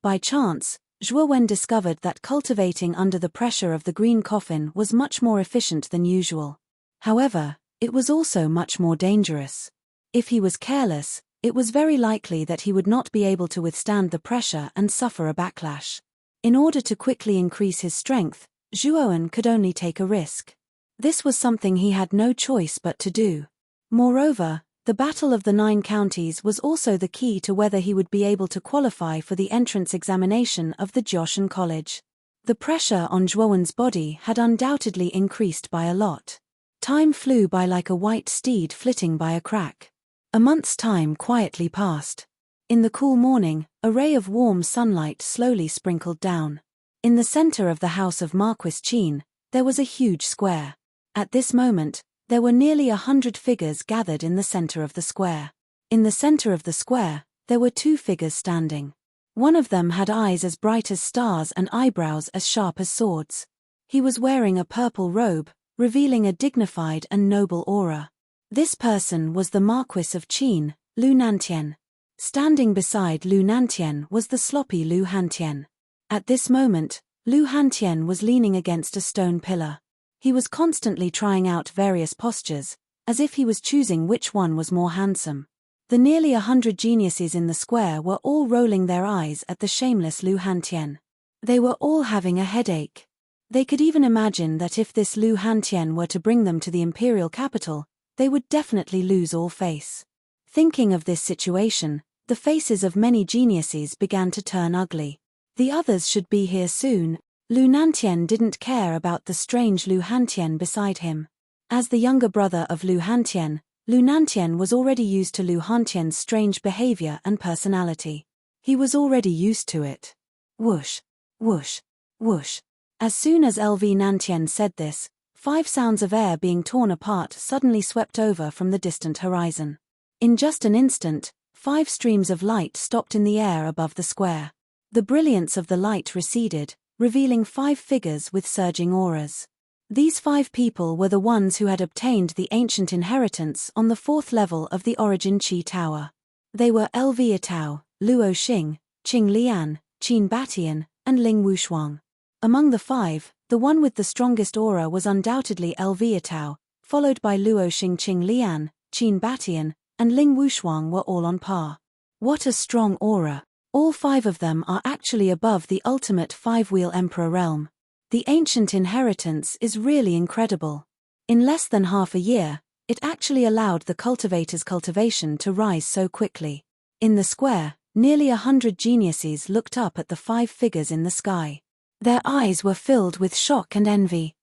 By chance, Zhuowen discovered that cultivating under the pressure of the green coffin was much more efficient than usual. However, it was also much more dangerous. If he was careless, it was very likely that he would not be able to withstand the pressure and suffer a backlash. In order to quickly increase his strength, Zhuoan could only take a risk. This was something he had no choice but to do. Moreover, the Battle of the Nine Counties was also the key to whether he would be able to qualify for the entrance examination of the Joshan College. The pressure on Zhuoan's body had undoubtedly increased by a lot. Time flew by like a white steed flitting by a crack. A month's time quietly passed. In the cool morning, a ray of warm sunlight slowly sprinkled down. In the center of the house of Marquis Qin, there was a huge square. At this moment, there were nearly 100 figures gathered in the center of the square. In the center of the square, there were 2 figures standing. One of them had eyes as bright as stars and eyebrows as sharp as swords. He was wearing a purple robe, revealing a dignified and noble aura. This person was the Marquis of Qin, Lu Nantian. Standing beside Lu Nantian was the sloppy Lu Hantian. At this moment, Lu Hantian was leaning against a stone pillar. He was constantly trying out various postures, as if he was choosing which one was more handsome. The nearly 100 geniuses in the square were all rolling their eyes at the shameless Lu Hantian. They were all having a headache. They could even imagine that if this Lu Hantian were to bring them to the imperial capital, they would definitely lose all face. Thinking of this situation, the faces of many geniuses began to turn ugly. The others should be here soon. Lu Nantian didn't care about the strange Lu Hantian beside him. As the younger brother of Lu Hantian, Lu Nantian was already used to Lu Hantian's strange behavior and personality. He was already used to it. Whoosh, whoosh, whoosh. As soon as LV Nantian said this, 5 sounds of air being torn apart suddenly swept over from the distant horizon. In just an instant, 5 streams of light stopped in the air above the square. The brilliance of the light receded, revealing 5 figures with surging auras. These 5 people were the ones who had obtained the ancient inheritance on the 4th level of the Origin Qi Tower. They were LV Atao, Luo Xing, Qing Lian, Qin Batian, and Ling Wushuang. Among the 5, the one with the strongest aura was undoubtedly LV Atao, followed by Luo Xing, Qing Lian, Qin Batian, and Ling Wushuang were all on par. What a strong aura! All 5 of them are actually above the ultimate 5-wheel emperor realm. The ancient inheritance is really incredible. In less than half a year, it actually allowed the cultivator's cultivation to rise so quickly. In the square, nearly 100 geniuses looked up at the 5 figures in the sky. Their eyes were filled with shock and envy.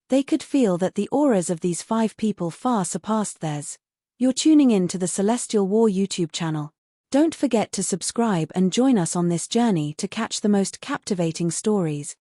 They could feel that the auras of these 5 people far surpassed theirs. You're tuning in to the Celestial War YouTube channel. Don't forget to subscribe and join us on this journey to catch the most captivating stories.